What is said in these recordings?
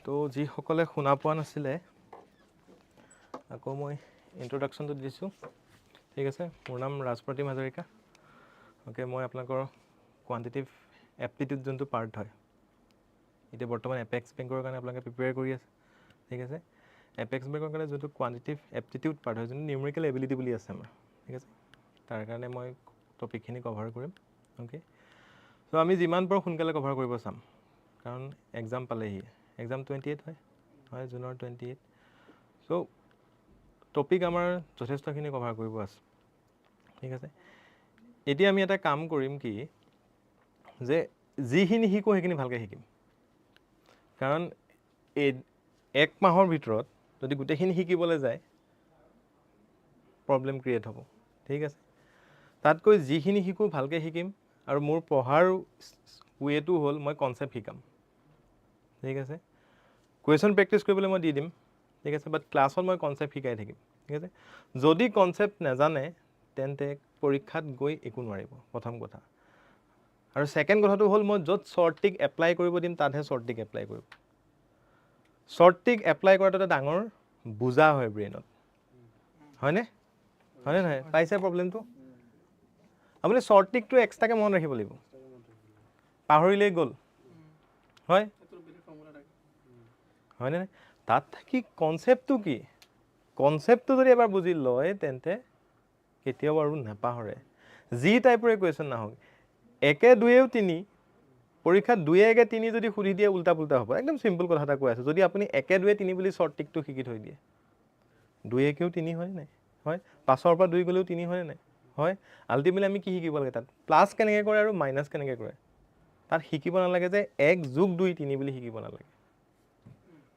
তো যিসকলে শুনা পোৱা নাছিলে আকৌ মই ইন্ট্ৰোডাকশ্যনটো দিছোঁ ঠিক আছে মোৰ নাম ৰাজপ্ৰতিম হাজৰিকা ওকে মই আপোনালোকৰ কোৱান্টিটিভ এপ্টিটিউড যোনটো পাৰ্ট হয় এতিয়া বৰ্তমান এপেক্স বেংকৰ কাৰণে আপোনালোকে প্ৰিপেয়াৰ কৰি আছে ঠিক আছে এপেক্স বেংকৰ কাৰণে যোনটো কোৱান্টিটিভ এপ্টিটিউড পাৰ্ট হয় যোনটো নিউমেৰিকেল এবিলিটি বুলি আছে আমাৰ ঠিক আছে তাৰ কাৰণে মই টপিকখিনি কভাৰ কৰিম ওকে চ' আমি যিমান পাৰোঁ সোনকালে কভাৰ কৰিব চাম কাৰণ এক্সাম পালেহি এক্সাম 28 হয় জুনৰ 28 চ' টপিক আমাৰ যথেষ্টখিনি কভাৰ কৰিব আছে ঠিক আছে এতিয়া আমি এটা কাম কৰিম কি যে যিখিনি শিকোঁ সেইখিনি ভালকৈ শিকিম কাৰণ এই এক মাহৰ ভিতৰত যদি গোটেইখিনি শিকিবলৈ যায় প্ৰব্লেম ক্ৰিয়েট হ'ব ঠিক আছে তাতকৈ যিখিনি শিকোঁ ভালকৈ শিকিম আৰু মোৰ পঢ়াৰ ৱেটো হ'ল মই কনচেপ্ট শিকাম ঠিক আছে কুৱেশ্যন প্ৰেক্টিছ কৰিবলৈ মই দি দিম ঠিক আছে বাট ক্লাছত মই কনচেপ্ট শিকাই থাকিম ঠিক আছে যদি কনচেপ্ট নাজানে তেন্তে পৰীক্ষাত গৈ একো নোৱাৰিব প্ৰথম কথা আৰু ছেকেণ্ড কথাটো হ'ল মই য'ত শ্বৰ্ট টিক এপ্লাই কৰিব দিম তাতহে শ্বৰ্ট টিক এপ্লাই কৰিব শ্বৰ্ট টিক এপ্লাই কৰাটো এটা ডাঙৰ বুজা হয় ব্ৰেইনত হয়নে হয়নে নহয় পাইছে প্ৰব্লেমটো আপুনি শ্বৰ্ট টিকটো এক্সট্ৰাকৈ মনত ৰাখিব লাগিব পাহৰিলেই গ'ল হয় হয়নে তাত থাকি কনচেপ্টটো কি কনচেপ্টটো যদি এবাৰ বুজি লয় তেন্তে কেতিয়াও আৰু নাপাহৰে যি টাইপৰে কুৱেশ্যন নাহক একে দুয়েও তিনি পৰীক্ষাত দুয়ে একে তিনি যদি সুধি দিয়ে উল্টা পুল্টা হ'ব একদম চিম্পল কথা এটা কৈ আছোঁ যদি আপুনি একে দুয়ে তিনি বুলি শ্বৰ্ট টিকটো শিকি থৈ দিয়ে দুই একেও তিনি হয় নাই হয় পাছৰ পৰা দুই গ'লেও তিনি হয় নাই হয় আল্টিমেটলি আমি কি শিকিব লাগে তাত প্লাছ কেনেকৈ কৰে আৰু মাইনাছ কেনেকৈ কৰে তাত শিকিব নালাগে যে 1+2=3 বুলি শিকিব নালাগে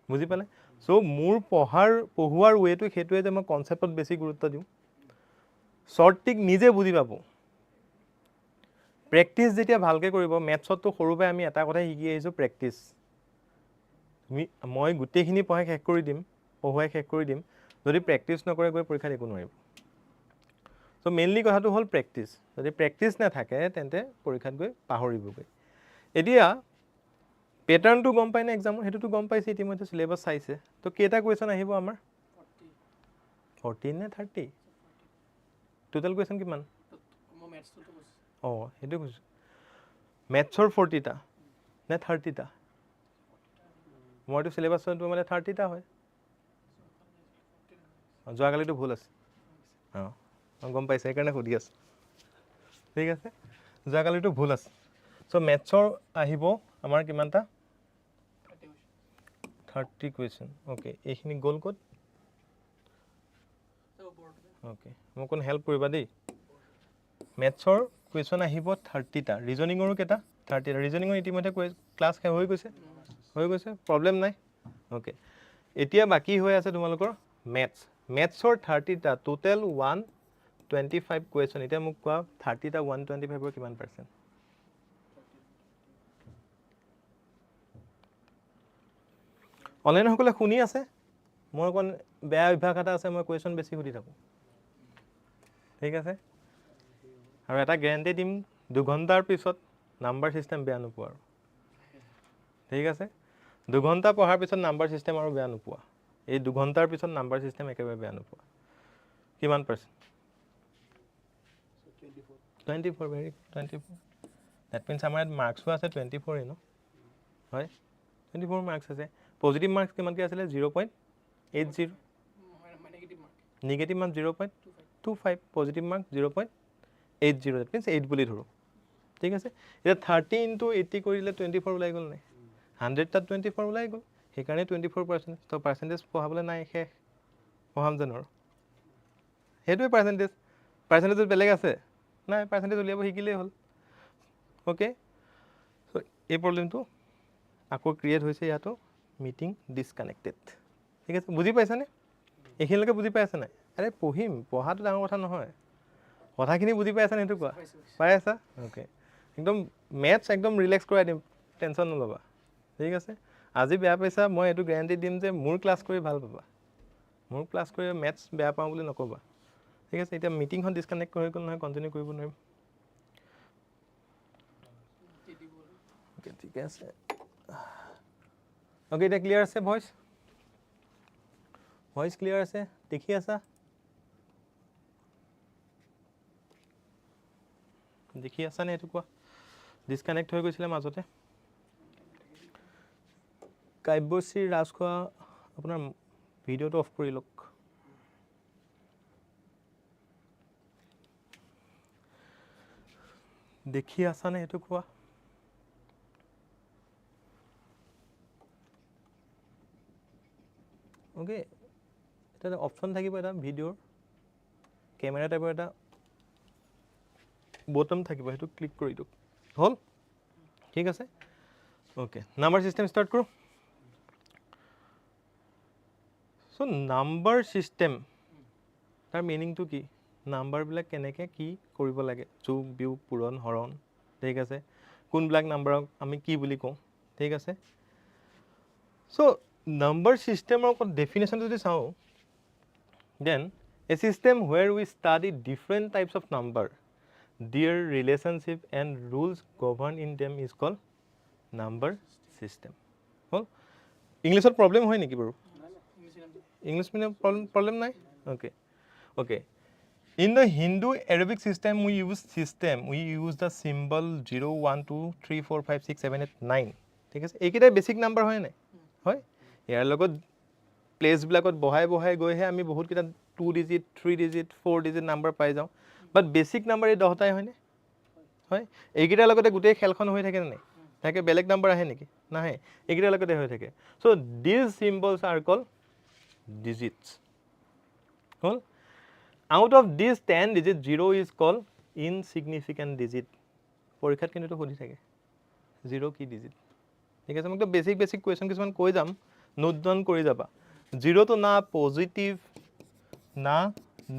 বুজি পালে চ' মোৰ পঢ়োৱাৰ ৱেটো সেইটোৱে যে মই কনচেপ্টত বেছি গুৰুত্ব দিওঁ শ্বৰ্ট টিক নিজে বুজি পাব প্ৰেক্টিছ যেতিয়া ভালকৈ কৰিব মেথছততো সৰুৰ পৰাই আমি এটা কথাই শিকি আহিছোঁ প্ৰেক্টিছ মই গোটেইখিনি পঢ়াই শেষ কৰি দিম পঢ়ুৱাই শেষ কৰি দিম যদি প্ৰেক্টিছ নকৰে গৈ পৰীক্ষাত একো নোৱাৰিব চ' মেইনলি কথাটো হ'ল প্ৰেক্টিছ যদি প্ৰেক্টিছ নাথাকে তেন্তে পৰীক্ষাত গৈ পাহৰিবগৈ এতিয়া পেটাৰ্ণটো গম পায় নে এক্সামৰ সেইটোতো গম পাইছে ইতিমধ্যে চিলেবাছ চাইছে তো কেইটা কুৱেশ্যন আহিব আমাৰ 14 নে 30 টোটেল কুৱেশ্যন কিমান অঁ সেইটো কৈছোঁ মেথছৰ 40টা নে 30টা মইতো চিলেবাছটো মানে 30টা হয় যোৱাকালিতো ভুল আছে অঁ গম পাইছে সেইকাৰণে সুধি আছোঁ ঠিক আছে যোৱাকালিতো ভুল আছে চ' মেথছৰ আহিব আমাৰ কিমানটা 30 কুৱেশ্যন অ'কে এইখিনি গ'ল ক'ত অ'কে মোক অকণ হেল্প কৰিবা দেই মেথছৰ কুৱেশ্যন আহিব 30টা ৰিজনিঙৰো কেইটা 30টা ৰিজনিঙৰ ইতিমধ্যে ক্লাছ শেষ হৈ গৈছে প্ৰব্লেম নাই অ'কে এতিয়া বাকী হৈ আছে তোমালোকৰ মেথছৰ 30টা টোটেল 125 কুৱেশ্যন এতিয়া মোক কোৱা 30টা 125ৰ কিমান পাৰ্চেণ্ট অনলাইনসকলে শুনি আছে মোৰ অকণ বেয়া অভ্যাস এটা আছে মই কুৱেশ্যন বেছি সুধি থাকোঁ ঠিক আছে আৰু এটা গেৰাণ্টি দিম 2 ঘণ্টাৰ পিছত নাম্বাৰ ছিষ্টেম বেয়া নোপোৱা আৰু ঠিক আছে 2 ঘণ্টা পঢ়াৰ পিছত নাম্বাৰ ছিষ্টেম আৰু বেয়া নোপোৱা এই 2 ঘণ্টাৰ পিছত নাম্বাৰ ছিষ্টেম একেবাৰে বেয়া নোপোৱা কিমান পাৰ্চেণ্ট 24 ভেৰি 24 ডেট মিনছ আমাৰ ইয়াত মাৰ্কছো আছে 24 ন হয় 24 মাৰ্কছ আছে পজিটিভ মাৰ্কছ কিমানকৈ আছিলে 0.80 negative mark 0.25 positive mark 0.80 that means 8 বুলি ধৰোঁ ঠিক আছে এতিয়া 30 × 80 কৰিলে 24 ওলাই গ'ল নাই 100 তাত 24 ওলাই গ'ল সেইকাৰণে 24% তো পাৰ্চেণ্টেজ পঢ়াবলৈ নাই শেষ পঢ়াম জানো আৰু সেইটোৱে পাৰ্চেণ্টেজ বেলেগ আছে নাই পাৰ্চেণ্টেজ উলিয়াব শিকিলেই হ'ল অ'কে চ' এই প্ৰব্লেমটো আকৌ ক্ৰিয়েট হৈছে ইয়াতো মিটিং ডিছকানেক্টেড ঠিক আছে বুজি পাইছানে এইখিনিলৈকে বুজি পাই আছে নাই আৰে পঢ়াটো ডাঙৰ কথা নহয় কথাখিনি বুজি পাই আছানে সেইটো কোৱা পাই আছা অ'কে একদম মেথছ একদম ৰিলেক্স কৰাই দিম টেনশ্যন নল'বা ঠিক আছে আজি বেয়া পাইছা মই এইটো গেৰাণ্টি দিম যে মোৰ ক্লাছ কৰি ভাল পাবা মোৰ ক্লাছ কৰি মেথছ বেয়া পাওঁ বুলি নক'বা ঠিক আছে এতিয়া মিটিংখন ডিছকানেক্ট হৈ গ'ল নহয় কণ্টিনিউ কৰিব নোৱাৰিম অ'কে ঠিকে আছে ওকে এটা ক্লিয়াৰ আছে ভইচ ক্লিয়াৰ আছে দেখি আছা নে এইটো কোৱা ডিসকানেক্ট হৈ গৈছিলে মাজতে কাব্যশ্ৰী ৰাজখোৱা আপোনাৰ ভিডিঅ'টো অফ কৰি লওক দেখি আছা নে এইটো কোৱা ওকে এটা অপশন থাকিব এটা ভিডিঅ'ৰ কেমেৰা টাইপৰ এটা বটম থাকিব সেইটো ক্লিক কৰি দিয়ক হল ঠিক আছে ওকে নাম্বাৰ সিস্টেম স্টাৰ্ট কৰো সো নাম্বাৰ সিস্টেম তাৰ মিনিংটো কি নাম্বাৰ বিলাক কেনেকে কি কৰিব লাগে যোগ বিয়োগ পূৰণ হৰণ ঠিক আছে কোনবিলাক নাম্বাৰক আমি কি বুলি কওঁ ঠিক আছে সো নাম্বাৰ সিস্টেমৰ ডেফিনেশন যদি চাও then a system where we study different types of number their relationship and rules govern in them is called number system হল ইংলিশত প্ৰবলেম হয় নেকি বাৰু ইংলিশ মিডিয়াম প্ৰবলেম নাই okay in the Hindu Arabic system we use the symbol 0 1 2 3 4 5 6 7 8 9 ঠিক আছে এইকেইটা basic number হয় নাই হয় ইয়াৰ লগত প্লেস বিলাকত বহাই গৈহে আমি বহুত কিটা 2 ডিজিট 3 ডিজিট 4 ডিজিট নাম্বাৰ পাই যাও বাট বেসিক নাম্বাৰ এই 10টাই হয়নে হয় এইকেইটাৰ লগতে গোটেই খেলখন হৈ থাকে নাই তাকে বেলেগ নাম্বাৰ আহে নেকি নাহে এইকেইটাৰ লগতে হৈ থাকে so these symbols are called digits hall out of these 10 digits 0 is called insignificant digit পৰীক্ষাত কিন্তু সুধি থাকে 0 কি digit ঠিক আছে মই তো বেসিক কোৱেশ্চন কিছুমান কৈ যাম নোট ডাউন কৰি যাবা 0 তো না পজিটিভ না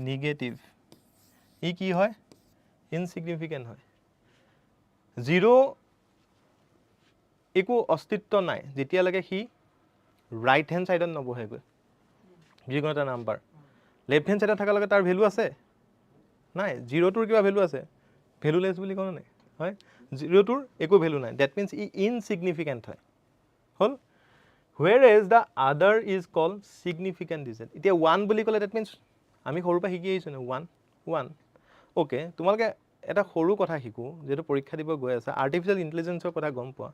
নেগেটিভ ই কি হয় ইনসিগনিফিকেন্ট হয় 0 একো অস্তিত্ব নাই যেতিয়ালৈকে হি রাইট হ্যান্ড সাইডত নবহে গৈ যিকোনো এটা নাম্বাৰ লেফট হ্যান্ড সাইডত থাকা লগে তাৰ ভ্যালু আছে নাই 0 টোৰ কিবা ভ্যালু আছে ভ্যালুলেস বুলি কোন নাই হয় 0 টোৰ একো ভ্যালু নাই দ্যাট মিন্স ই ইনসিগনিফিকেন্ট হয় হল whereas the other is called significant digit এতিয়া 1 বুলি কলে দ্যাট মিন্স আমি সৰুৰ পৰা শিকি আহিছো না 1 ওকে তোমালকে এটা সৰু কথা শিকো যেটো পৰীক্ষা দিব গৈ আছে আৰ্টিফিশিয়াল ইন্টেলিজেন্সৰ কথা গম পোৱা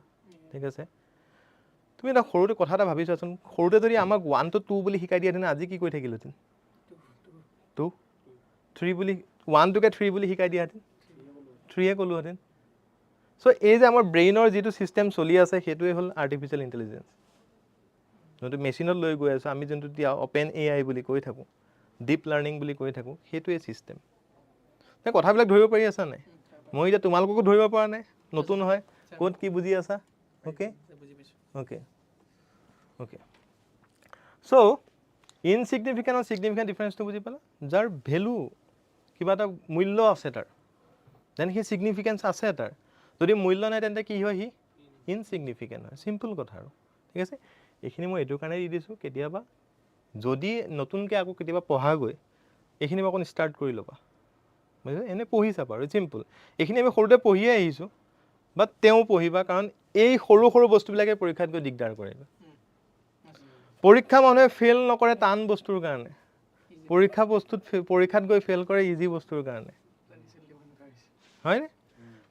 ঠিক আছে তুমি এটা সৰুতে কথা এটা ভাবিছাচোন সৰুতে যদি আমাক 1 to 2 বুলি শিকাই দিয়া দিনা আজি কি কৈ থাকিলতেন 2 3 বুলি 1 to 3 বুলি শিকাই দিয়া হেতেন 3 এ কলোহেতেন সো এই যে আমাৰ ব্ৰেইনৰ যেটো সিস্টেম চলি আছে হেতুৱে হল আৰ্টিফিশিয়াল ইন্টেলিজেন্স নটো মেচিনত লৈ গৈ আছে আমি যেটো দিয়া ওপেন এআই বুলি কৈ থাকো ডিপ লাৰ্নিং বুলি কৈ থাকো হেতুৱে সিস্টেম তে কথাবিলাক ধৰিব পাৰি আছা নাই মই এতিয়া তোমালকো ধৰিব পৰা নাই নতুন হয় কোড কি বুজি আছা okay okay okay so insignificant আৰু সিগনিফিকেন্ট ডিফাৰেন্সটো বুজি পালা যাৰ ভ্যালু কিবা এটা মূল্য আছে তাৰ দেন হি সিগনিফিকেন্স আছে তাৰ যদি মূল্য নাই তেন্তে কি হয় হি ইনসিগনিফিকেন্ট হয় সিম্পল কথা আৰু ঠিক আছে এখিনি মই এটো কাৰণে দি দিছো কেতিয়াবা যদি নতুনকে আকৌ কেতিয়াবা পঢ়া গৈ এখিনি মই অকন স্টাৰ্ট কৰি লবা বুজিছা এনে পঢ়ি চাবা আৰু সিম্পল এখিনি আমি সৰুতে পঢ়িয়ে আহিছো বাট তেও পঢ়িবা কাৰণ এই সৰু বস্তুবিলাকে পৰীক্ষাত গৈ দিগদাৰ কৰে পৰীক্ষা মানুহে ফেল নকৰে টান বস্তুৰ কাৰণে পৰীক্ষাত গৈ ফেল কৰে ইজি বস্তুৰ কাৰণে হয় নে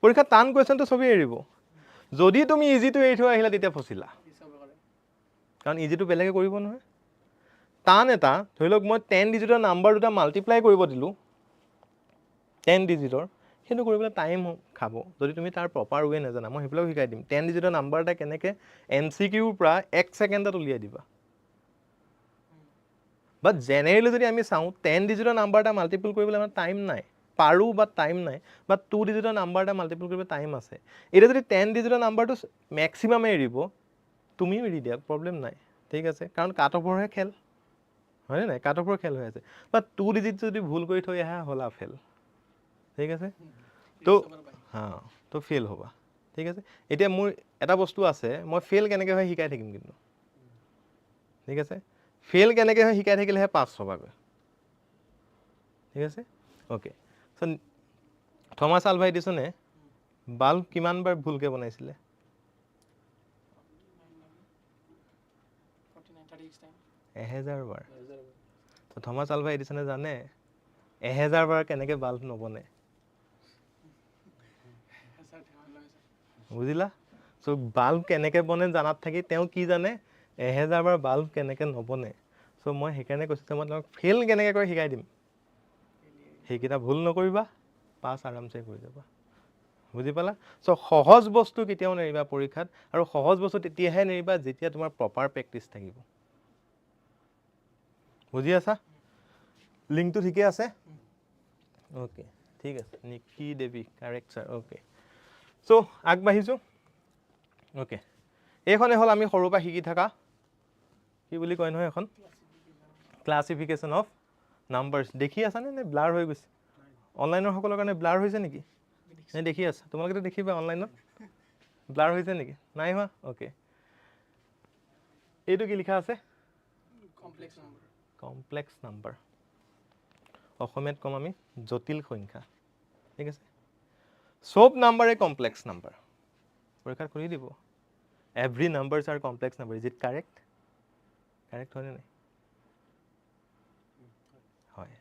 পৰীক্ষা টান কোৱেশ্চনটো সবে এৰিব যদি তুমি ইজিটো এৰি থৈ আহিলা তেতিয়া ফচিলা কাৰণ ইজিটো বেলেগে কৰিব নহয় টান এটা ধৰি লওক মই 10 ডিজিটৰ নাম্বাৰ দুটা মাল্টিপ্লাই কৰিব দিলো 10 ডিজিটৰ হেতু কৰিবলৈ টাইম খাব যদি তুমি তাৰ প্ৰপাৰ ওয়ে নাজানা মই হেবিলাক শিকাই দিম 10 ডিজিটৰ নাম্বাৰ এটা কেনেকে এমসিকিউৰ পৰা 1 সেকেন্ডত উলিয়াই দিবা বাট জেনাৰেলি যদি আমি চাও 10 ডিজিটৰ নাম্বাৰ এটা মাল্টিপল কৰিবলৈ আমাৰ টাইম নাই পাৰো বা টাইম নাই বা 2 ডিজিটৰ নাম্বাৰ এটা মাল্টিপল কৰিব টাইম আছে এটা যদি 10 ডিজিটৰ নাম্বাৰটো ম্যাক্সিমাম এৰিব তুমি এৰি দিয়া প্ৰবলেম নাই ঠিক আছে কাৰণ কাট অফৰহে খেল হয় নাই কাট অফৰ খেল হৈ আছে বা 2 ডিজিট যদি ভুল কৰি থৈ আহা হলা ফেল ঠিক আছে তো হ্যাঁ তো ফেল হবা ঠিক আছে এতিয়া মোৰ এটা বস্তু আছে মই ফেল কেনেকৈ হয় শিকাই থাকিম কিন্তু ঠিক আছে ফেল কেনেকৈ হয় শিকাই থাকিলেহে পাস হবাগৈ ঠিক আছে ওকে সো থমাস আলভা এডিসনে বাল্ব কিমান বাৰ ভুলকে বনাইছিলে 1000 বাৰ তো থমাছ আলভা এডিসনে জানে 1000 বাৰ কেনেকৈ বাল্ব নবনে বুজিলা সো বাল্ব কেনেকৈ বনে জানাত থাকি তেওঁ কি জানে 1000 বাৰ বাল্ব কেনেকৈ নবনে সো মই সেইকাৰণে কৈছোঁ মই তোমাক ফেল কেনেকৈ কৰে শিকাই দিম সেইকেইটা ভুল নকৰিবা পাছ আৰামছে কৰি যাবা বুজি পালা সো সহজ বস্তু কেতিয়াও নেৰিবা পৰীক্ষাত আৰু সহজ বস্তু তেতিয়াহে নেৰিবা যেতিয়া তোমাৰ প্ৰপাৰ প্ৰেক্টিছ থাকিব বুজি আছা লিংকটো ঠিকে আছে ওকে ঠিক আছে নিকি দেৱী কাৰেক্ট স্যাৰ ওকে সো আগবাঢ়িছোঁ ওকে এইখনে হ'ল আমি সৰুৰ পৰা শিকি থকা কি বুলি কয় নহয় এখন ক্লাছিফিকেশ্যন অফ নাম্বাৰছ দেখি আছানে নে ব্লাৰ হৈ গৈছে অনলাইনৰ সকলৰ কাৰণে ব্লাৰ হৈছে নেকি নে দেখি আছা তোমালোকেতো দেখিবা অনলাইনত ব্লাৰ হৈছে নেকি নাই হোৱা ওকে এইটো কি লিখা আছে কমপ্লেক্স নাম্বাৰ অসমীয়াত কম আমি জটিল সংখ্যা ঠিক আছে সব নাম্বাৰে কমপ্লেক্স নাম্বাৰ পৰীক্ষাত কৰি দিব every numbers R complex number is it correct correct হয়নে নাই হয়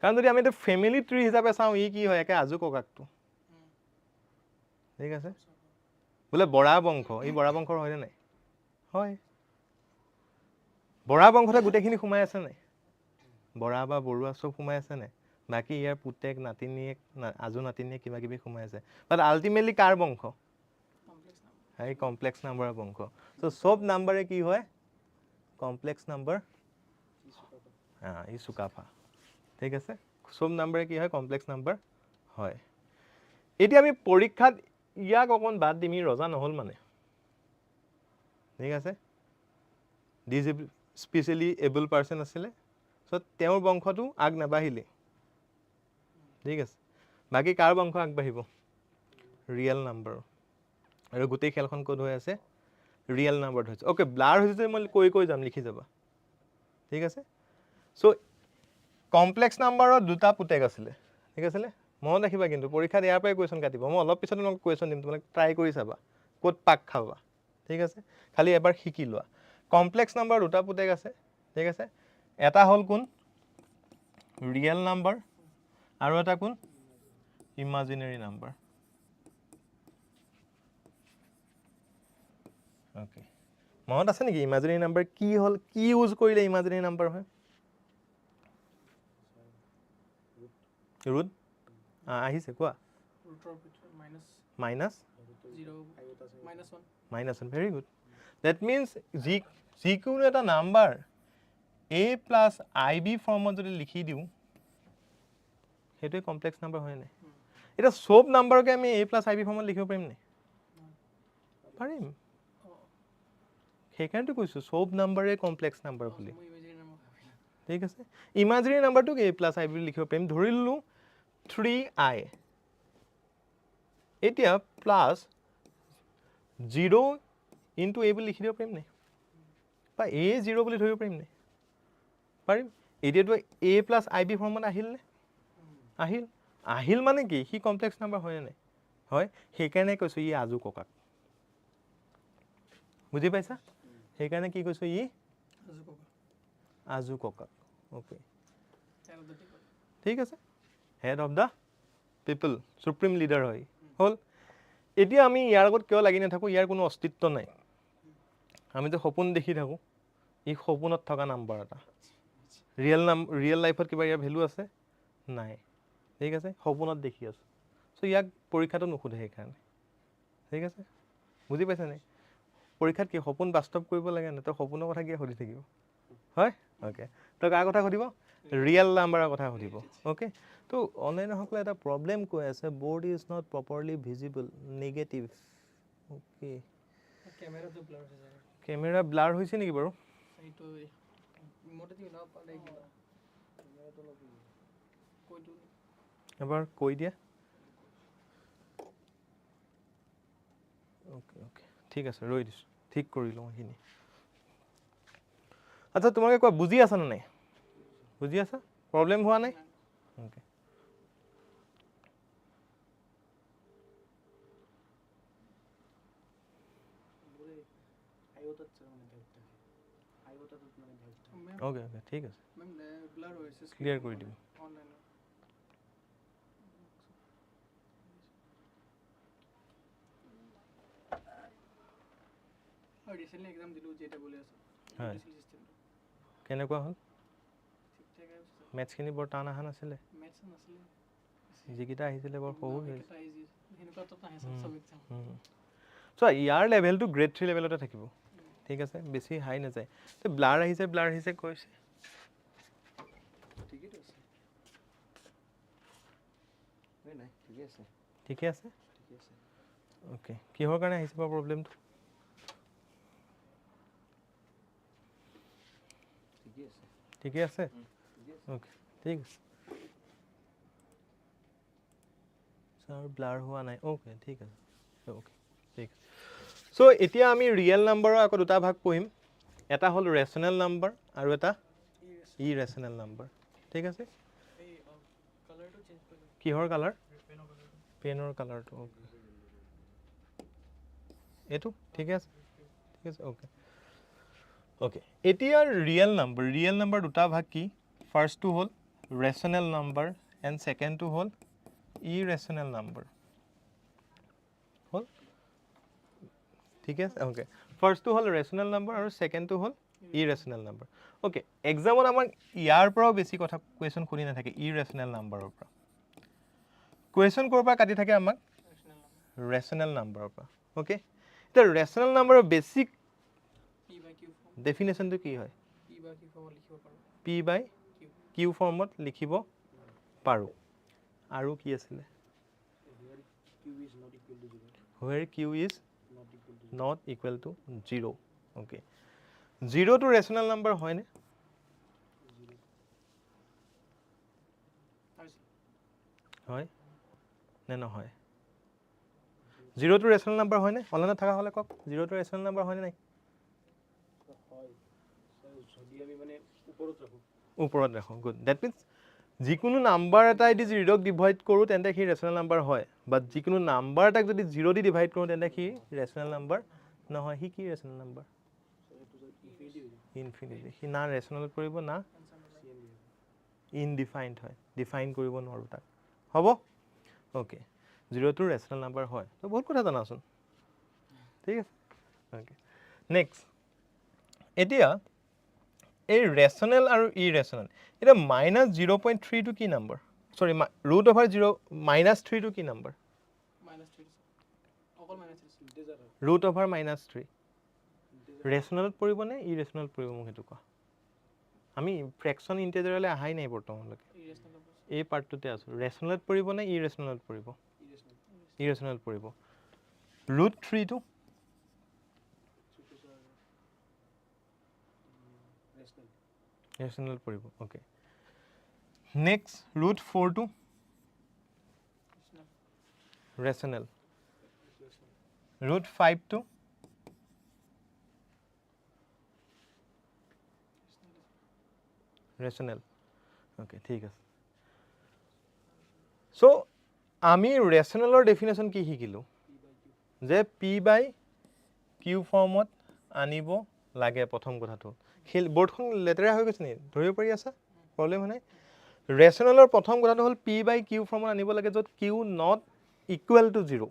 কাৰণ যদি আমি এইটো ফেমিলি ট্ৰী হিচাপে চাওঁ ই কি হয় একে আজু ককাকটো ঠিক আছে বোলে বৰা বংশ ই বৰা বংশৰ হয়নে নাই হয় বৰা বংশতে গোটেইখিনি সোমাই আছে নাই বৰা বা বৰুৱা চব সোমাই আছে নাই বাকী ইয়াৰ পুতেক নাতিনীয়েক আজু নাতিনীয়েক কিবা কিবি সোমাই আছে বাট আল্টিমেটলি কাৰ বংশ এই কমপ্লেক্স নাম্বাৰৰ বংশ সো সব নাম্বাৰে কি হয় কমপ্লেক্স নাম্বাৰ ই চুকাফা ঠিক আছে সব নাম্বাৰে কি হয় কমপ্লেক্স নাম্বাৰ হয় এতিয়া আমি পৰীক্ষাত ইয়াক অকণ বাদ দিম ই ৰজা নহ'ল মানে ঠিক আছে স্পেচিয়েলি এবল পাৰ্চন আছিলে সো তেওঁৰ বংশটো আগ নাবাঢ়িলে ঠিক আছে বাকী কাৰ বংশ আগবাঢ়িব ৰিয়েল নাম্বাৰ আৰু গোটেই খেলখন ক'ত হৈ আছে ৰিয়েল নাম্বাৰত হৈছে ওকে ব্লাৰ হৈছে মই কৈ যাম লিখি যাবা ঠিক আছে সো কমপ্লেক্স নাম্বাৰত দুটা পুতেক আছিলে ঠিক আছিলে মনত ৰাখিবা কিন্তু পৰীক্ষাত ইয়াৰ পৰাই কুৱেশ্যন কাটিব মই অলপ পিছত তোমাক কুৱেশ্যন দিম তোমালোকে ট্ৰাই কৰি চাবা ক'ত পাক খাবা ঠিক আছে খালি এবাৰ শিকি লোৱা কমপ্লেক্স নাম্বাৰ দুটা পুতেক আছে ঠিক আছে এটা হ'ল কোন ৰিয়েল নাম্বাৰ আৰু এটা কোন ইমাজিনাৰী নাম্বাৰ ওকে মনত আছে নেকি ইমাজিনাৰী নাম্বাৰ কি হ'ল কি ইউজ কৰিলে ইমাজিনাৰী নাম্বাৰ হয় ৰুট আহিছে কোৱা minus -1 very good that means যিকোনো এটা number a plus i b ফৰ্মত যদি লিখি দিওঁ সেইটোৱে কমপ্লেক্স নাম্বাৰ হয় নাই এটা সব নাম্বাৰকে আমি a প্লাছ আই বি ফৰ্মত লিখিব পাৰিম নাই পাৰিম সেইকাৰণেতো কৈছোঁ সব নাম্বাৰে কমপ্লেক্স নাম্বাৰ বুলি ঠিক আছে ইমাজিনাৰী নাম্বাৰটোক a প্লাছ আই বুলি লিখিব পাৰিম ধৰি ললোঁ 3i এতিয়া প্লাছ 0 ইনটু a বুলি লিখি দিব পাৰিম নাই বা a 0 বুলি ধৰিব পাৰিম নাই পাৰিম এতিয়াতো a প্লাছ আই বি ফৰ্মত আহিলনে আহিল মানে কি সি কমপ্লেক্স নাম্বাৰ হয়নে নাই হয় সেইকাৰণে কৈছোঁ ই আজু ককাক বুজি পাইছা সেইকাৰণে কি কৈছোঁ ই আজু ককাক ওকে ঠিক আছে head of the people supreme leader হয় হ'ল এতিয়া আমি ইয়াৰ আগত কিয় লাগি নাথাকোঁ ইয়াৰ কোনো অস্তিত্ব নাই আমি যে সপোন দেখি থাকোঁ ই সপোনত থকা নাম্বাৰ এটা ৰিয়েল লাইফত কিবা ইয়াৰ ভেলু আছে নাই ঠিক আছে সপোনত দেখি আছোঁ চ' ইয়াক পৰীক্ষাটো নুসুধে সেইকাৰণে ঠিক আছে বুজি পাইছে নাই পৰীক্ষাত কি সপোন বাস্তৱ কৰিব লাগে নে তই সপোনৰ কথা কিয় সুধি থাকিব হয় অ'কে তই কাৰ কথা সুধিব ৰিয়েল নাম্বাৰৰ কথা সুধিব অ'কে তো অনলাইনসকলে এটা প্ৰব্লেম কৈ আছে board is not properly visible negative okay camera blur হৈছে নেকি বাৰু এবাৰ কৈ দিয়া অ'কে অ'কে ঠিক আছে ৰৈ দিছোঁ ঠিক কৰি লওঁ সেইখিনি আচ্ছা তোমালোকে কোৱা বুজি আছা নে নাই বুজি আছা প্ৰব্লেম হোৱা নাই অ'কে ওকে ওকে ঠিক আছে ক্লিয়াৰ কৰি দিম ৰিসেন্টলি এক্সাম দিলো যেটা বলে আছে হয় সিস্টেম কেনেকুৱা হ'ল ঠিকঠাক আছে মেথছখিনি বৰ টান অহা নাছিলে মেথছ নাছিলে যিকেইটা আহিছিলে বৰ সহজ হৈছিলে সেনেকুৱা তো নাহে সব এক্সাম চ' ইয়াৰ লেভেলটো গ্ৰেড 3 লেভেলতে থাকিব ঠিক আছে বেছি হাই নাযায় তো ব্লাৰ আহিছে কৈছে ঠিকই আছে নাই ঠিকই আছে ঠিকে আছে ওকে কিহৰ কাৰণে আহিছে বাৰু প্ৰব্লেমটো ঠিকে আছে ওকে ঠিক আছে স্যাৰ ব্লাৰ হোৱা নাই ওকে ঠিক আছে ওকে ঠিক আছে চ' এতিয়া আমি ৰিয়েল নাম্বাৰৰ আকৌ দুটা ভাগ পঢ়িম এটা হ'ল ৰেচনেল নাম্বাৰ আৰু এটা ইৰেচনেল নাম্বাৰ ঠিক আছে এই কালাৰটো চেঞ্জ কৰি কিহৰ কালাৰ পেনৰ কালাৰটো ওকে এইটো ঠিকে আছে ওকে ওকে এতিয়া ৰিয়েল নাম্বাৰ দুটা ভাগ কি ফাৰ্ষ্টটো হ'ল ৰেচনেল নাম্বাৰ এণ্ড ছেকেণ্ডটো হ'ল ইৰেচনেল নাম্বাৰ হ'ল ঠিক আছে ওকে ফাৰ্ষ্টটো হ'ল ৰেচনেল নাম্বাৰ আৰু ছেকেণ্ডটো হ'ল ইৰেচনেল নাম্বাৰ ওকে এক্সামত আমাক ইয়াৰ পৰাও বেছি কথা কুৱেশ্যন শুনি নাথাকে ইৰেচনেল নাম্বাৰৰ পৰা কুৱেশ্যন ক'ৰ পৰা কাটি থাকে আমাক ৰেচনেল নাম্বাৰৰ পৰা ওকে এতিয়া ৰেচনেল নাম্বাৰৰ বেছিক ডেফিনেশ্যনটো কি হয় পি বাই কিউ ফৰ্মত লিখিব পাৰোঁ আৰু কি আছিলে where q is not equal to 0 okay 0 to rational number হয় নে হয় নে নহয় 0 to rational number হয় নে অনলাইনত থাকা হলে কক 0 to rational number হয় নে নাই হয় যদি আমি মানে ওপৰত ৰাখো গুড দ্যাট মিন্স যিকোনো নাম্বাৰ এটাই দি 0 ক ডিভাইড কৰোঁ তেন্তে সি ৰেচনেল নাম্বাৰ হয় বাট যিকোনো নাম্বাৰ এটাক যদি 0 দি ডিভাইড কৰোঁ তেন্তে সি ৰেচনেল নাম্বাৰ নহয় সি কি ৰেচনেল নাম্বাৰ ইনফিনিটি সি না ৰেচনেলত পৰিব না ইনডিফাইন্ড হয় ডিফাইন কৰিব নোৱাৰোঁ তাক হ'ব ওকে 0 টো ৰেচনেল নাম্বাৰ হয় তো বহুত কথা জানাচোন ঠিক আছে ওকে নেক্সট এতিয়া এই ৰেচনেল আৰু ইৰেচনেল এটা -0.3 টো কি নাম্বাৰ সৰি √0 -3 টো কি নাম্বাৰ √(-3) ৰেচনেলত পৰিব নে ইৰেচনেলত পৰিব মোক সেইটো কোৱা আমি ফ্ৰেকশন ইন্টিজাৰলৈ আহাই নাই বৰ্তমানলৈকে এই পাৰ্টটোতে আছো ৰেচনেলত পৰিব নে ইৰেচনেলত পৰিব ইৰেচনেলত পৰিব √3 টো ৰেচনেল পৰিব ওকে নেক্সট √4 টো ৰেচনেল √5 টো ৰেচনেল ওকে ঠিক আছে সো আমি ৰেচনেলৰ ডেফিনেশ্যন কি শিকিলো যে পি বাই কিউ ফৰ্মত আনিব লাগে প্ৰথম কথাটো বৰ্ডখন লেতেৰা হৈ গৈছে নি ধৰিব পাৰি আছা প্ৰব্লেম হয় নাই ৰেচনেলৰ প্ৰথম কথাটো হ'ল পি বাই কিউ ফৰ্মত আনিব লাগে য'ত q not equal to 0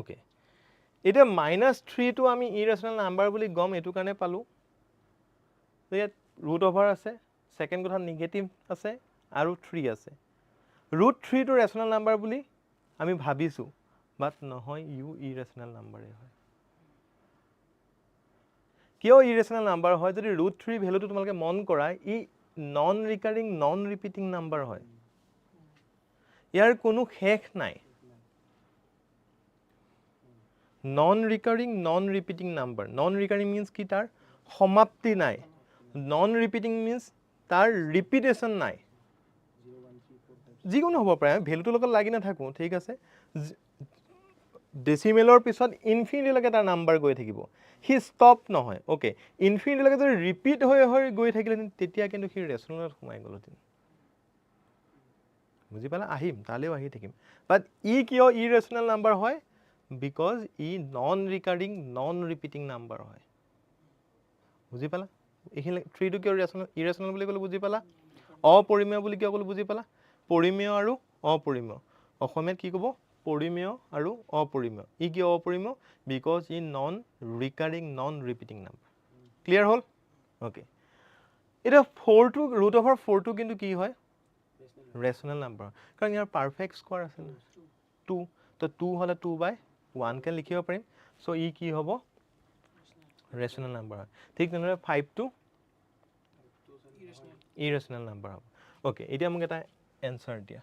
okay এতিয়া -3 টো আমি ইৰেচনেল নাম্বাৰ বুলি গম এইটো কাৰণে পালোঁ ইয়াত √() আছে সেকেন্ড কথা নিগেটিভ আছে আৰু 3 আছে √3 টো ৰেচনেল নাম্বাৰ বুলি আমি ভাবিছোঁ বাট নহয় ইউ ইৰেচনেল নাম্বাৰে হয় কিয় ইৰেচনেল নাম্বাৰ হয় যদি √3 ভ্যালুটো তোমালোকে মন কৰা ই non recurring non repeating number হয় ইয়াৰ কোনো শেষ নাই non recurring non repeating number non recurring means কি তাৰ সমাপ্তি নাই নন ৰিপিটিং মিন্স তাৰ ৰিপিটেশ্যন নাই যিকোনো হ'ব পাৰে ভ্যালুটোৰ লগত লাগি নাথাকোঁ ঠিক আছে ডেচিমেলৰ পিছত ইনফিনিটিলৈকে তাৰ নাম্বাৰ গৈ থাকিব সি ষ্টপ নহয় ওকে ইনফিনিটিলৈকে যদি ৰিপিট হৈ গৈ থাকিলে তেতিয়া কিন্তু সি ৰেচনেলত সোমাই গ'লহেঁতেন বুজি পালা আহিম তালৈও আহি থাকিম বাট ই কিয় ইৰেচনেল নাম্বাৰ হয় বিকজ ই non recurring non repeating number হয় বুজি পালা এইখিনি 3টো কিয় ইৰেচনেল বুলি ক'লে বুজি পালা অপৰিমেয় বুলি কিয় ক'লে বুজি পালা পৰিমেয় আৰু অপৰিমেয় অসমীয়াত কি ক'ব পৰিমেয় আৰু অপৰিমেয় ই কিয় অপৰিমেয় বিকজ ই non recurring non repeating number clear হ'ল ওকে এটা 4টো √4টো কিন্তু কি হয় ৰেচনেল নাম্বাৰ কাৰণ ইয়াৰ পাৰফেক্ট স্কোৱাৰ আছে না 2 তো 2 হলে 2/1 কে লিখিব পাৰিম সো ই কি হ'ব ৰেচনেল নাম্বাৰ হয় ঠিক তেনেদৰে 5টো ইৰেচনেল নাম্বাৰ হ'ব ওকে এতিয়া মোক এটা এনসাৰ দিয়া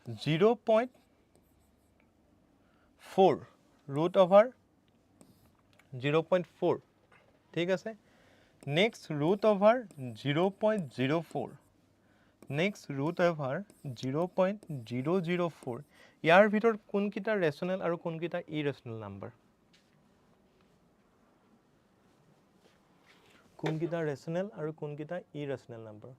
0.4 √0.4 ঠিক আছে next √0.04 next √0.004 ইয়াৰ ভিতৰত কোনকিটা ৰেচনেল আৰু কোনকিটা ইৰেচনেল নাম্বাৰ কোনকিটা ৰেচনেল আৰু কোনকিটা ইৰেচনেল নাম্বাৰ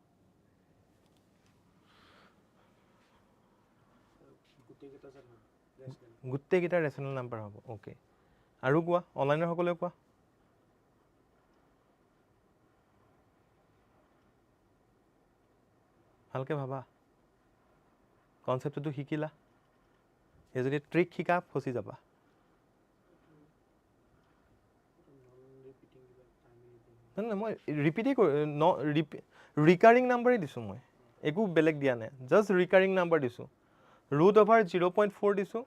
গুটেকিটা ৰেচনেল নাম্বাৰ হ'ব ওকে আৰু কোৱা অনলাইনৰ সকলোৱে কোৱা ভালকে ভাবা কনসেপ্টটো শিকিলা এই যদি ট্ৰিক শিকা ফসি যাবা না মই ৰিপিটই ৰিকাৰিং নাম্বাৰই দিছো মই একো বেলেগ দিয়া নাই জাস্ট ৰিকাৰিং নাম্বাৰ দিছো √0.4 দিছো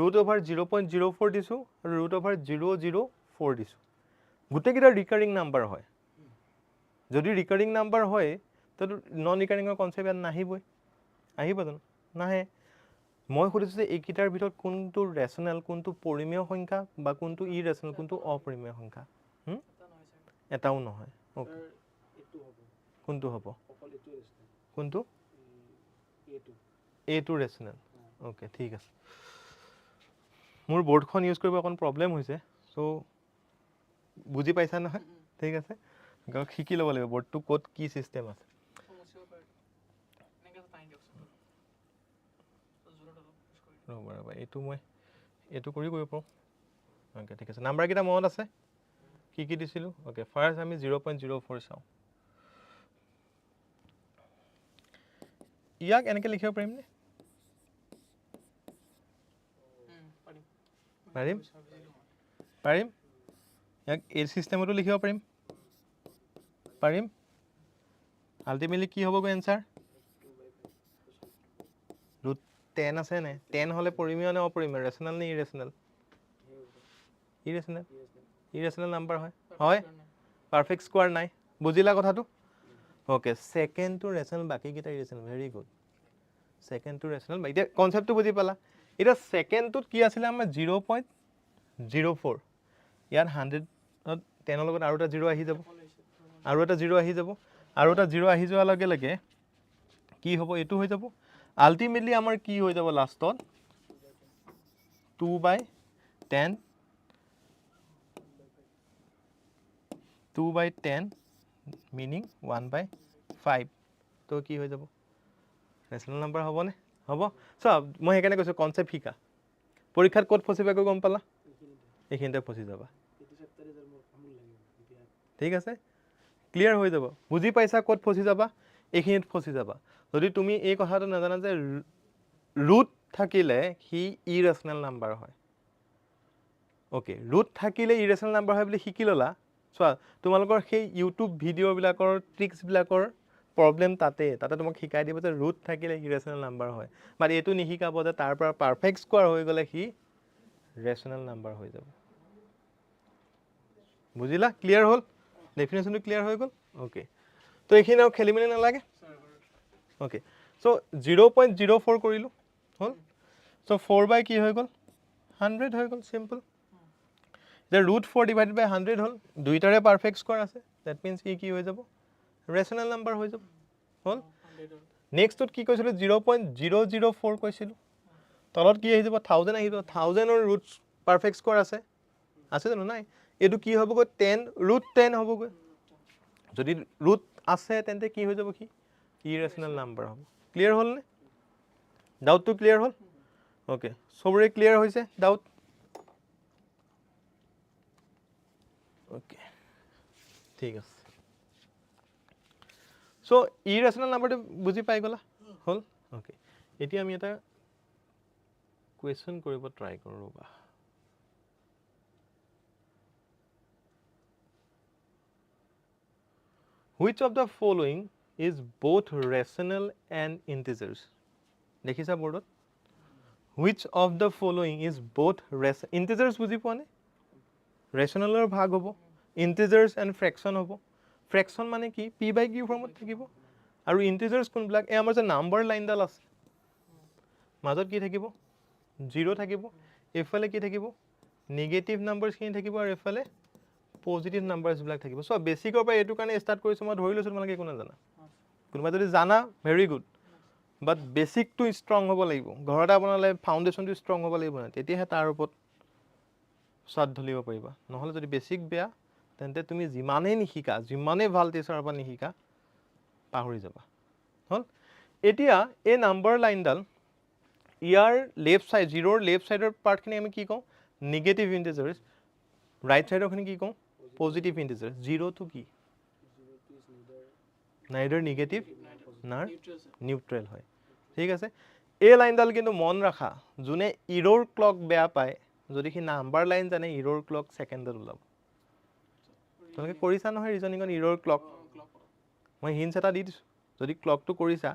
√0.04 দিছো √0.004 দিছো গুটেকিটা ৰিকাৰিং নাম্বাৰ হয় যদি ৰিকাৰিং নাম্বাৰ হয় তো নন ৰিকাৰিংৰ কনসেপ্ট ইয়াত নাহিবই আহিব জানো নাহে মই খুদিছো যে এইকিটাৰ ভিতৰত কোনটো ৰেচনেল কোনটো পৰিমেয় সংখ্যা বা কোনটো ইৰেচনেল কোনটো অপৰিমেয় সংখ্যা এটাও নহয় ওকে কোনটো হ'ব কোনটো এটো ৰেচনেল ওকে ঠিক আছে মোৰ বোৰ্ডখন ইউজ কৰিব অকন প্ৰবলেম হৈছে সো বুজি পাইছা নহয় ঠিক আছে শিকি ল'ব লাগিব বোৰ্ডটো ক'ত কি সিস্টেম আছে ৰবা এইটো মই এইটো কৰি পাৰো ওকে ঠিক আছে নাম্বাৰ কিটা মনত আছে কি দিছিলো ওকে ফাৰ্স্ট আমি 0.04 চাও ইয়াক এনেকে লিখিব পাৰিম নে পাৰিম ইয়াক এই সিস্টেমটো লিখিব পাৰিম আলটিমেটলি কি হ'ব গো এনসাৰ √10 আছে নে 10 হলে পৰিমেয় নে অপৰিমেয় ৰেচনেল নে ইৰেচনেল ইৰেচনেল নাম্বাৰ হয় পাৰফেক্ট স্কোয়াৰ নাই বুজিলা কথাটো ওকে সেকেন্ড টু ৰেচনেল বাকি কিটা irrational very good second two rational এতিয়া কনসেপ্টটো বুজি পালা এটা সেকেন্ডটোত কি আছিল আমাৰ 0.04 ইয়াত 100 10 ৰ লগত আৰু এটা 0 আহি যাব আৰু এটা 0 আহি যাব আৰু এটা 0 আহি যোৱাৰ লগে লগে কি হ'ব এটো হৈ যাব আলটিমেটলি আমাৰ কি হৈ যাব লাষ্টত 2/10 2/10 meaning 1/5 তো কি হৈ যাব ৰেচনেল নাম্বাৰ হ'ব নে হ'ব সব মই হেকানে কৈছো কনসেপ্ট শিকা পৰীক্ষাত ক'ত ফসিবা গম পালা এইখিনতে ফসি যাবা ঠিক আছে ক্লিয়াৰ হৈ যাব বুজি পাইছা ক'ত ফসি যাবা এইখিনিত ফসি যাবা যদি তুমি এই কথাটো নাজানা যে ৰুট থাকিলে হি ইৰেচনেল নাম্বাৰ হয় ওকে ৰুট থাকিলে ইৰেচনেল নাম্বাৰ হয় বুলি শিকি ললা চোৱা তোমালোকৰ সেই ইউটিউব ভিডিও বিলাকৰ ট্ৰিক্স বিলাকৰ প্ৰবলেম তাতে তোমাক শিকাই দিব যে ৰুট থাকিলে ইৰেচনেল নাম্বাৰ হয় মানে এটো নিহিকাব যে তাৰ পৰা পাৰফেক্ট স্কোয়াৰ হৈ গলে হি ৰেচনেল নাম্বাৰ হৈ যাব বুজিলা ক্লিয়াৰ হ'ল ডেফিনেশনটো ক্লিয়াৰ হৈ গল ওকে তো এইখিনি আৰু খেলিমেলি নালাগে ওকে সো 0.04 কৰিলো হল সো 4 কি হৈ গল 100 হৈ গল সিম্পল The √4 divided by 100 হল দুইটাৰে পাৰফেক্ট স্কোয়াৰ আছে দ্যাট মিন্স কি হৈ যাব ৰেচনেল নাম্বাৰ হৈ যাব হল নেক্সটত কি কৈছিল 0.004 কৈছিল তলত কি আহি যাব 1000 আহি যাব 1000 ৰ ৰুট পারফেক্ট স্কোয়ার আছে জানো নাই এটো কি হ'ব গৈ 10 √10 হ'ব গৈ যদি ৰুট আছে তেন্তে কি হৈ যাব কি ইৰেচনেল নাম্বাৰ হ'ব ক্লিয়াৰ হ'ল নে ডাউট তো ক্লিয়াৰ হ'ল ওকে সবৰে ক্লিয়াৰ হৈছে ডাউট ঠিক আছে সো ইৰেচনেল নাম্বাৰটো বুজি পাই গলা হল ওকে এতিয়া আমি এটা কুৱেশ্যন কৰিব ট্ৰাই কৰোঁ ৰ'বা which of the following is both rational and integers দেখিছা বোৰ্ডত which of the following is both integers বুজি পোৱা নে rationalৰ ভাগ হ'ব integers and fraction হ'ব fraction মানে কি p by q ফৰ্মত থাকিব আৰু integers কোনবিলাক এই আমাৰ যে নাম্বাৰ লাইনডাল আছে মাজত কি থাকিব 0 থাকিব এফালে কি থাকিব নেগেটিভ নাম্বাৰছ খিনি থাকিব আৰু এফালে পজিটিভ নাম্বাৰছ বিলাক থাকিব সো বেসিকৰ পৰা এটো কাৰণে স্টাৰ্ট কৰিছো মই ধৰি লৈছো তোমালোকে একো নাজানা কোনোবা যদি জানা ভেৰি গুড বাট বেসিকটো ষ্ট্ৰং হ'ব লাগিব ঘৰটা বনালে ফাউন্ডেশনটো ষ্ট্ৰং হ'ব লাগিব না তেতিয়াহে তাৰ ওপৰত সাত ধলিব পাৰিবা নহলে যদি বেসিক বেয়া তেন্তে তুমি যিমানে নিশিকা যিমানে ভাল টিচাৰৰ পৰা নিশিকা পাহৰি যাবা হল এতিয়া এই নাম্বাৰ লাইনডাল ইয়াৰ লেফট সাইড জিৰোৰ লেফট সাইডৰ পাৰ্টখিনি আমি কি কওঁ নেগেটিভ ইন্টিজাৰ্স ৰাইট সাইডৰখিনি কি কওঁ পজিটিভ ইন্টিজাৰ্স জিৰো টু কি neither negative nor neutral হয় ঠিক আছে এই লাইনডাল কিন্তু মন ৰাখা যোনে ইৰৰ ক্লক বেয়া পায় যদি কি নাম্বাৰ লাইন জানে ইৰৰ ক্লক সেকেন্ডত ওলাব তোমালোকে কৰিছা নহয় ৰিজনিংত ইৰৰ ক্লক মই হিন্টস এটা দি দিছো যদি ক্লকটো কৰিছা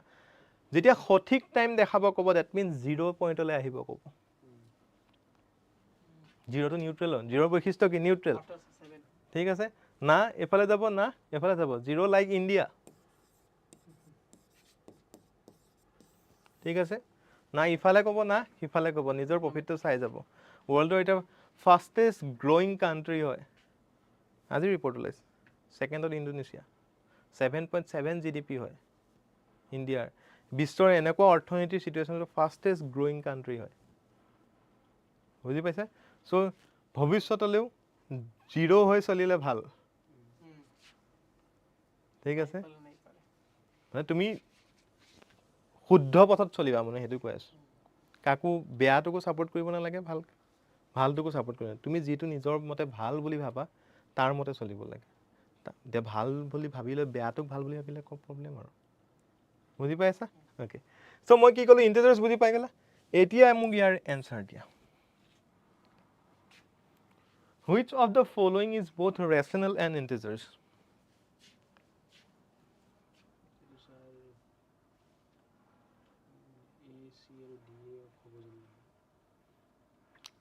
যেতিয়া সঠিক টাইম দেখাব ক'ব দ্যাট মিন্স 0 পইণ্টলৈ আহিব ক'ব 0 টো নিউট্ৰেল হয় 0 বৈশিষ্ট্য কি নিউট্ৰেল ঠিক আছে না এফালে যাব না এফালে যাব 0 লাইক ইন্ডিয়া ঠিক আছে না ইফালে ক'ব না ইফালে ক'ব নিজৰ প্ৰফিটটো চাই যাব ওয়াৰ্ল্ডৰ এটা ফাস্টেষ্ট গ্ৰোইং কান্ট্ৰি হয় আজি ৰিপৰ্ট ওলাইছে সেকেন্ডত ইন্দোনেছিয়া 7.7 জিডিপি হয় ইণ্ডিয়াৰ বিশ্বৰ এনেকুৱা অৰ্থনৈতিক সিচুৱেশনৰ ফাস্টেষ্ট গ্ৰোইং কান্ট্ৰি হয় বুজি পাইছা সো ভৱিষ্যতলৈও 0 হৈ চলিলে ভাল ঠিক আছে মানে তুমি শুদ্ধ পথত চলিবা মানে হেতু কৈ আছো কাকো বেয়াটোকো সাপোৰ্ট কৰিব নালাগে ভাল ভালটোকো সাপোৰ্ট কৰিব তুমি যেটো নিজৰ মতে ভাল বুলি ভাবা তাৰ মতে চলিব লাগে দে ভাল বুলি ভাবিলে বেয়াটোক ভাল বুলি ভাবিলে কো প্ৰবলেম আৰু বুজি পাইছা ওকে সো মই কি কলো ইন্টিজাৰ্স বুজি পাই গলা এতিয়া মোক ইয়াৰ এনসাৰ দিয়া which of the following is both rational and integers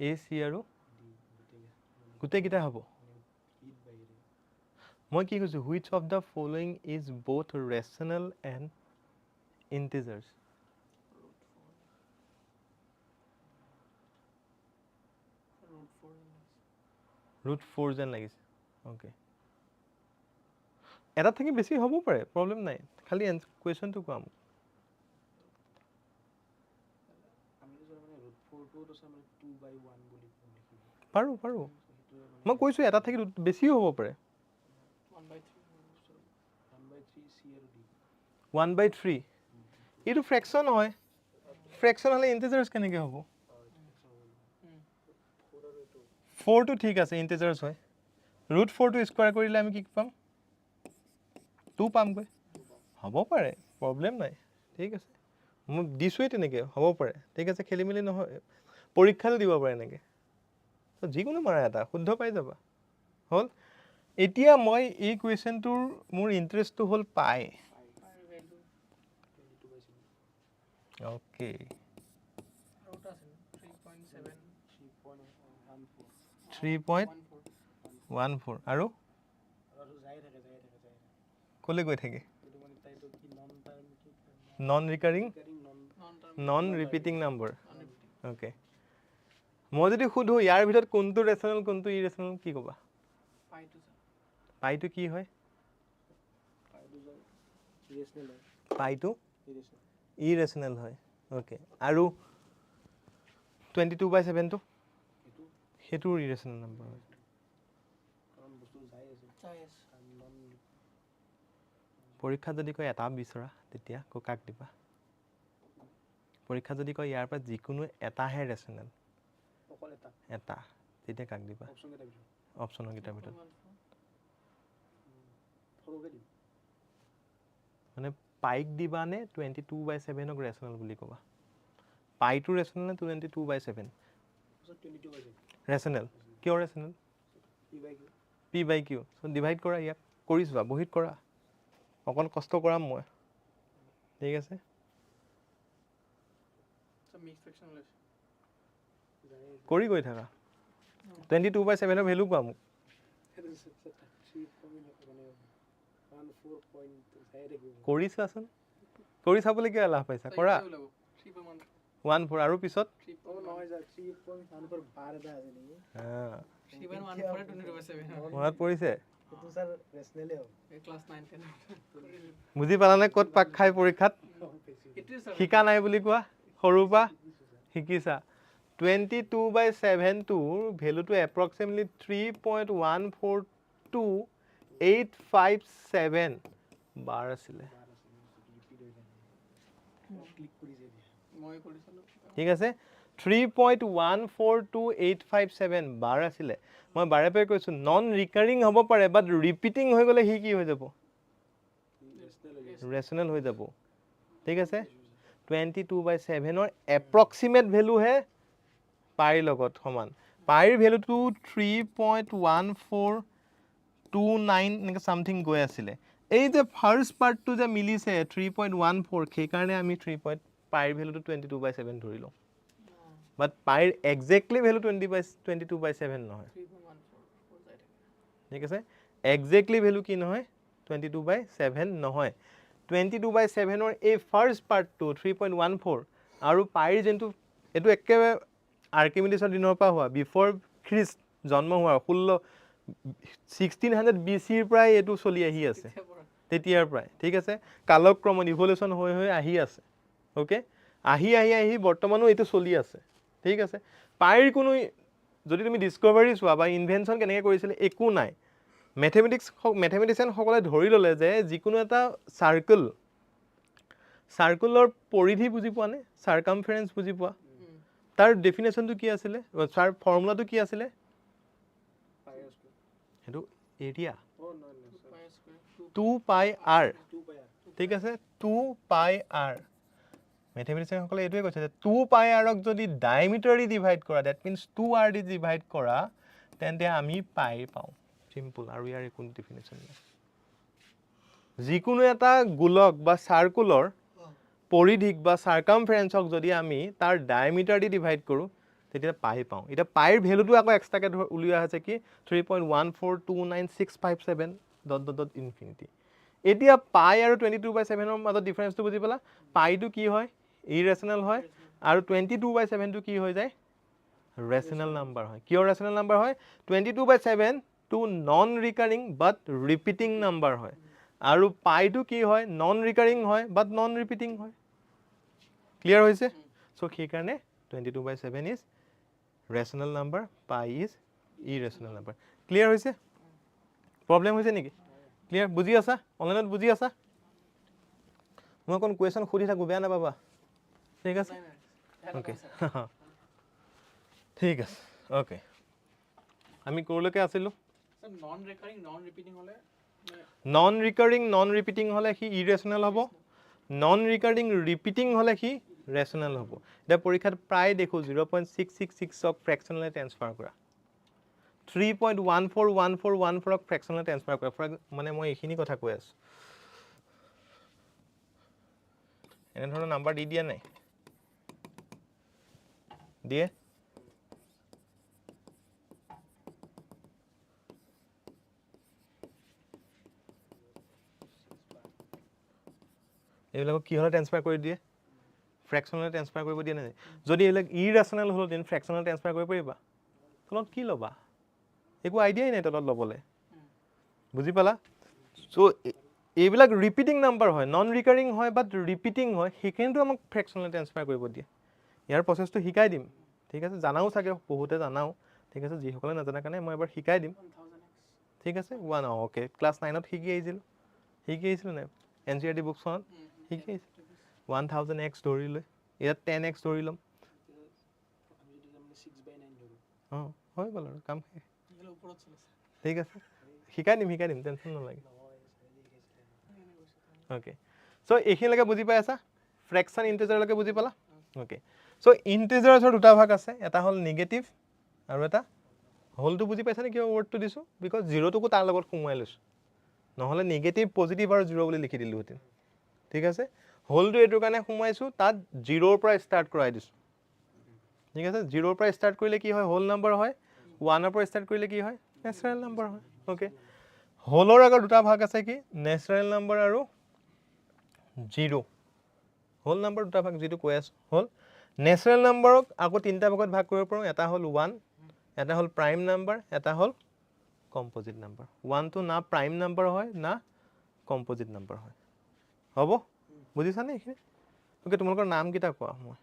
A C আৰু গুটে কিটা হ'ব মই কি কৈছো which of the following is both rational and integers root 4 যেন লাগিছে ওকে এটা থেকে বেছি হ'ব পাৰে প্ৰবলেম নাই খালি কোৱেশ্চনটো কোৱা মোক পাৰো পাৰো মই কৈছো এটা থেকে বেছি হ'ব পাৰে 1/3 এইটো ফ্ৰেকশন হয় ফ্ৰেকশন হলে ইন্টিজাৰ্স কেনেকৈ হ'ব 4 টো ঠিক আছে ইন্টিজাৰ্স হয় root 4 টো স্কয়াৰ কৰিলে আমি কি পাম 2 পামগৈ হ'ব পাৰে প্ৰবলেম নাই ঠিক আছে মই দিছোই তেনেকৈ হ'ব পাৰে ঠিক আছে খেলিমেলি নহয় পৰীক্ষাটো দিব পাৰে নেকি তো যিকোনো মাৰা এটা শুদ্ধ পাই যাবা হল এতিয়া মই এই কোৱেশ্চনটোৰ মোৰ ইন্টাৰেষ্টটো হল পাই ওকে 3.14 আৰু কলে গৈ থাকে non recurring non repeating number okay মই যদি খুদো ইয়াৰ ভিতৰত কোনটো ৰেশনাল কোনটো ইৰেশনাল কি কবা পাইটো কি হয় পাইটো ইৰেশনাল হয় ওকে আৰু 22/7 টো হেতু ইৰেশনাল নাম্বাৰ হয় পৰীক্ষা যদি কয় এটা বিচৰা তেতিয়া কাক দিবা পৰীক্ষা যদি কয় ইয়াৰ পৰা যিকোনো এটাহে ৰেশনাল অকল এটা তেতিয়া কাক দিবা অপচনৰ কিটাৰ ভিতৰত মানে পাইক দিবা নে 22/7 ক ৰেচনেল বুলি ক'বা পাইটো ৰেচনেল নে 22/7 ৰেচনেল কিয় ৰেচনেল p/q সো ডিভাইড কৰা ইয়াক কৰি যোৱা বহিত কৰা অকণ কষ্ট কৰাম মই ঠিক আছে মিক্স ফ্ৰেকশন লৈছে কৰি গৈ থাকা 22/7 ৰ ভ্যালু কোৱা মোক কৰি চোৱাচোন কৰি চাবলৈ কিয় লাভ পাইছা কৰা 1/4 আৰু পিছত মনত পৰিছে বুজি পালানে ক'ত পাক খাই পৰীক্ষাত শিকা নাই বুলি কোৱা সৰুৰ পৰা শিকিছা 22/7 টোৰ ভ্যালুটো এপ্ৰক্সিমেটলি 3.142857 বাৰ আছিলে ঠিক আছে 3.142857 বাৰ আছিলে মই বাৰে বাৰে কৈছো নন ৰিকাৰিং হ'ব পাৰে বাট ৰিপিটিং হৈ গ'লে হি কি হৈ যাব ৰেচনেল হৈ যাব ঠিক আছে 22/7 ৰ এপ্ৰক্সিমেট ভ্যালু হে পাইৰ লগত সমান পাইৰ ভ্যালুটো 3.1429 এনেকৈ সামথিং গৈ আছিলে এই যে ফাৰ্স্ট পাৰ্টটো যে মিলিছে 3.14 সেই কাৰণে আমি 3. পাইৰ ভ্যালুটো 22/7 ধৰিলো বাট পাইৰ এক্স্যাক্টলি ভ্যালু 22/7 নহয় ঠিক আছে এক্স্যাক্টলি ভ্যালু কি নহয় 22/7 নহয় 22/7 ৰ এই ফাৰ্স্ট পাৰ্টটো 3.14 আৰু পাইৰ যেনটো এটো একেবাৰে আৰ্কিমিডিছৰ দিনৰ পৰা হোৱা বিফৰ খ্ৰিষ্ট জন্ম হোৱা 1600 BC ৰ পৰাই এটো চলি আহি আছে তেতিয়াৰ পৰাই ঠিক আছে কালক্ৰম ইভলিউশন হৈ হৈ আহি আছে ওকে আহি বৰ্তমানো এটো চলি আছে ঠিক আছে পাইৰ কোনো যদি তুমি ডিসকভাৰি চোৱা বা ইনভেনশন কেনেকৈ কৰিছিল একো নাই মেথমেটিচিয়ান সকলে ধৰি ললে যে যিকোনো এটা সাৰ্কুলৰ পৰিধি বুজি পোৱা নে সাৰ্কামফাৰেন্স বুজি পোৱা তাৰ ডেফিনেশনটো কি আছিলে তাৰ ফৰ্মুলাটো কি আছিলে হেতু এৰিয়া 2 পাই r ঠিক আছে 2 পাই r মেথমেটিচিয়ান সকলে এটোৱে কৈছে যে 2 পাই r ক যদি ডায়ামিটাৰ দি ডিভাইড কৰা that means 2r the divide কৰা তেন্তে আমি পাই পাও সিম্পল আৰু ইয়াৰ কোনো ডেফিনেশন নাই যিকোনো এটা গোলক বা সাৰ্কুলৰ পৰিধিক বা সাৰ্কামফাৰেন্সক যদি আমি তাৰ ডায়ামিটাৰ দি ডিভাইড কৰো তেতিয়া পাই পাও এটা পাইৰ ভ্যালুটো আকৌ এক্সট্ৰাকে উলিয়া আছে কি 3.1429657 ... ইনফিনিটি এতিয়া পাই আৰু 22/7 ৰ মাজত ডিফাৰেন্সটো বুজি পালা পাইটো কি হয় ইৰেশনাল হয় আৰু 22/7 টো কি হৈ যায় ৰেশনাল নাম্বাৰ হয় কিয় ৰেশনাল নাম্বাৰ হয় 22/7 টো নন ৰিকাৰিং বাট ৰিপিটিং নাম্বাৰ হয় আৰু পাইটো কি হয় নন ৰিকাৰিং হয় বাট নন ৰিপিটিং হয় ক্লিয়াৰ হৈছে সো সেই কাৰণে 22/7 ইজ ৰেশনাল নাম্বাৰ পাই ইজ ইৰেশনাল নাম্বাৰ ক্লিয়াৰ হৈছে প্ৰবলেম হৈছে নেকি ক্লিয়াৰ বুজি আছা অনলাইনত বুজি আছা মই কোন কোৱেশ্চন খুদি থাকো বেয়া না বাবা ঠিক আছে ওকে ঠিক আছে ওকে আমি কোৰলৈকে আছিলো নন ৰিকাৰিং নন ৰিপিটিং হলে নন ৰিকাৰিং নন ৰিপিটিং হলে কি ইৰেশনাল হ'ব নন ৰিকাৰিং ৰিপিটিং হলে কি ৰেশনাল হ'ব এটা পৰীক্ষাত প্ৰায় দেখো 0.666 ক ফ্ৰেকশনলে ট্ৰান্সফাৰ কৰা 3.141414 ক ফ্ৰেকশনলে ট্ৰান্সফাৰ কৰা মানে মই এইখিনি কথা কৈ আছো এনে ধৰণৰ নাম্বাৰ দি দিয়া নাই দিয়ে এইবিলাক কি হলে ট্ৰান্সফাৰ কৰি দিয়ে ফ্ৰেকশনলে ট্ৰান্সফাৰ কৰিব দিয়ে নাই যদি এইবিলাক ইৰেশনাল হল দেন ফ্ৰেকশনলে ট্ৰান্সফাৰ কৰিব পাৰিবা তলত কি লবা একো আইডিয়াই নাই তলত লবলে বুজি পালা সো এইবিলাক ৰিপিটিং নাম্বাৰ হয় নন ৰিকাৰিং হয় বাট ৰিপিটিং হয় সেইখিনিটো আমাক ফ্ৰেকশনলে ট্ৰান্সফাৰ কৰিব দিয়ে ইয়াৰ প্ৰসেসটো শিকাই দিম ঠিক আছে জানাও চাগে বহুতে জানাও ঠিক আছে যি সকলে নাজানা কাৰণে মই এবাৰ শিকাই দিম ঠিক আছে 1 ওকে ক্লাস 9 ত শিকি আহিছিল না এনসিআরটি বুকছত শিকি আহিছিল 1000x ধৰি লৈ ইয়াত 10x ধৰি লম হৈ গল আৰু কাম ঠিক আছে শিকাই দিম টেনচন নলগে অ'কে চ' এইখিনিলৈকে বুজি পাই আছা ফ্ৰেকশ্যন ইণ্টিজাৰলৈকে বুজি পালা অ'কে চ' ইণ্টিজাৰ্ছৰ দুটা ভাগ আছে এটা হ'ল নিগেটিভ আৰু এটা হ'লটো বুজি পাইছানে কিয় ৱৰ্ডটো দিছোঁ বিকজ জিৰ'টোকো তাৰ লগত সোমোৱাই লৈছোঁ নহ'লে নিগেটিভ পজিটিভ আৰু জিৰ' বুলি লিখি দিলোঁহেঁতেন ঠিক আছে হ'লটো এইটোৰ কাৰণে সোমাইছোঁ তাত জিৰ'ৰ পৰা ষ্টাৰ্ট কৰাই দিছোঁ ঠিক আছে জিৰ'ৰ পৰা ষ্টাৰ্ট কৰিলে কি হয় হোল নাম্বাৰ হয় ওৱানৰ পৰা ষ্টাৰ্ট কৰিলে কি হয় নেচাৰেল নাম্বাৰ হয় অ'কে হ'লৰ আগৰ দুটা ভাগ আছে কি নেচাৰেল নাম্বাৰ আৰু জিৰ' হোল নাম্বাৰ দুটা ভাগ যিটো কৈ আছোঁ হ'ল নেচাৰেল নাম্বাৰক আকৌ তিনিটা ভাগত ভাগ কৰিব পাৰোঁ এটা হ'ল 1 এটা হ'ল প্ৰাইম নাম্বাৰ এটা হ'ল কম্পজিট নাম্বাৰ 1টো না প্ৰাইম নাম্বাৰ হয় না কম্পজিট নাম্বাৰ হয় হ'ব বুজিছানে এইখিনি অ'কে তোমালোকৰ নামকেইটা কোৱা মই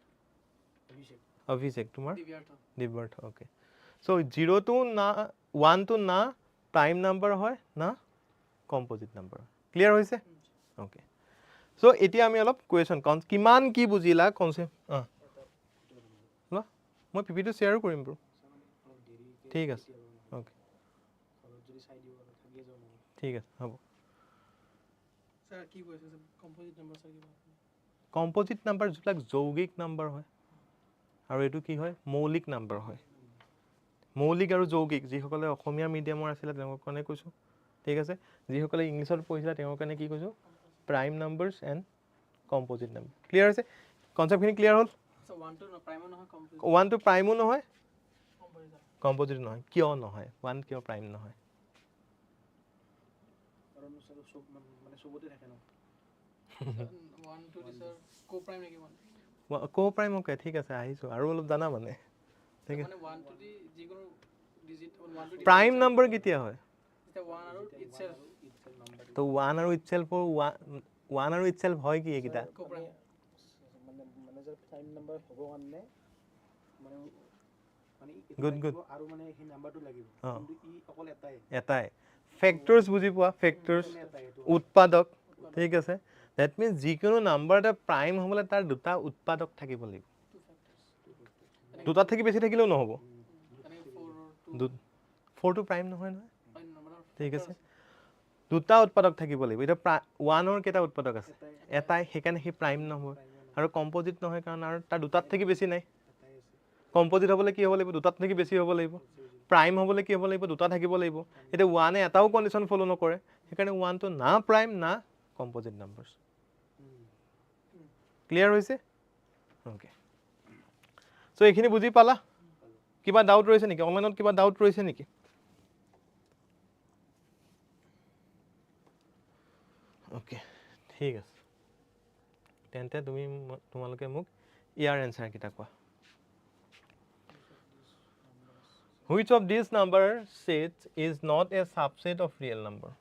অভিষেক তোমাৰ দিব্যাৰ্থ অ'কে চ' জিৰ'টো না 1টো না প্ৰাইম নাম্বাৰ হয় না কম্পজিট নাম্বাৰ হয় ক্লিয়াৰ হৈছে অ'কে চ' এতিয়া আমি অলপ কুৱেশ্যন কিমান কি বুজিলা কনচেপ্ট মই পিপিটো শ্বেয়াৰো কৰিম বাৰু ঠিক আছে অ'কে ঠিক আছে হ'ব স্যাৰ কি বলছে স্যাৰ কম্পোজিট নাম্বাৰ স্যাৰ কি বলছে কম্পজিট নাম্বাৰ যিবিলাক যৌগিক নাম্বাৰ হয় আৰু এইটো কি হয় মৌলিক নাম্বাৰ হয় মৌলিক আৰু যৌগিক যিসকলে অসমীয়া মিডিয়ামৰ আছিলে তেওঁলোকৰ কাৰণে কৈছোঁ ঠিক আছে যিসকলে ইংলিছত পঢ়িছিলে তেওঁলোকৰ কাৰণে কি কৈছোঁ prime numbers and composite number clear হৈছে কনচেপ্টখিনি ক্লিয়াৰ হ'ল স্যাৰ 1 টু প্ৰাইমও নহয় কম্পোজিট 1টো প্ৰাইমো নহয় কম্পোজিট কম্পজিট নহয় কিয় নহয় 1 কিয় প্ৰাইম নহয় কারণ স্যার সব মানে সবতে থাকে না 1 টু স্যার কো প্রাইম নাকি 1 ক' প্ৰাইম অ'কে ঠিক আছে আহিছোঁ আৰু অলপ জানা মানে ঠিক আছে মানে 1 টু দি যিকোনো ডিজিট 1 টু প্ৰাইম নাম্বাৰ কেতিয়া হয় এটা 1 আৰু ইটসেলফ তো 1 আৰু ইটসেলফৰ 1 আৰু ইটসেলফ হয় কি এইকেইটা কো প্ৰাইম মানে যে প্ৰাইম নাম্বাৰ হ'ব কাৰণে মানে Good, good. আৰু মানে সেই নাম্বাৰটো লাগিব অঁ কিন্তু ই অকল এটাই ফেক্টৰ্ছ বুজি পোৱা ফেক্টৰ্ছ উৎপাদক ঠিক আছে ডেট মিনছ যিকোনো নাম্বাৰ এটা প্ৰাইম হ'বলৈ তাৰ দুটা উৎপাদক থাকিব লাগিব দুটাত থাকি বেছি থাকিলেও নহ'ব মানে 4 4টো প্ৰাইম নহয় নহয় নাম্বাৰ ঠিক আছে দুটা উৎপাদক থাকিব লাগিব এতিয়া 1ৰ কেইটা উৎপাদক আছে এটাই সেইকাৰণে সি প্ৰাইম নহয় আৰু কম্পজিট নহয় কাৰণ আৰু তাৰ দুটাত থাকি বেছি নাই কম্পজিট হ'বলৈ কি হ'ব লাগিব দুটাত থাকি বেছি হ'ব লাগিব প্ৰাইম হ'বলৈ কি হ'ব লাগিব দুটা থাকিব লাগিব এতিয়া 1এ এটাও কণ্ডিশ্যন ফ'ল' নকৰে সেইকাৰণে 1টো না প্ৰাইম না কম্পজিট নাম্বাৰছ ক্লিয়াৰ হৈছে অ'কে চ' এইখিনি বুজি পালা কিবা ডাউট ৰৈছে নেকি অনলাইনত কিবা ডাউট ৰৈছে নেকি অ'কে ঠিক আছে তেন্তে তোমালোকে মোক ইয়াৰ এনচাৰকেইটা কোৱা Which of these number sets is not a subset of real number?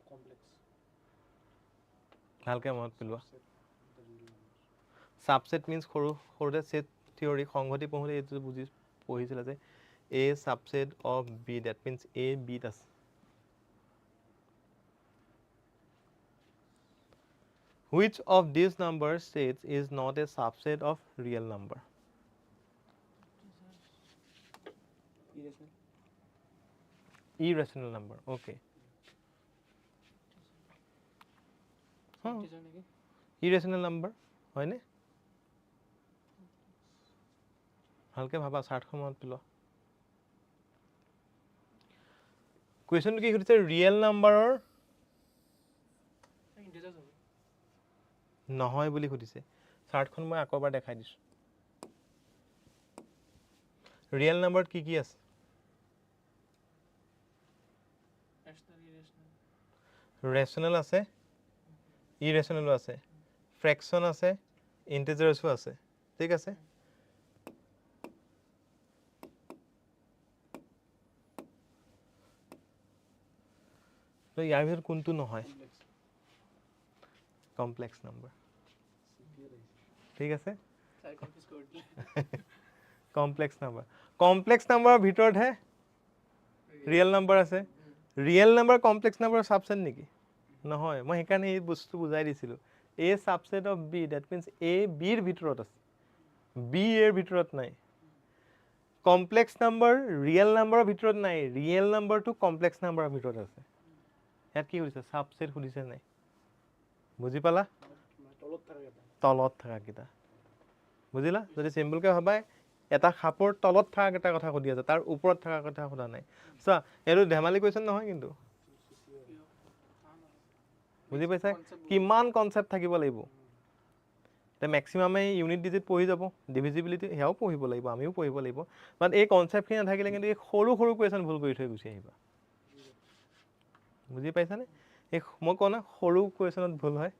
Complex ভালকৈ মনত পেলোৱা subset means সৰুতে set theory সংগতি পঢ়োঁতে এইটো পঢ়িছিলে যে a subset of b that means a b ত আছে Which of these number sets is not a subset of real number? Irrational number. Okay. Teacher নাকি Irrational number হয়নে ভালকৈ ভাবা চাৰ্টখন মনত পেলোৱা কুৱেশ্যনটো কি সুধিছে ৰিয়েল নাম্বাৰৰ ইন্টিজাৰ হবে নহয় বুলি সুধিছে চাৰ্টখন মই আকৌ এবাৰ দেখাই দিছোঁ ৰিয়েল নাম্বাৰত কি কি আছে ৰেশনাল ইৰেশনাল ৰেচনেল আছে ইৰেচনেলো আছে ফ্ৰেকশ্যন আছে ইণ্টিজাৰ্ছো আছে ঠিক আছে তো ইয়াৰ ভিতৰত কোনটো নহয় কমপ্লেক্স নাম্বাৰ ঠিক আছে স্যাৰ কনফিউজ কৰে দিলে কমপ্লেক্স নাম্বাৰৰ ভিতৰতহে ৰিয়েল নাম্বাৰ আছে ৰিয়েল নাম্বাৰ কমপ্লেক্স নাম্বাৰৰ ছাবছেট নেকি নহয় মই সেইকাৰণে এই বস্তু বুজাই দিছিলোঁ A subset of B that means A বিৰ ভিতৰত আছে বি এৰ ভিতৰত নাই কমপ্লেক্স নাম্বাৰ ৰিয়েল নাম্বাৰৰ ভিতৰত নাই ৰিয়েল নাম্বাৰটো কমপ্লেক্স নাম্বাৰৰ ভিতৰত আছে ইয়াত কি সুধিছে সাবসেট সুধিছে নাই বুজি পালা তলত থাকে এটা তলত থাকাকেইটা বুজিলা যদি চিম্পলকৈ ভাবাই এটা খাপৰ তলত থাকাকেইটা কথা সুধি আছে তাৰ ওপৰত থকা কথা সোধা নাই চোৱা এইটো ধেমালি কুৱেশ্যন নহয় কিন্তু বুজি পাইছা কিমান কনচেপ্ট থাকিব লাগিব এতিয়া মেক্সিমামে ইউনিট ডিজিট পঢ়ি যাব ডিভিজিবিলিটি সেয়াও পঢ়িব লাগিব আমিও পঢ়িব লাগিব বাট এই কনচেপ্টখিনি নাথাকিলে কিন্তু এই সৰু সৰু কুৱেশ্যন ভুল কৰি থৈ গুচি আহিবা বুজি পাইছানে এই মই কওঁ না সৰু কুৱেশ্যনত ভুল হয়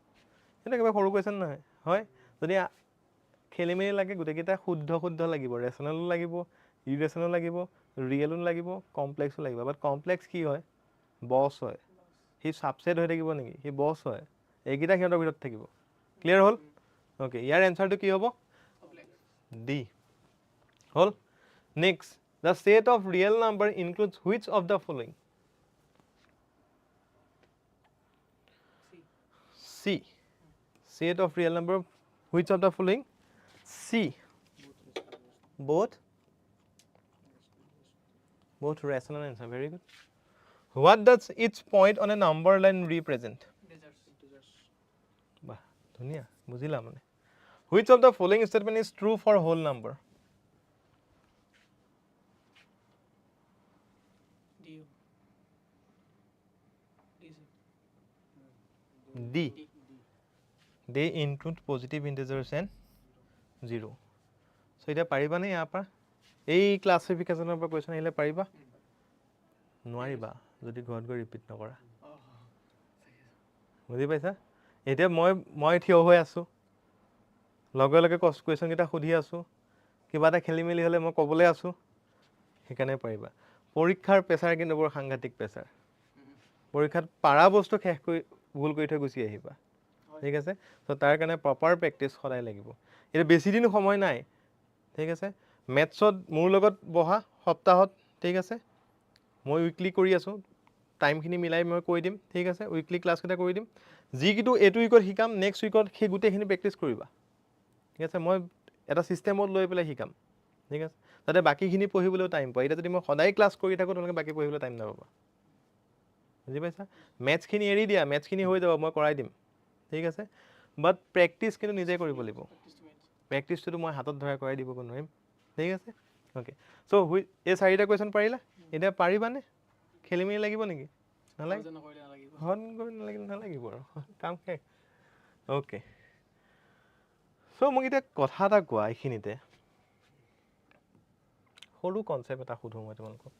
সেইটো একেবাৰে সৰু কুৱেশ্যন নহয় হয় যদি খেলি মেলি লাগে গোটেইকেইটা শুদ্ধ শুদ্ধ লাগিব ৰেচনেলো লাগিব ইৰেচনেলো লাগিব ৰিয়েলো লাগিব কমপ্লেক্সো লাগিব বাট কমপ্লেক্স কি হয় বছ হয় সি ছাবছেট হৈ থাকিব নেকি সি বছ হয় এইকেইটা সিহঁতৰ ভিতৰত থাকিব ক্লিয়াৰ হ'ল অ'কে ইয়াৰ এনচাৰটো কি হ'ব ডি হ'ল next the set of real number includes which of the following c set of real number which of the following C. Both rational answer. Very good. What does each point on a number line represent? Bah, dhuniya, bujhila mane. Which of the following statement is true for whole number? D. They include positive integers and 0. So এটা পাৰিবা নে ইয়াৰ পৰা এই ক্লাছিফিকেশ্যনৰ পৰা question আহিলে পাৰিবা নোৱাৰিবা যদি ঘৰত গৈ ৰিপিট নকৰা বুজি পাইছা এতিয়া মই থিয় হৈ আছোঁ লগে লগে কুৱেশ্যনকেইটা সুধি আছোঁ কিবা এটা খেলি মেলি হ'লে মই ক'বলৈ আছোঁ সেইকাৰণে পাৰিবা পৰীক্ষাৰ প্ৰেছাৰ কিন্তু বৰ সাংঘাতিক প্ৰেছাৰ পৰীক্ষাত পাৰা বস্তু শেষ কৰি ভুল কৰি থৈ গুচি আহিবা ঠিক আছে তো তাৰ কাৰণে প্ৰপাৰ প্ৰেক্টিছ সদায় লাগিব এতিয়া বেছি দিন সময় নাই ঠিক আছে মেথছত মোৰ লগত বহা সপ্তাহত ঠিক আছে মই উইকলি কৰি আছোঁ টাইমখিনি মিলাই মই কৈ দিম ঠিক আছে উইকলি ক্লাছকেইটা কৰি দিম যিকেইটো এইটো উইকত শিকাম নেক্সট উইকত সেই গোটেইখিনি প্ৰেক্টিছ কৰিবা ঠিক আছে মই এটা ছিষ্টেমত লৈ পেলাই শিকাম ঠিক আছে যাতে বাকীখিনি পঢ়িবলৈও টাইম পায় এতিয়া যদি মই সদায় ক্লাছ কৰি থাকোঁ তোমালোকে বাকী পঢ়িবলৈ টাইম নাপাবা বুজি পাইছা মেথছখিনি এৰি দিয়া মেথছখিনি হৈ যাব মই কৰাই দিম ঠিক আছে বাট প্ৰেক্টিছ কিন্তু নিজে কৰিব লাগিব প্ৰেক্টিছটো মই হাতত ধৰাই কৰাই দিব নোৱাৰিম ঠিক আছে অ'কে চ' এই চাৰিটা কুৱেশ্যন পাৰিলা এতিয়া পাৰিবানে খেলি মেলি লাগিব নেকি নালাগে নালাগিব আৰু কাম শেষ অ'কে চ' মোক এতিয়া কথা এটা কোৱা এইখিনিতে সৰু কনচেপ্ট এটা সুধোঁ মই তোমালোকক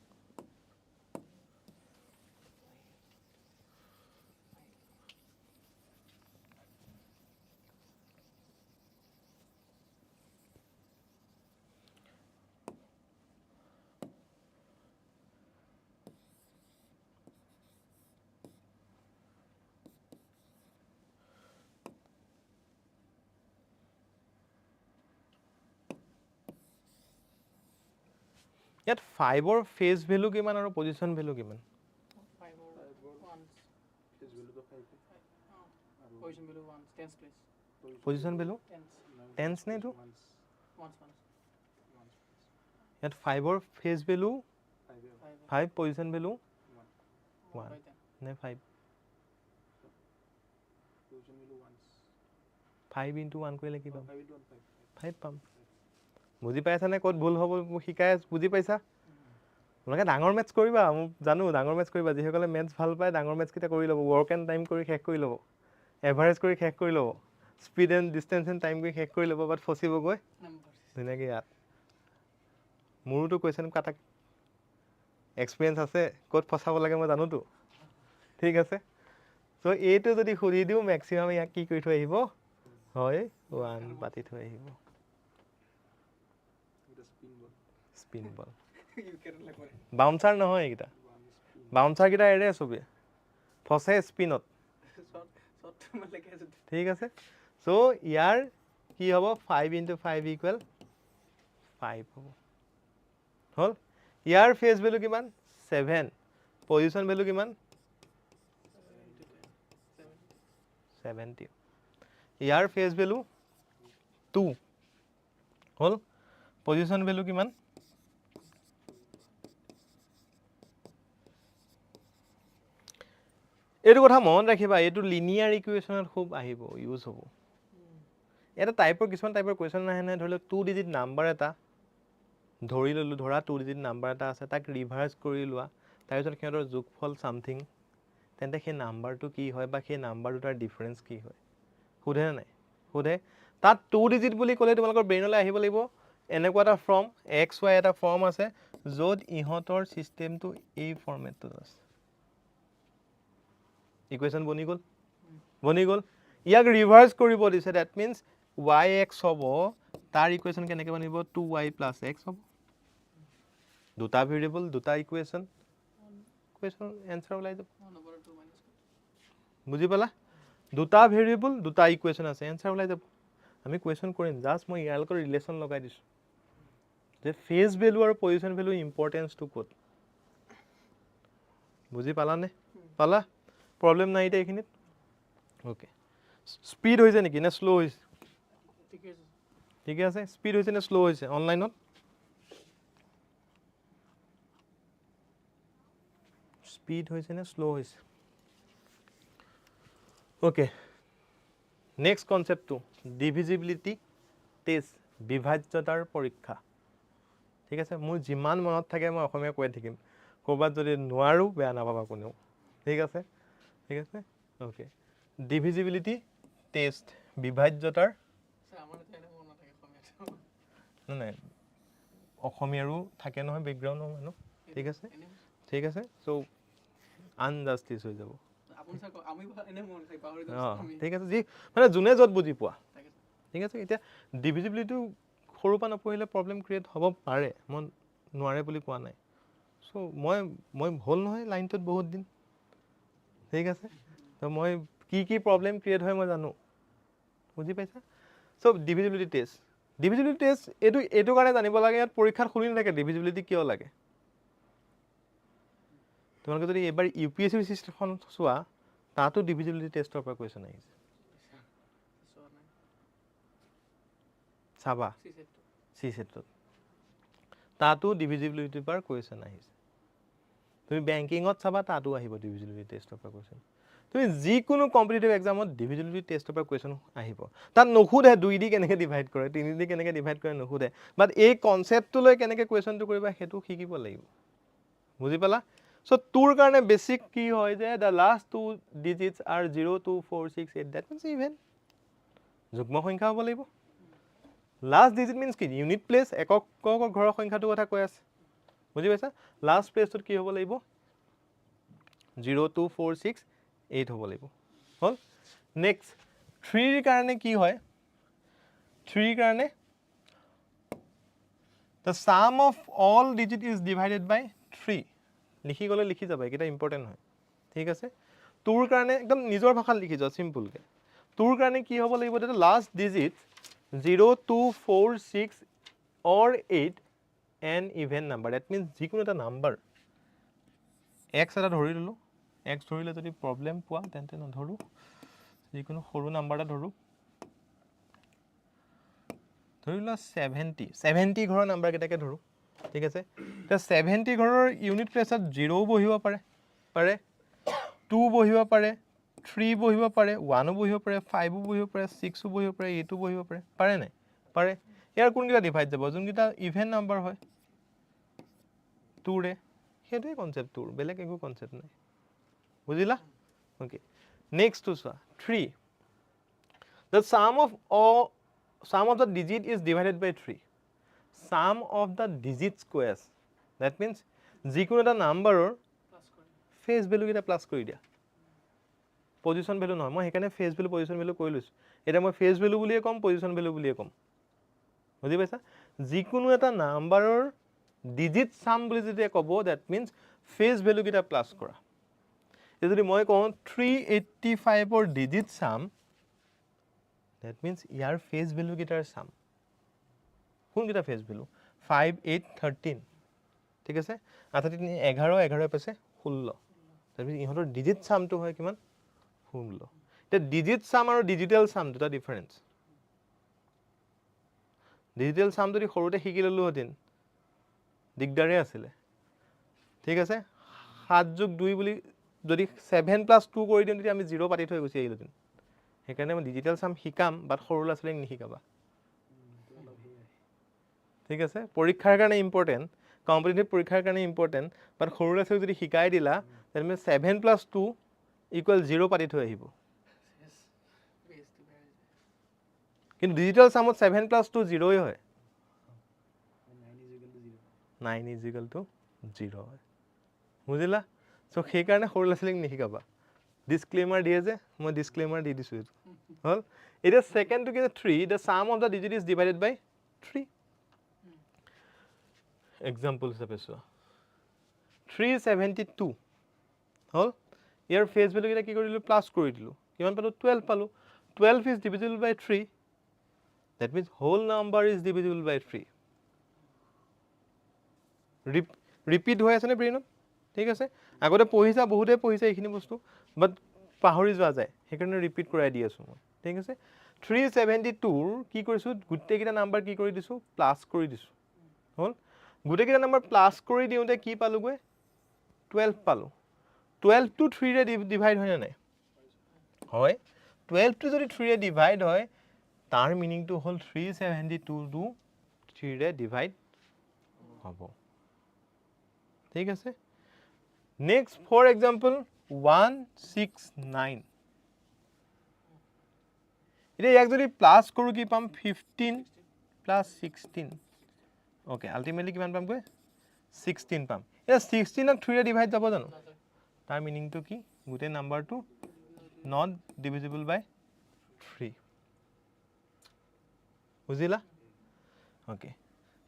ইয়াত 5ৰ ফেজ ভেলু কিমান আৰু পজিশ্যন ভেলু কিমান পজিশ্যন ভেলু টেন্স নে এইটো ইয়াত 5ৰ ফেজ ভেলু 5 পজিশ্যন ভেলু 1 নে 5 5 into 1 কৰিলে কি পাম 5 পাম বুজি পাইছানে ক'ত ভুল হ'ব মোক শিকাই বুজি পাইছা তোমালোকে ডাঙৰ মেথছ কৰিবা মোক জানো ডাঙৰ মেথছ কৰিবা যিসকলে মেথছ ভাল পায় ডাঙৰ মেথছকেইটা কৰি ল'ব ৱৰ্ক এণ্ড টাইম কৰি শেষ কৰি ল'ব এভাৰেজ কৰি শেষ কৰি ল'ব speed and distance and time কৰি শেষ কৰি ল'ব বাট ফচিবগৈ ধুনীয়াকৈ ইয়াত মোৰোতো কুৱেশ্যন কাটা এক্সপিৰিয়েঞ্চ আছে ক'ত ফচাব লাগে মই জানোতো ঠিক আছে চ' এইটো যদি সুধি দিওঁ মেক্সিমাম ইয়াক কি কৰি থৈ আহিব হয় 1 পাতি থৈ আহিব স্পিন বল বাউন্সাৰ নহয় এইকেইটা বাউন্সাৰকেইটা এৰে চবেই ফচে স্পিনত ঠিক আছে চ' ইয়াৰ কি হ'ব 5 into 5 equal 5 হ'ব হ'ল ইয়াৰ ফেজ ভেলু কিমান 7 পজিশ্যন ভেলু কিমান 70 ইয়াৰ ফেজ ভেলু 2 হ'ল পজিশ্যন ভেলু কিমান এইটো কথা মনত ৰাখিবা, এইটো লিনিয়াৰ ইকুৱেশ্যনত খুব আহিব, ইউজ হ'ব। এটা টাইপৰ কিছুমান টাইপৰ কুৱেশ্যন আহে নহয়, ধৰি লওক 2 ডিজিট নাম্বাৰ এটা ধৰি ল'লোঁ, ধৰা 2 ডিজিট নাম্বাৰ এটা আছে, তাক ৰিভাৰ্চ কৰি লোৱা, তাৰপিছত সিহঁতৰ যোগফল ছামথিং, তেন্তে সেই নাম্বাৰটো কি হয় বা সেই নাম্বাৰ দুটাৰ ডিফাৰেঞ্চ কি হয়, সোধেনে নাই? সোধে। তাত 2 ডিজিট বুলি ক'লে তোমালোকৰ ব্ৰেইনলৈ আহিব লাগিব এনেকুৱা এটা ফৰ্ম, XY এটা ফৰ্ম আছে য'ত ইহঁতৰ ছিষ্টেমটো এই ফৰ্মেটটোত আছে। ইকুৱেশ্যন বনি গ'ল? বনি গ'ল? ইয়াক ৰিভাৰ্চ কৰিব দিছে, ডেট মিনছ YX হ'ব, তাৰ ইকুৱেশ্যন কেনেকৈ বনিব? 2Y + X হ'ব। দুটা ভেৰিয়েবল, দুটা ইকুৱেশ্যন, ইকুৱেশ্যন এনচাৰ ওলাই যাব। 1 over 2 minus বুজি পালা? দুটা ভেৰিয়েবল, দুটা ইকুৱেশ্যন আছে, এনচাৰ ওলাই যাব। আমি কুৱেশ্যন কৰিম, জাষ্ট মই ইয়াৰ লগত ৰিলেশ্যন লগাই দিছোঁ যে ফেজ ভেলু আৰু পজিশ্যন ভেলু ইম্পৰ্টেঞ্চটো ক'ত। বুজি পালানে? পালা? প্ৰব্লেম নাই এতিয়া এইখিনিত? অ'কে। স্পীড হৈছে নেকি নে শ্ল' হৈছে? ঠিকে আছে। ঠিকে আছে? স্পীড হৈছে নে শ্ল' হৈছে অনলাইনত? স্পীড হৈছে নে শ্ল' হৈছে? অ'কে। নেক্সট কনচেপ্টটো ডিভিজিবিলিটি টেষ্ট, বিভাজ্যতাৰ পৰীক্ষা। ঠিক আছে? মোৰ যিমান মনত থাকে মই অসমীয়া কৈ থাকিম, ক'ৰবাত যদি নোৱাৰোঁ বেয়া নাপাবা কোনেও। ঠিক আছে? ঠিক আছে? অ'কে। ডিভিজিবিলিটি টেষ্ট, বিভাজ্যতাৰ, স্যাৰ আমাৰ এতিয়া এনে মনত নাথাকে অসমীয়াটো। নাই অসমীয়াৰো থাকে নহয় বেকগ্ৰাউণ্ডৰ মানুহ। ঠিক আছে? এনে ঠিক আছে? চ' আনজাষ্টিচ হৈ যাব। আপুনি স্যাৰ আমি এনে মনত থাকে পাহৰি অঁ যাওঁ আমি। ঠিক আছে, যি মানে যোনে য'ত বুজি পোৱা। তাকে স্যাৰ। ঠিক আছে? এতিয়া ডিভিজিবিলিটিটো সৰুৰ পৰা নপঢ়িলে প্ৰব্লেম ক্ৰিয়েট হ'ব পাৰে, মই নোৱাৰে বুলি কোৱা নাই। চ' মই হ'ল নহয় লাইনটোত বহুত দিন। ঠিক আছে? তো মই কি প্ৰব্লেম ক্ৰিয়েট হয় মই জানো। বুজি পাইছা? চ' ডিভিজিবিলিটি টেষ্ট, ডিভিজিবিলিটি টেষ্ট এইটো কাৰণে জানিব লাগে, ইয়াত পৰীক্ষাত শুনি নাথাকে ডিভিজিবিলিটি কিয় লাগে। তোমালোকে যদি এইবাৰ UPSC চিষ্টেমখন চোৱা, তাতো ডিভিজিবিলিটি টেষ্টৰ পৰা কুৱেশ্যন আহিছে। চোৱা নাই। চাবা চি সেটটো। চি ছেটত তাতো ডিভিজিবিলিটিৰ পৰা কুৱেশ্যন আহিছে। তুমি বেংকিঙত চাবা, তাতো আহিব ডিভিজিবিলিটি টেষ্টৰ পৰা কুৱেশ্যন। তুমি যিকোনো কম্পিটিটিভ এক্সামত ডিভিজিবিলিটি টেষ্টৰ পৰা কুৱেশ্যন আহিব। তাত নুসুধে 2 দি কেনেকৈ ডিভাইড কৰে, 3 দি কেনেকৈ ডিভাইড কৰে নুসুধে, বাট এই কনচেপ্টটো লৈ কেনেকৈ কুৱেশ্যনটো কৰিবা সেইটো শিকিব লাগিব। বুজি পালা? চ' তোৰ কাৰণে বেছিক কি হয় যে the last 2 digits are 0, 2, 4, 6, 8, that means even. যুগ্ম সংখ্যা হ'ব লাগিব। লাষ্ট ডিজিট মিনছ কি? ইউনিট প্লেচ, একক ঘৰৰ সংখ্যাটোৰ কথা কৈ আছে। বুজি পাইছা? লাষ্ট প্লেচটোত কি হ'ব লাগিব? 0, 2, 4, 6, 8 হ'ব লাগিব। হ'ল? নেক্সট 3ৰ কাৰণে কি হয়? 3ৰ কাৰণে the sum of all digit is divided by 3। লিখি গ'লে লিখি যাবা, এইকেইটা ইম্পৰ্টেণ্ট হয়। ঠিক আছে? তোৰ কাৰণে একদম নিজৰ ভাষাত লিখি যোৱা চিম্পুলকৈ। তোৰ কাৰণে কি হ'ব লাগিব? Last digit 0, 2, 4, 6 or 8 N even number. Date means যিকোনো এটা নাম্বাৰ, এক্স এটা ধৰি ল'লোঁ, এক্স ধৰিলে যদি প্ৰব্লেম পোৱা তেন্তে নধৰোঁ, যিকোনো সৰু নাম্বাৰ এটা ধৰোঁ, ধৰি লোৱা 70 ঘৰৰ নাম্বাৰকেইটাকে ধৰোঁ। ঠিক আছে? এতিয়া 70 ঘৰৰ ইউনিট প্লেচত 0ও বহিব পাৰে, 2 বহিব পাৰে, 3 বহিব পাৰে, 1ও বহিব পাৰে, 5ও বহিব পাৰে, 6ও বহিব পাৰে, 8ও বহিব পাৰে। পাৰে নাই? পাৰে। ইয়াৰ কোনকেইটা ডিভাইড যাব? যোনকেইটা ইভেন নাম্বাৰ হয় 2ৰে। সেইটোৱে কনচেপ্ট তোৰ, বেলেগ একো কনচেপ্ট নাই। বুজিলা? অ'কে। নেক্সটটো চোৱা 3। The sum of the digit is divided by 3. Sum of the digits কৈ আছে। That means যিকোনো এটা নাম্বাৰৰ প্লাস কৰি। ফেজ ভেলুকেইটা প্লাছ কৰি দিয়া। পজিশ্যন ভেলু নহয়, মই সেইকাৰণে ফেজ ভেলু পজিশ্যন ভেলু কৰি লৈছোঁ। এতিয়া মই ফেজ ভেলু বুলিয়ে ক'ম, পজিশ্যন ভেলু বুলিয়ে ক'ম। বুজি পাইছা? যিকোনো এটা নাম্বাৰৰ ডিজিট ছাম বুলি যেতিয়া ক'ব, ডেট মিনছ ফেজ ভেলুকেইটা প্লাছ কৰা। এতিয়া যদি মই কওঁ 385ৰ ডিজিট ছাম, ডেট মিনছ ইয়াৰ ফেজ ভেলুকেইটাৰ ছাম। কোনকেইটা ফেজ ভেলু? 5, 8, 13। ঠিক আছে? 8, 3, 11, 11 পাইছে 16। তাৰপিছত ইহঁতৰ ডিজিট ছামটো হয় কিমান? 16। এতিয়া ডিজিট ছাম আৰু ডিজিটেল ছাম দুটা ডিফাৰেঞ্চ। ডিজিটেল ছাম যদি সৰুতে শিকি ল'লোহেঁতেন দিগদাৰে আছিলে। ঠিক আছে? 7 + 2 বুলি যদি 7 + 2 কৰি দিওঁ তেতিয়া আমি 0 পাতি থৈ গুচি আহিলোঁ। সেইকাৰণে মই ডিজিটেল চাম শিকাম, বাট সৰু ল'ৰা ছোৱালীক নিশিকাবা। ঠিক আছে, পৰীক্ষাৰ কাৰণে ইম্পৰ্টেণ্ট, কম্পিটিটিভ পৰীক্ষাৰ কাৰণে ইম্পৰ্টেণ্ট, বাট সৰু ল'ৰা ছোৱালীক যদি শিকাই দিলা তেনেহ'লে 7 + 2 = 0 পাতি থৈ আহিব। কিন্তু ডিজিটেল চামত 7 + 2 0ই হয়। 9 = 0 হয়। বুজিলা? চ' সেইকাৰণে সৰু ল'ৰা ছোৱালীক নিশিকাবা। ডিছক্লেইমাৰ দিয়ে যে, মই ডিছক্লেইমাৰ দি দিছোঁ এইটো। হ'ল? এতিয়া ছেকেণ্ডটো কি 3, the sum of the digit is divided by 3। Example হিচাপে চোৱা 372 হ'ল। ইয়াৰ ফেচ ভেলু কেইটা কি কৰি দিলোঁ? প্লাছ কৰি দিলোঁ। কিমান পালোঁ? 12 পালোঁ। 12 is divisible by 3। That means whole number is divisible by 3. Repeat হৈ আছে নে ব্ৰেইনত? ঠিক আছে, আগতে পঢ়িছা, বহুতে পঢ়িছে এইখিনি বস্তু, বাট পাহৰি যোৱা যায়, সেইকাৰণে ৰিপিট কৰাই দি আছোঁ মই। ঠিক আছে, 372ৰ কি কৰিছোঁ? গোটেইকেইটা নাম্বাৰ কি কৰি দিছোঁ? প্লাছ কৰি দিছোঁ। হ'ল? গোটেইকেইটা নাম্বাৰ প্লাছ কৰি দিওঁতে কি পালোঁগৈ? 12 পালোঁ। 12টো 3ৰে ডিভাইড হয়নে নাই? হয়। 12টো যদি 3ৰে ডিভাইড হয়, তাৰ মিনিংটো হ'ল 372টো 3ৰে ডিভাইড হ'ব। ঠিক আছে, নেক্সট ফৰ এক্সাম্পল 169। এতিয়া ইয়াক যদি প্লাছ কৰোঁ কি পাম? 15 + 16। অ'কে, আল্টিমেটলি কিমান পামগৈ? 16 পাম। এতিয়া 16ক 3ৰে ডিভাইড যাব জানো? তাৰ মিনিংটো কি? গোটেই নাম্বাৰটো নট ডিভিজিবল বাই 3। বুজিলা? Okay,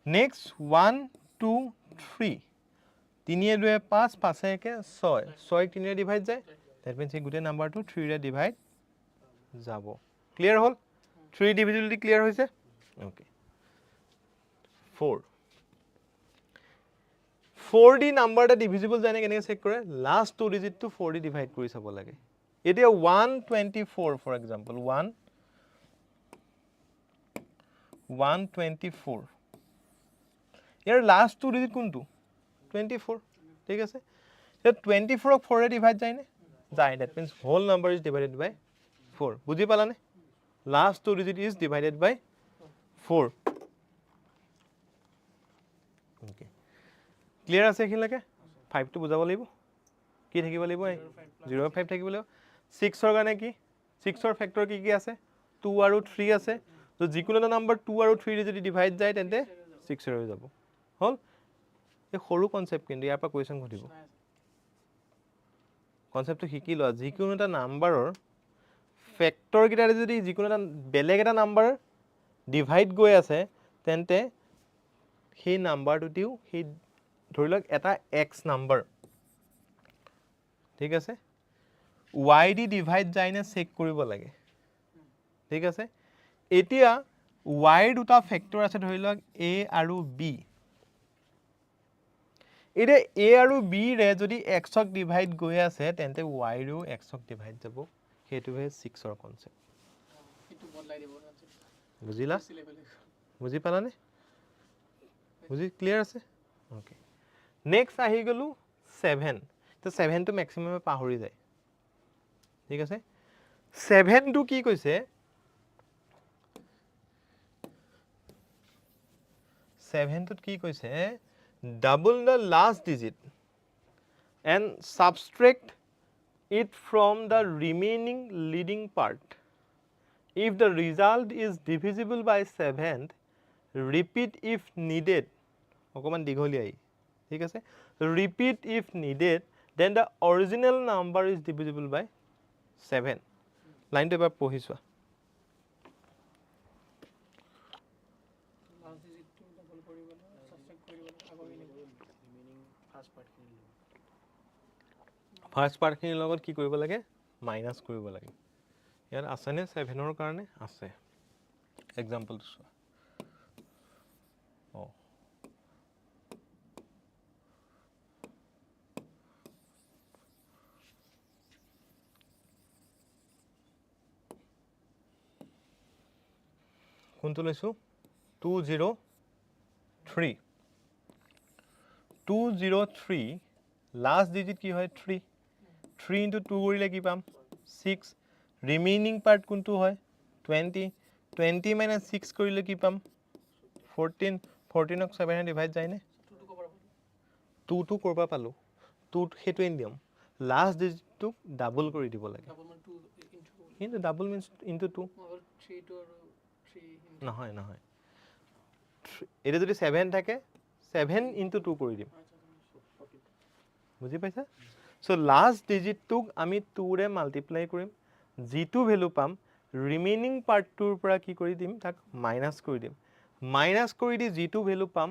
next 1 2 3। 3 2 5, 5 1 6, 6ক 3ৰে ডিভাইড যায়। ডেট মিনছ এই গোটেই নাম্বাৰটো 3ৰে ডিভাইড যাব। ক্লিয়াৰ হ'ল? 3 ডিভিজিবিলিটি ক্লিয়াৰ হৈছে? অ'কে, 4। 4D নাম্বাৰ এটা ডিভিজিবল যায় নে কেনেকৈ চেক কৰে? লাষ্ট 2 ডিজিটটো 4D ডিভাইড কৰি চাব লাগে। এতিয়া 124 ফৰ এক্সাম্পল, 124। ইয়াৰ লাষ্ট 2 ডিজিট কোনটো? 24। ঠিক আছে, এতিয়া 24ক 4ৰে ডিভাইড যায়নে? যায়। That means whole number is divided by 4। বুজি পালানে? Last 2 digit is divided by 4। Okay, clear আছে এইখিনিলৈকে? 5টো বুজাব লাগিব। কি থাকিব লাগিব? 0 5 থাকিব লাগিব। 6ৰ কাৰণে কি? 6ৰ ফেক্টৰ কি কি আছে? 2 আৰু 3 আছে। তো যিকোনো এটা নাম্বাৰ 2 আৰু 3 যদি ডিভাইড যায় তেন্তে 6 হৈ যাব। হ'ল? এই সৰু কনচেপ্ট, কিন্তু ইয়াৰ পৰা কুৱেশ্যন ঘটিব। কনচেপ্টটো শিকি লোৱা, যিকোনো এটা নাম্বাৰৰ ফেক্টৰকেইটাৰে যদি যিকোনো এটা বেলেগ এটা নাম্বাৰ ডিভাইড গৈ আছে, তেন্তে সেই নাম্বাৰটোতেও সেই ধৰি লওক এটা এক্স নাম্বাৰ, ঠিক আছে, ৱাই দি ডিভাইড যায়নে চেক কৰিব লাগে। ঠিক আছে, এতিয়া ৱাইৰ দুটা ফেক্টৰ আছে, ধৰি লওক এ আৰু বি। এতিয়া এ আৰু বিৰে যদি এক্সক ডিভাইড গৈ আছে, তেন্তে ৱাইৰেও এক্সক ডিভাইড যাব। সেইটোহে 6ৰ কনচেপ্ট। বুজিলা? বুজি পালানে? বুজি ক্লিয়াৰ আছে? অ'কে, নেক্সট আহি গ'লোঁ 7। তো 7টো মেক্সিমামে পাহৰি যায়। ঠিক আছে, 7টো কি কৈছে? 7টোত কি কৈছে? Double the last digit and subtract it from the remaining leading part. If the result is divisible by 7, repeat if needed. অকমান দীঘলীয়াই। ঠিক আছে, repeat if needed, then the original number is divisible by 7. লাইনটো এবাৰ পঢ়ি চোৱা। First পাৰ্টখিনিৰ লগত কি কৰিব লাগে? মাইনাছ কৰিব লাগে। ইয়াত আছেনে 7ৰ কাৰণে? আছে। এক্সাম্পলটো চোৱা। অঁ, কোনটো লৈছোঁ? 203। 203 লাষ্ট ডিজিট কি হয়? 3। 3 into 2 কৰিলে কি পাম 6 ৰিমেইনিং পাৰ্ট কোনটো হয় 20 20 minus 6 কৰিলে কি পাম 14 14 ক 7 এ ডিভাইড যায় নে 2 টো কৰবা পালো 2 হেতুৱে নিয়ম লাষ্ট ডিজিটটো ডাবল কৰি দিব লাগে ডাবল মানে 2 ইনটু কিন্তু double means into 2 or 3 two আর 3 নহয় নহয় এটা যদি 7 থাকে 7 into 2 কৰি দিম বুজি পাইছা সো লাষ্ট ডিজিটটোক আমি 2 ৰে মাল্টিপ্লাই কৰিম জিটো ভ্যালু পাম ৰিমেইনিং পাৰ্টটোৰ পৰা কি কৰি দিম তাক মাইনাস কৰি দিম মাইনাস কৰি দি জিটো ভ্যালু পাম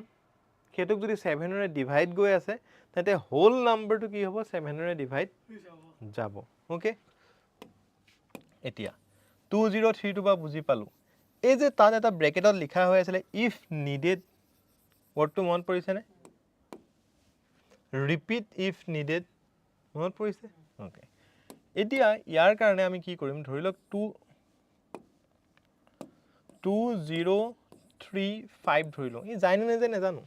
হেতুক যদি 7 ৰে ডিভাইড গৈ আছে তাতে হোল নাম্বাৰটো কি হ'ব 7 ৰে ডিভাইড যাব ওকে এতিয়া 203 বা বুজি পালো এই যে তাত এটা ব্ৰেকেটত লিখা হৈ আছিল ইফ নিডেড ওয়াৰ্ডটো মন পৰিছে নে ৰিপিট ইফ নিডেড মন পৰিছে ওকে এতিয়া ইয়াৰ কাৰণে আমি কি কৰিম ধৰি লওক 2035 ধৰি লওঁ ই জানে নে যে নেজানো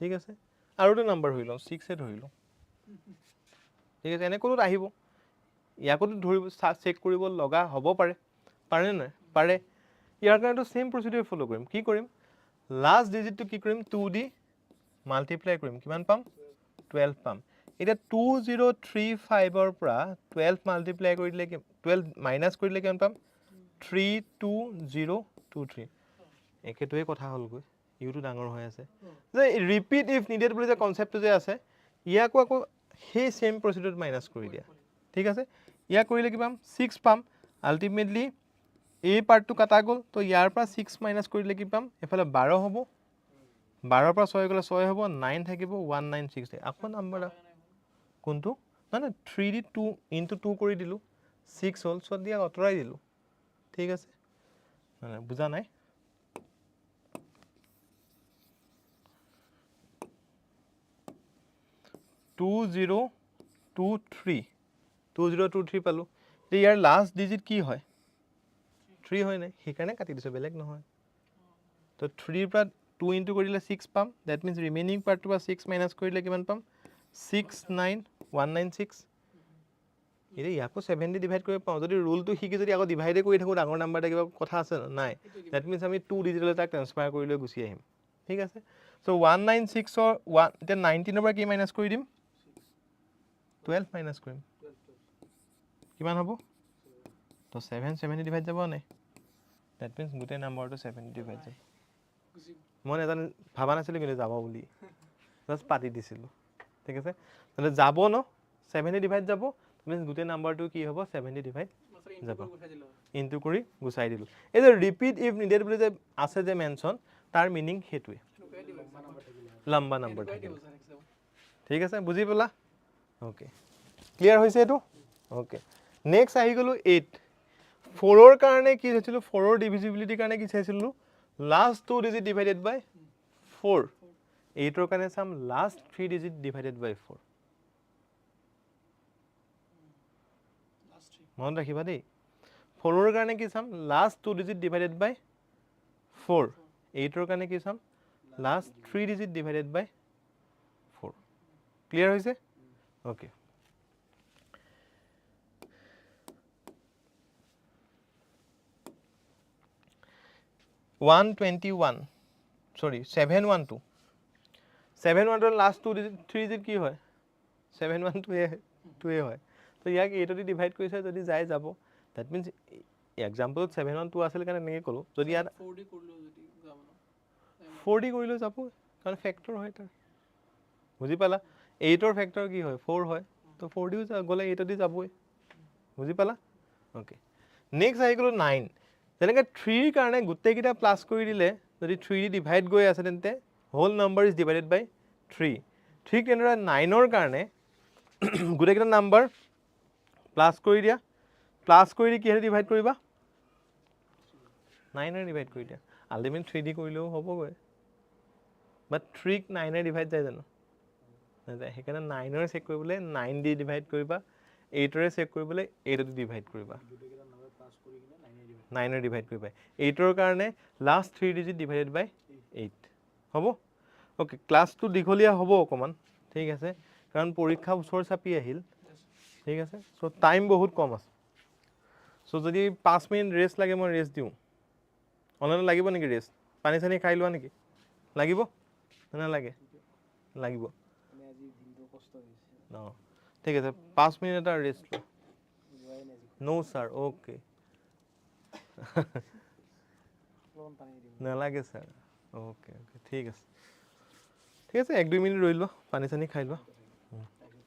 ঠিক আছে আৰু এটা নাম্বাৰ হৈ লওঁ 6 এ ধৰি লওঁ ঠিক আছে এনে কোনত আহিব ইয়াকতো ধৰিব চেক কৰিব লগা হ'ব পাৰে পাৰে না পাৰে ইয়াৰ কাৰণেটো সেম প্ৰসিডিউৰ ফলো কৰিম কি কৰিম লাষ্ট ডিজিটটো কি কৰিম 2 দি মাল্টিপ্লাই কৰিম কিমান পাম 12 পাম এটা 2035 ৰ পৰা 12 মাল্টিপ্লাই কৰি দিলে 12 মাইনাস কৰি দিলে কিমান পাম 32023 একেটোৱে কথা হ'ল গৈ ইউটো ডাঙৰ হৈ আছে যে ৰিপিট ইফ নিডেড বুলি যে কনসেপ্টটো যে আছে ইয়াকো আকৌ সেই সেম প্ৰসিডিউৰত মাইনাস কৰি দিয়া ঠিক আছে ইয়া কৰিলে কি পাম 6 পাম আলটিমেটলি এই পাৰ্টটো কাটা গ'ল তো ইয়াৰ পৰা 6 মাইনাস কৰি দিলে কি পাম এফালে 12 হ'ব 12 পৰা 6 গ'লে 6 হ'ব 9 থাকিব 196 আকৌ নাম্বাৰ কোনটো না না 3 দি 2 into 2 কৰি দিলো 6 হ'ল সো দিয়া অতৰাই দিলো ঠিক আছে না বুজা নাই 2023 পালো ইয়াৰ লাষ্ট ডিজিট কি হয় 3 হয় নাই হেকাৰণে কাটি দিছো বেলেগ নহয় তো 3 ৰ পৰা 2 into কৰিলে 6 পাম দ্যাট মিন্স ৰিমেইনিং পাৰ্টটো পৰা 6 মাইনাস কৰিলে কিমান পাম 69196 ইৰে ইয়াকো 7 দি ডিভাইড কৰিব পাওঁ যদি ৰুলটো হিকি যদি আকৌ ডিভাইড কৰি থাকো ডাঙৰ নাম্বাৰ এটা কিবা কথা আছে নাই দ্যাট মিন্স আমি 2 ডিজিটলৈ তাক ট্ৰান্সফাৰ কৰি লৈ গুচি আহিম ঠিক আছে সো 196 ৰ 1 এতিয়া 19 ৰ পৰা কি মাইনাস কৰি দিম 12 মাইনাস কৰিম কিমান হ'ব তো 7 ডিভাইড যাব নাই দ্যাট মিন্স গুটে নাম্বাৰটো 7 ডিভাইড যায় মই নেজানো ভাবা নাছিলো কিন্তু যাব বুলি জাস্ট পাতি দিছিলো ঠিক আছে তাহলে যাব ন 7 ডিভাইড যাব মিন্স গুটে নাম্বাৰটো কি হ'ব 7 ডিভাইড যাব ইনটু কৰি গুছাই দিলো এই যে ৰিপিট ইফ নিডেড বুলি যে আছে যে মেনশন তাৰ মিনিং হেতুৱে লম্বা নাম্বাৰ থাকিব ঠিক আছে বুজি পলা ওকে ক্লিয়াৰ হৈছে এটো ওকে নেক্সট আহি গলো 8 4 ৰ কাৰণে কি হৈছিল 4 ৰ ডিভিজিবিলিটি কাৰণে কি চাইছিল লাষ্ট 2 ডিজিট ডিভাইডেড বাই 4 8 ৰ কাৰণে সাম লাষ্ট 3 ডিজিট ডিভাইডেড বাই 4 মন ৰাখিবা দেই 4 ৰ কাৰণে কি সাম লাষ্ট 2 ডিজিট ডিভাইডেড বাই 4 8 ৰ কাৰণে কি সাম last 3 digit divided by 4 clear হৈছে okay sorry 712 712 last 2 digit 3 digit কি হয় 712 2 হয় তো ইয়াক 8 দি ডিভাইড কৰিছে যদি যায় যাব দ্যাট মিন্স এক্সাম্পল 712 আছিল কাৰণে নেকি কলো যদি ইয়াত 4D কৰলো যদি যাব না 4D কৰিলে যাব কাৰণ ফ্যাক্টৰ হয় তাৰ বুজি পালা 8 ৰ ফ্যাক্টৰ কি হয় 4 হয় তো 4D গলে 8 দি যাবই বুজি পালা ওকে নেক্সট আহি গলো 9 যেনেকৈ 3 ৰ কাৰণে গুটে কিটা প্লাস কৰি দিলে যদি 3 দি ডিভাইড গৈ আছে তেন্তে whole number is divided by 3 ঠিক তেনেদৰে 9 ৰ কাৰণে গুটে কিটা নাম্বাৰ প্লাস কৰি দিয়া প্লাস কৰি দি কিহে ডিভাইড কৰিবা 9 ৰে ডিভাইড কৰি দিয়া আলটিমেট 3D কৰিলেও হ'বগৈ বাট 3 ক 9 ৰে ডিভাইড যায় জানো নাযায় হেকাৰণে 9 ৰে চেক কৰিবলৈ 9 দি ডিভাইড কৰিবা 8 ৰে চেক কৰিবলৈ 8 দি ডিভাইড কৰিবা 9 ৰে ডিভাইড কৰিবা 8 ৰ কাৰণে লাষ্ট 3 ডিজিট ডিভাইডেড বাই 8 হ'ব ওকে ক্লাছটো দীঘলীয়া হ'ব অকমান ঠিক আছে কাৰণ পৰীক্ষা ওচৰ চাপি আহিল ঠিক আছে চ' টাইম বহুত কম আছে চ' যদি 5 মিনিট ৰেষ্ট লাগে মই ৰেষ্ট দিওঁ অনলাইনত লাগিব নেকি ৰেষ্ট পানী চানী খাই লোৱা নেকি লাগিব নালাগে লাগিব মানে আজি দিনটো কষ্ট হৈছে অঁ ঠিক আছে 5 মিনিট এটা ৰেষ্ট লোৱা যোৱাই নাই আজি নো ছাৰ অ'কে অলপমান পানী দিম নালাগে ছাৰ অ'কে অ'কে ঠিক আছে 1-2 মিনিট ৰৈ লোৱা পানী চানী খাই লোৱা আপুনি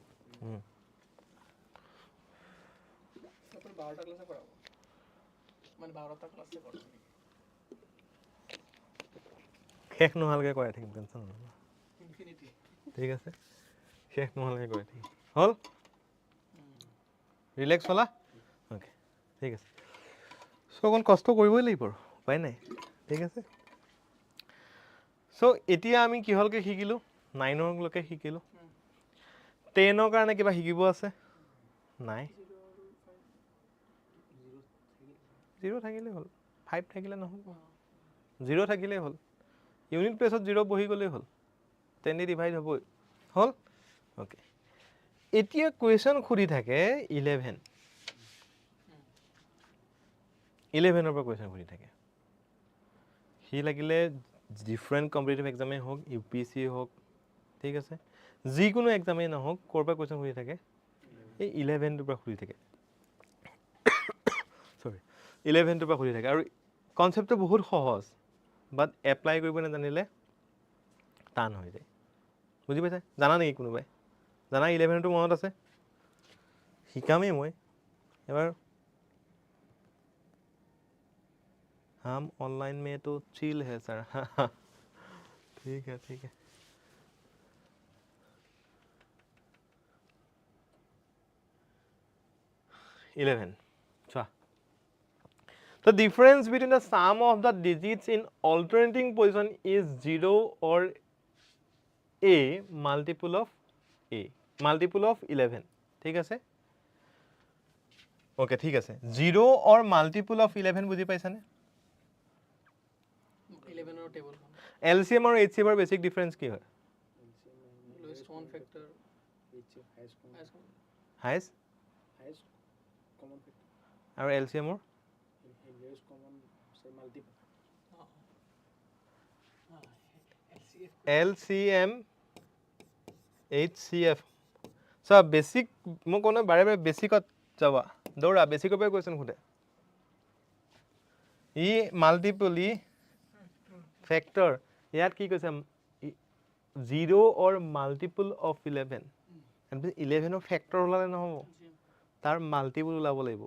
12টা ক্লাছে কৰাব মানে 12টা ক্লাছে কৰাব শেষ নোহোৱালৈকে কৰাই থাকিম টেনশ্যন নল'বা ইনফিনিটি ঠিক আছে শেষ নোহোৱালৈকে কৰাই থাকিম হ'ল ৰিলেক্স হ'লা অ'কে ঠিক আছে চ' অকণ কষ্ট কৰিবই লাগিব আৰু উপায় নাই ঠিক আছে চ' এতিয়া আমি কিহলৈকে শিকিলোঁ 9লৈকে শিকিলোঁ 10ৰ কাৰণে কিবা শিকিব আছে নাই 0 থাকিলেই হ'ল 5 থাকিলে নহ'ব 0 থাকিলেই হ'ল ইউনিট প্লেচত 0 বহি গ'লেই হ'ল 10 দি ডিভাইড হ'বই হ'ল অ'কে এতিয়া কুৱেশ্যন সুধি থাকে 11 11ৰ পৰা কুৱেশ্যন সুধি থাকে সি লাগিলে ডিফাৰেণ্ট কম্পিটিটিভ এক্সামেই হওক UPSC হওক ঠিক আছে যিকোনো এক্সামেই নহওক ক'ৰ পৰা কুৱেশ্যন সুধি থাকে এই 11টোৰ পৰা সুধি থাকে চৰি 11টোৰ পৰা সুধি থাকে আৰু কনচেপ্টটো বহুত সহজ বাট এপ্লাই কৰিব নাজানিলে টান হৈ যায় বুজি পাইছে জানা নেকি কোনোবাই জানা 11টো মনত আছে শিকামেই মই এবাৰ हम ऑनलाइन में तो चिल है सर ठीक है 11 चुआ the difference between the sum of the digits in alternating position is 0 or a multiple of 11 ঠিক আছে ওকে ঠিক আছে 0 or multiple of 11 বুজি পাইছানে 11 ৰ টেবুল LCM আৰু HCM ৰ বেসিক ডিফাৰেন্স কি হয় lowest common factor highest common factor আৰু LCM ৰ lowest common say multiple LCM HCF সব বেসিক মই কোনে বাৰে বাৰে বেসিকত যাবা দৌৰা বেসিকৰ পৰা কোৱেশ্চন খুদে ই মাল্টিপল ই ফ্যাক্টৰ ইয়াত কি কৈছে 0 or multiple of 11 and 11 ৰ ফ্যাক্টৰ ওলালে নহব তাৰ মাল্টিপল ওলাব লাগিব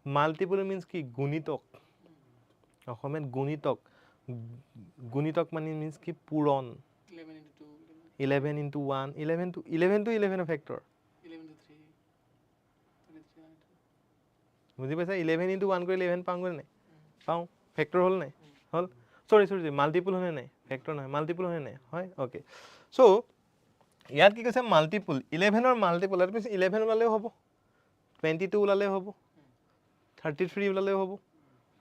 মাল্টিপল মিন্স কি গুণিতক অসমীয়াত গুণিতক মানে মিন্স কি পূৰণ 11 into 1 11 to 11 ৰ ফ্যাক্টৰ 11 to 3 বুজি পাইছা 11 into 1 কৰি 11 পাওঁ গৈ নাই পাওঁ ফ্যাক্টৰ হ'ল নাই হ'ল সৰি মাল্টিপল হয় নাই ফ্যাক্টৰ নহয় মাল্টিপল হয় নাই হয় ওকে সো ইয়াত কি কৈছে মাল্টিপল 11 ৰ মাল্টিপল এট মিন্স 11 ওলালেও হ'ব 22 ওলালেও হ'ব 33 ওলালেও হ'ব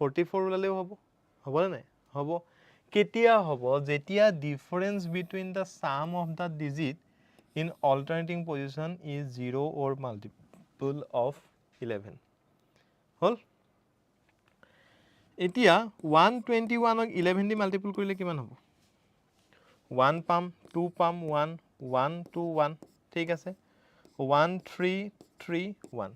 44 ওলালেও হ'ব হ'বনে নাই হ'ব কেতিয়া হ'ব যেতিয়া difference between the sum of the digit in alternating position is 0 or multiple of 11 হ'ল এতিয়া 121 ক 11 দি মাল্টিপল কৰিলে কিমান হ'ব 1 পাম 2 পাম 1 1 2 1 ঠিক আছে 1 3 3 1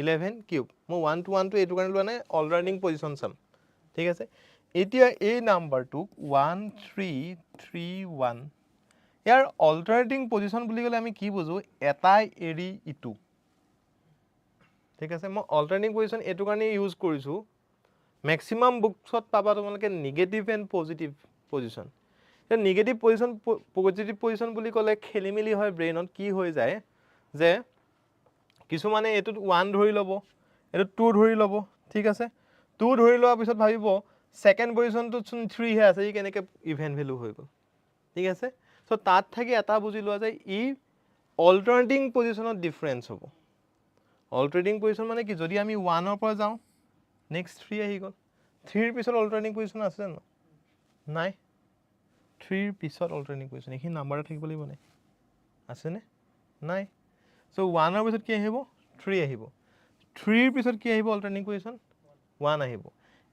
11 কিউব মই 1 to 1 টো এইটো কাৰণে লোৱা নাই অল্টাৰনেটিং পজিশন চাম ঠিক আছে এতিয়া এই নাম্বাৰটো 1 3 3 1 ইয়াৰ অল্টাৰনেটিং পজিশন বুলি ক'লে আমি কি বুজো এটাই এৰি ইটো ঠিক আছে মই অল্টাৰনেটিং পজিশন এটো কাৰণে ইউজ কৰিছো ম্যাক্সিমাম বুকছত পাবা তোমালোকে নেগেটিভ এন্ড পজিটিভ পজিশন এই নেগেটিভ পজিশন বুলি ক'লে খেলিমেলি হয় ব্ৰেইনত কি হৈ যায় যে কিছুমানে এটো 1 ধৰি লব এটো 2 ধৰি লব ঠিক আছে 2 ধৰি লোৱাৰ পিছত ভাবিব সেকেন্ড পজিশনটো 3 হে আছে ই কেনেকে ইভেন ভ্যালু হৈ গল ঠিক আছে সো তাত থাকি এটা বুজি লোৱা যায় ই অল্টাৰনেটিং পজিশনত ডিফাৰেন্স হ'ব অল্টাৰনেটিং পজিশন মানে কি যদি আমি 1 ৰ পৰা যাও নেক্সট 3 আহি গল 3 ৰ পিছত অল্টাৰনেটিং পজিশন আছে ন নাই 3 ৰ পিছত অল্টাৰনেটিং পজিশন এই নাম্বাৰ থাকিব লাগিব নাই আছে নে নাই চ' 1ৰ পিছত কি আহিব 3 আহিব 3ৰ পিছত কি আহিব অল্টাৰনেটিং পজিশ্যন 1 আহিব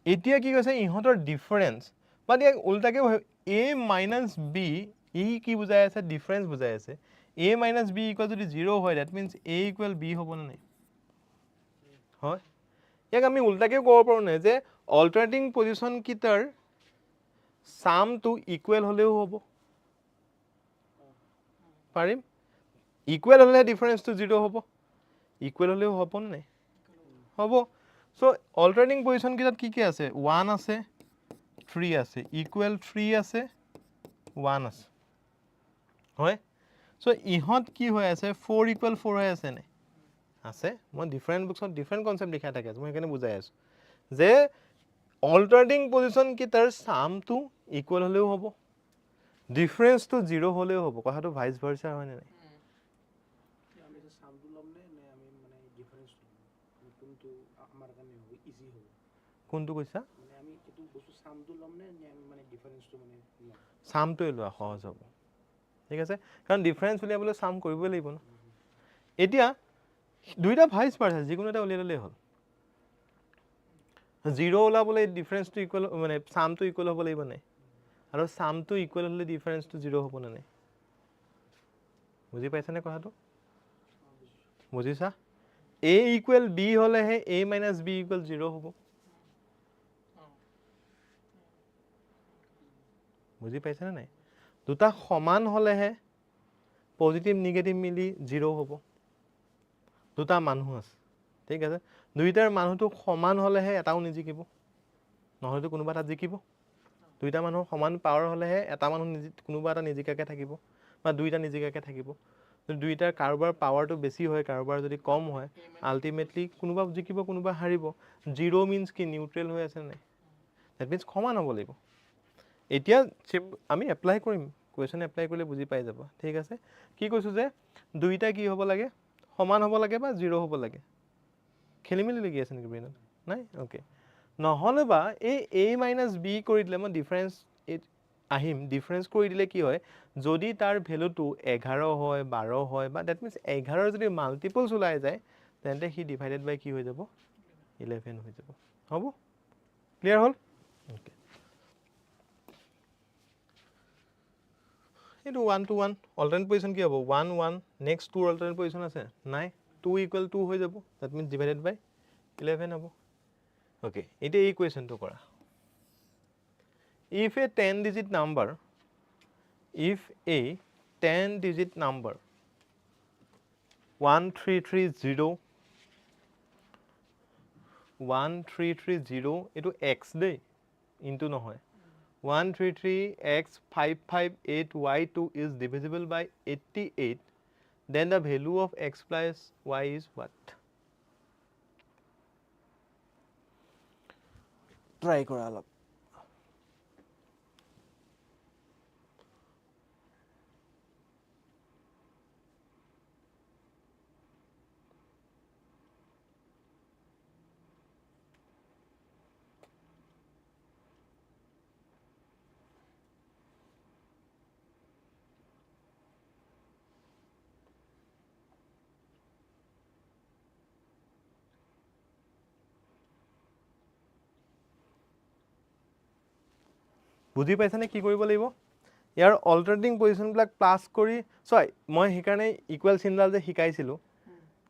এতিয়া কি কৈছে ইহঁতৰ ডিফাৰেঞ্চ বাট ইয়াক উল্টাকে a মাইনাছ বি ই কি বুজাই আছে ডিফাৰেঞ্চ বুজাই আছে a মাইনাছ বি ইকুৱেল যদি 0 হয় that means a equal b হ'ব নে নাই হয় ইয়াক আমি উল্টাকে ক'ব পাৰোঁ নে যে অল্টাৰনেটিং পজিশ্যন কিটাৰ সামটো ইকুৱেল হ'লেও হ'ব পাৰিম ইকুৱেল হ'লে ডিফাৰেঞ্চটো 0 হ'ব ইকুৱেল হ'লেও হ'ব নে নাই হ'ব চ' অল্টাৰনেটিং পজিশ্যন কেইটাত কি কি আছে 1 আছে 3 আছে ইকুৱেল 3 আছে 1 আছে হয় চ' ইহঁত কি হৈ আছে 4 ইকুৱেল 4 হৈ আছে নে আছে মই ডিফাৰেণ্ট বুকছত ডিফাৰেণ্ট কনচেপ্ট লিখা থাকে মই সেইকাৰণে বুজাই আছোঁ যে অল্টাৰনেটিং পজিশ্যন কেইটাৰ সামটো ইকুৱেল হ'লেও হ'ব ডিফাৰেঞ্চটো 0 হ'লেও হ'ব কথাটো ভাইচ ভাৰ্চা হয় নে নাই আমি যে সামটো ল'ম নে নে আমি মানে ডিফাৰেন্সটো ল'ম কোনটো আমাৰ কাৰণে হ'ব ইজি হ'ব কোনটো কৈছা মানে আমি এইটো বস্তু সামটো ল'ম নে নে আমি মানে ডিফাৰেন্সটো মানে ল'ম সামটোৱে লোৱা সহজ হ'ব ঠিক আছে কাৰণ ডিফাৰেঞ্চ উলিয়াবলৈ সাম কৰিবই লাগিব ন এতিয়া দুইটা ভাইচ ভাৰ্চা যিকোনো এটা উলিয়াই ল'লেই হ'ল 0 ওলাবলৈ ডিফাৰেঞ্চটো ইকুৱেল মানে সামটো ইকুৱেল হ'ব লাগিব নাই আৰু সামটো ইকুৱেল হ'লে ডিফাৰেঞ্চটো 0 হ'ব নে নাই বুজি পাইছানে কথাটো বুজিছা a ইকুৱেল b হ'লেহে a মাইনাছ b ইকুৱেল 0 হ'ব বুজি পাইছানে নাই দুটা সমান হ'লেহে পজিটিভ নিগেটিভ মিলি 0 হ'ব দুটা মানুহ আছে ঠিক আছে দুইটাৰ মানুহটো সমান হ'লেহে এটাও নিজিকিব নহ'লেতো কোনোবা এটা জিকিব দুইটা মানুহৰ সমান পাৱাৰ হ'লেহে এটা মানুহ কোনোবা এটা নিজিকাকে থাকিব বা দুইটা নিজিকাকে থাকিব দুইটাৰ কাৰোবাৰ পাৱাৰটো বেছি হয় কাৰোবাৰ যদি কম হয় আল্টিমেটলি কোনোবা জিকিব কোনোবা হাৰিব 0 মিনছ কি নিউট্ৰেল হৈ আছে নাই ডেট মিনছ সমান হ'ব লাগিব এতিয়া আমি এপ্লাই কৰিম কুৱেশ্যন এপ্লাই কৰিলে বুজি পাই যাব ঠিক আছে কি কৈছোঁ যে দুইটা কি হ'ব লাগে সমান হ'ব লাগে বা 0 হ'ব লাগে খেলি মেলি লাগি আছে নেকি ব্ৰেইনত নাই অ'কে নহ'লে বা এই a মাইনাছ বি কৰি দিলে মই ডিফাৰেঞ্চ আহিম ডিফাৰেঞ্চ কৰি দিলে কি হয় যদি তাৰ ভেলুটো 11 হয় 12 হয় বা ডেট মিনছ 11 যদি মাল্টিপলছ ওলাই যায় তেন্তে সি ডিভাইডেড বাই কি হৈ যাব 11 হৈ যাব হ'ব ক্লিয়াৰ হ'ল অ'কে এইটো 1 to 1 অল্টাৰনেট পজিশ্যন কি হ'ব 1 1 নেক্সট 2 অল্টাৰনেট পজিশ্যন আছে নাই 2 ইকুৱেল 2 হৈ যাব ডেট মিনছ ডিভাইডেড বাই 11 হ'ব অ'কে এতিয়া এই কুৱেশ্যনটো কৰা if a 10 digit number 1330 এইটো x দেই ইনটু নহয় 133x558y2 is divisible by 88 then the value of x plus y is what try কৰা অলপ বুজি পাইছানে কি কৰিব লাগিব ইয়াৰ অল্টাৰনেটিং পজিশ্যনবিলাক প্লাছ কৰি চয় মই সেইকাৰণে ইকুৱেল চিনডাল যে শিকাইছিলোঁ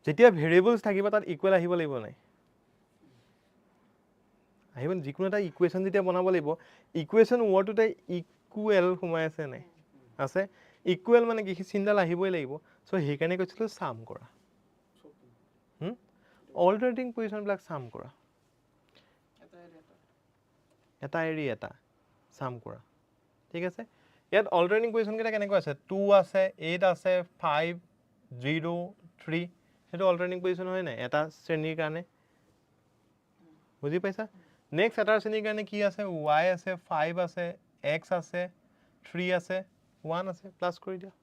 যেতিয়া ভেৰিয়েবলছ থাকিব তাত ইকুৱেল আহিব লাগিব নাই আহিব যিকোনো এটা ইকুৱেশ্যন যেতিয়া বনাব লাগিব ইকুৱেশ্যন ৱৰ্ডটোতে ইকুৱেল সোমাই আছে নাই আছে ইকুৱেল মানে কি চিনডাল আহিবই লাগিব চ' সেইকাৰণে কৈছিলোঁ চাম কৰা অল্টাৰনেটিং পজিশ্যনবিলাক চাম কৰা এটা এৰি এটা সাম কৰা ঠিক আছে ইয়াত অল্টাৰনেটিং পজিশ্যন কেইটা কেনেকৈ আছে 2 আছে 8 আছে 5 0 3 সেইটো অল্টাৰনেটিং পজিশ্যন হয় নাই এটা শ্ৰেণীৰ কাৰণে বুজি পাইছা নেক্সট এটা শ্ৰেণীৰ কাৰণে কি আছে y আছে 5 আছে x আছে 3 আছে 1 আছে প্লাছ কৰি দিয়া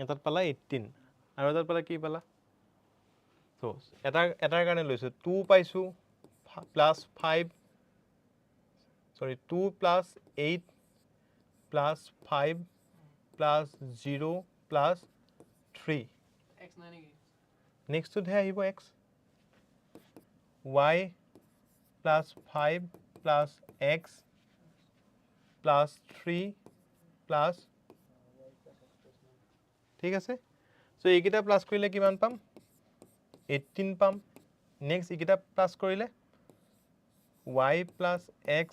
এটাত পালা 18 আৰু এটাত পালা কি পালা চ' এটাৰ কাৰণে লৈছোঁ 2 পাইছোঁ plus 5 sorry 2 plus 8 plus 5 plus 0 plus 3 x নাই নেকি নেক্সটটোতহে আহিব x y plus 5 plus x plus 3 plus ঠিক আছে চ' এইকেইটা প্লাছ কৰিলে কিমান পাম 18 পাম নেক্সট এইকেইটা প্লাছ কৰিলে y প্লাছ x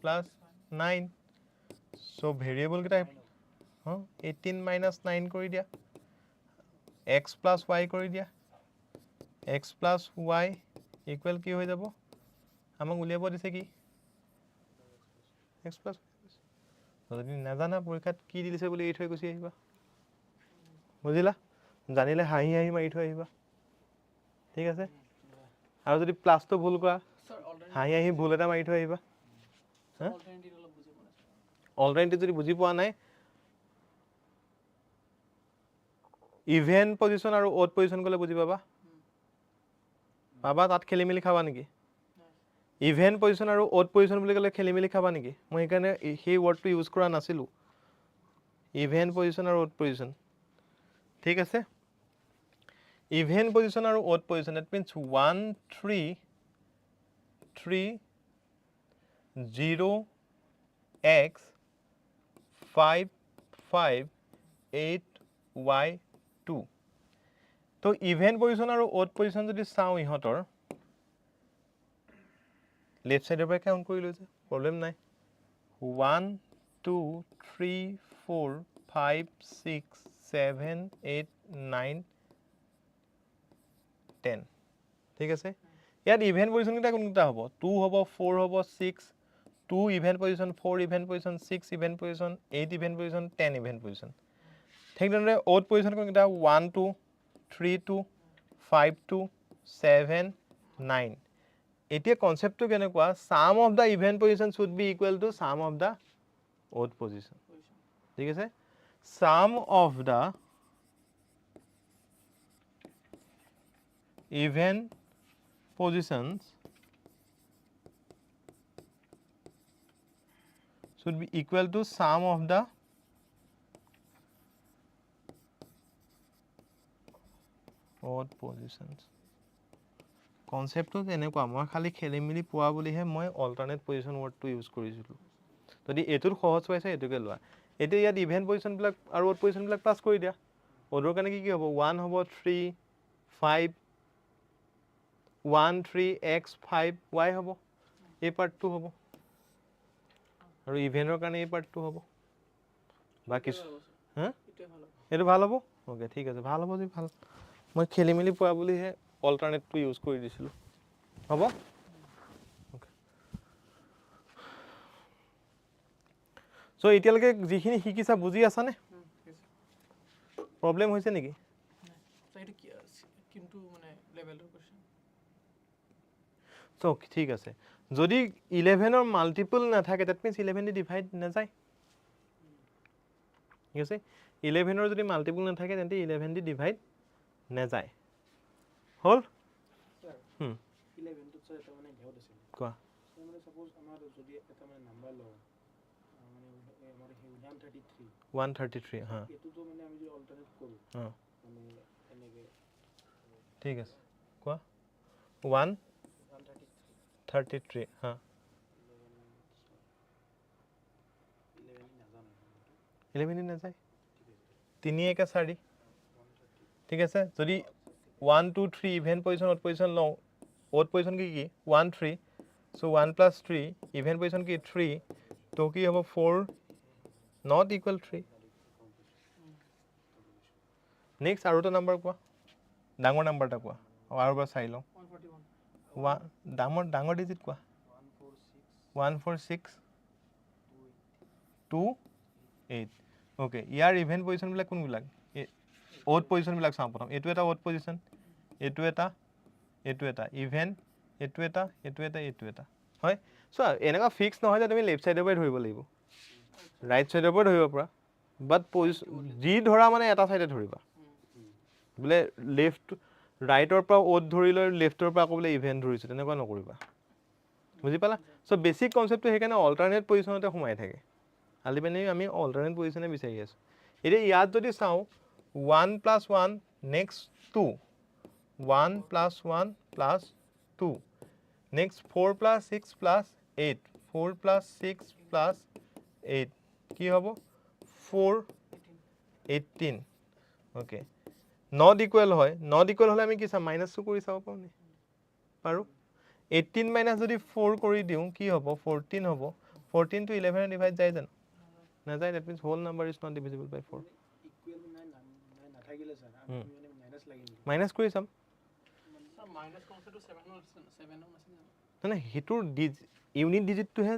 প্লাছ 9 চ' ভেৰিয়েবল কেইটা 18 মাইনাছ 9 কৰি দিয়া x প্লাছ y কৰি দিয়া x প্লাছ y ইকুৱেল কি হৈ যাব আমাক উলিয়াব দিছে কি x প্লাছ যদি নাজানা পৰীক্ষাত কি দিছে বুলি এৰি থৈ গুচি আহিবা বুজিলা জানিলে হাঁহি হাঁহি মাৰি থৈ আহিবা ঠিক আছে আৰু যদি প্লাছটো ভুল কৰা স্যাৰ অলৰেডি হাঁহি হাঁহি ভুল এটা মাৰি থৈ আহিবা অলৰেডি অলপ বুজি পোৱা নাই অলৰেডি যদি বুজি পোৱা নাই ইভেন পজিশ্যন আৰু অড পজিশ্যন গ'লে বুজি পাবা পাবা তাত খেলি মেলি খাবা নেকি ইভেন পজিশ্যন আৰু অড পজিশ্যন বুলি ক'লে খেলি মেলি খাবা নেকি মই সেইকাৰণে সেই ৱৰ্ডটো ইউজ কৰা নাছিলোঁ ইভেন পজিশ্যন আৰু অড পজিশ্যন ঠিক আছে ইভেন পজিশ্যন আৰু odd position that means 1 3 3 0 x 5 5 8 y 2 তো ইভেন পজিশ্যন আৰু অড পজিশ্যন যদি চাওঁ ইহঁতৰ লেফট সাইডৰ পৰা কাউন্ট কৰি লৈছে প্ৰবলেম নাই 1 2 3 4 5 6 7 8 9 10 ঠিক আছে ইয়াত ইভেন পজিশ্যন কেইটা কোনটা হ'ব 2 হ'ব 4 হ'ব 6 2 even position 4 even position 6 even position 8 even position 10 even position ঠিক তেনেদৰে অড পজিশ্যন কোনটা 1 2 3 2 5 2 7 9 এতিয়া কনসেপ্টটো কেনেকুৱা sum of the even position should be equal to sum of the odd position ঠিক আছে sum of the even positions should be equal to sum of the odd positions কনসেপ্টটো এনেকুৱা মই খালি খেলি মেলি পোৱা বুলিহে মই অল্টাৰনেট পজিশ্যন ৱৰ্ডটো ইউজ কৰিছিলোঁ যদি এইটোৰ সহজ পাইছে এইটোকে লোৱা এতিয়া ইয়াত ইভেন পজিশ্যনবিলাক আৰু অড পজিশ্যনবিলাক প্লাছ কৰি দিয়া অডৰ কাৰণে কি হ'ব 1 হ'ব 3 5 1 3 x 5 y হ'ব এই পাৰ্টটো হ'ব আৰু ইভেনৰ কাৰণে এই পাৰ্টটো হ'ব বাকি হা এটা ভালো এইটো ভাল হ'ব ওকে ঠিক আছে ভাল হ'ব যদি ভাল মই খেলি মেলি পোৱা বুলিহে অল্টাৰনেটটো ইউজ কৰি দিছিলোঁ হ'ব চ' এতিয়ালৈকে যিখিনি শিকিছা বুজি আছানে প্ৰব্লেম হৈছে নেকি স্যাৰ এটা কি কিন্তু মানে লেভেলৰ কোশ্চেন চ' ঠিক আছে যদি 11ৰ মাল্টিপল নাথাকে দ্যাট মিন্স 11 দি ডিভাইড নাযায় ঠিক আছে 11ৰ যদি মাল্টিপল নাথাকে তেন্তে 11 দি ডিভাইড নাযায় হ'ল স্যার 11 তো স্যার এটা মানে ঘেউত আছিল কোৱা স্যার মানে সাপোজ আমার যদি এটা মানে নাম্বার লও মানে আমার 133 133 হা এটো তো মানে আমি যদি অল্টারনেট করি হ্যাঁ মানে এনেকে ঠিক আছে কোৱা 133 হা 11 দি নাযায় 3 1 4 ঠিক আছে যদি 1 2 3 ইভেন পজিশ্যন অড পজিশ্যন লওঁ অড পজিশ্যন কি কি 1 3 সো 1 প্লাছ 3 ইভেন পজিশ্যন কি 3 তো কি হ'ব 4 নট ইকুৱেল 3 নেক্সট আৰু এটা নাম্বাৰ কোৱা ডাঙৰ নাম্বাৰ এটা কোৱা আৰু এবাৰ চাই লওঁ 141 ডাঙৰ ডিজিট কোৱা 146 2 8 ওকে ইয়াৰ ইভেন পজিশ্যনবিলাক কোনবিলাক অড পজিশ্যনবিলাক চাওঁ প্ৰথম এইটো এটা অড পজিশ্যন এইটো এটা ইভেন এইটো এটা হয় চ' এনেকুৱা ফিক্স নহয় যে তুমি লেফ্ট ছাইডৰ পৰাই ধৰিব লাগিব ৰাইট ছাইডৰ পৰাই ধৰিব পৰা বাট যি ধৰা মানে এটা ছাইডে ধৰিবা বোলে লেফ্ট ৰাইটৰ পৰা অড ধৰি লৈ লেফ্টৰ পৰা আকৌ বোলে ইভেন ধৰিছোঁ তেনেকুৱা নকৰিবা বুজি পালা চ' বেছিক কনচেপ্টটো সেইকাৰণে অল্টাৰনেট পজিশ্যনতে সোমাই থাকে আল্টিমেটলি আমি অল্টাৰনেট পজিশ্যনে বিচাৰি আছোঁ এতিয়া ইয়াত যদি চাওঁ 1 + 1 নেক্সট 2 1 + 1 + 2 নেক্সট 4 + 6 + 8 4 + 6 + 8 কি হ'ব 4 18 অ'কে নট ইকুৱেল হয় নট ইকুৱেল হ'লে আমি কি চাম মাইনাছটো কৰি চাব পাৰোঁ নি পাৰোঁ 18 মাইনাছ যদি 4 কৰি দিওঁ কি হ'ব 14 হ'ব 14 টো 11 ডিভাইড যায় জানো নাযায় that means whole number is not divisible by 4 equal নাই নাথাকিলে স্যাৰ আমি মানে মাইনাছ লাগি নেকি মাইনাছ কৰি চাম স্যাৰ মাইনাছ কনচেপ্টটো 7 নাছিল মানে সেইটোৰ ইউনিট ডিজিটটোহে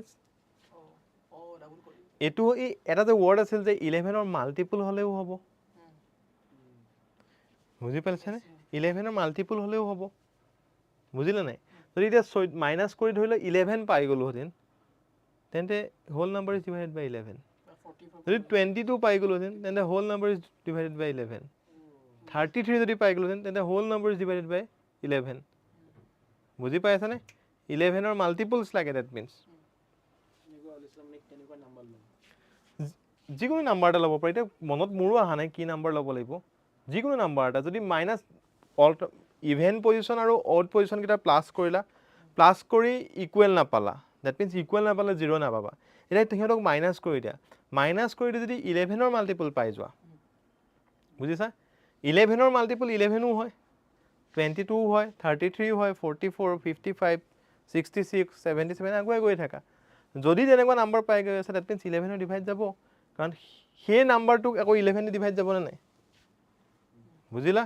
ডাবল কৰি এইটো এই এটা যে ৱৰ্ড আছিল যে 11ৰ মাল্টিপল হ'লেও হ'ব বুজি পাইছেনে 11ৰ মাল্টিপল হ'লেও হ'ব বুজিলে নাই যদি এতিয়া মাইনাছ কৰি ধৰি লওক 11 পাই গ'লোহেঁতেন তেন্তে হোল নাম্বাৰ ইজ ডিভাইডেড বাই 11 যদি 22 পাই গ'লোহেঁতেন তেন্তে হোল নাম্বাৰ ইজ ডিভাইডেড বাই 11 33 যদি পাই গ'লোহেঁতেন তেন্তে হোল নাম্বাৰ ইজ ডিভাইডেড বাই 11 বুজি পাইছানে 11ৰ মাল্টিপলছ লাগে ডেট মিন্স যিকোনো নাম্বাৰ এটা ল'ব পাৰি এতিয়া মনত মোৰো অহা নাই কি নাম্বাৰ ল'ব লাগিব যিকোনো নাম্বাৰ এটা যদি মাইনাছ ইভেন পজিশ্যন আৰু অড পজিশ্যনকেইটা প্লাছ কৰিলা প্লাছ কৰি ইকুৱেল নাপালা ডেট মিন্স ইকুৱেল নাপালে 0 নাপাবা এতিয়া সিহঁতক মাইনাছ কৰি দিয়া মাইনাছ কৰি দি যদি 11ৰ মাল্টিপল পাই যোৱা বুজিছা 11ৰ মাল্টিপল 11ও হয় 22 হয় 33 হয় 44 55 66 77 আগুৱাই গৈ থাকা যদি তেনেকুৱা নাম্বাৰ পাই গৈ আছে ডেট মিন্স 11ৰ ডিভাইড যাব কাৰণ সেই নাম্বাৰটোক আকৌ 11 দি ডিভাইড যাবনে নাই বুজিলা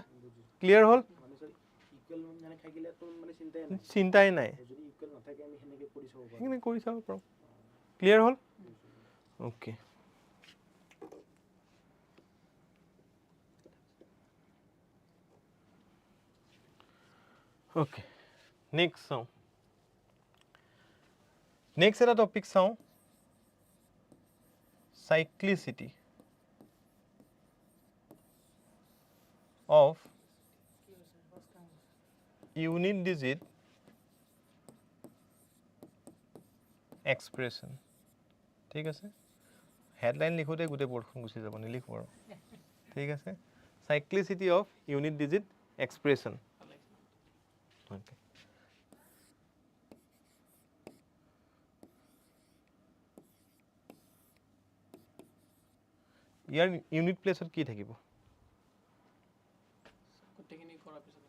ক্লিয়াৰ হ'ল মানে স্যাৰ ইকুৱেল মানে থাকিলে তো মানে চিন্তাই নাই চিন্তাই নাই যদি ইকুৱেল নাথাকে আমি হেনেকে কৰি চাব পাৰোঁ সেইখিনি কৰি চাব পাৰোঁ ক্লিয়াৰ হ'ল অ'কে অ'কে নেক্সট চাওঁ নেক্সট এটা টপিক চাওঁ cyclicity of unit digit expression ঠিক আছে হেডলাইন লিখোতে গোটেই বৰ্ডখন গুচি যাব নিলিখো আৰু ঠিক আছে cyclicity of unit digit expression okay year unit প্লেছত কি থাকিব গোটেইখিনি কৰাৰ পিছত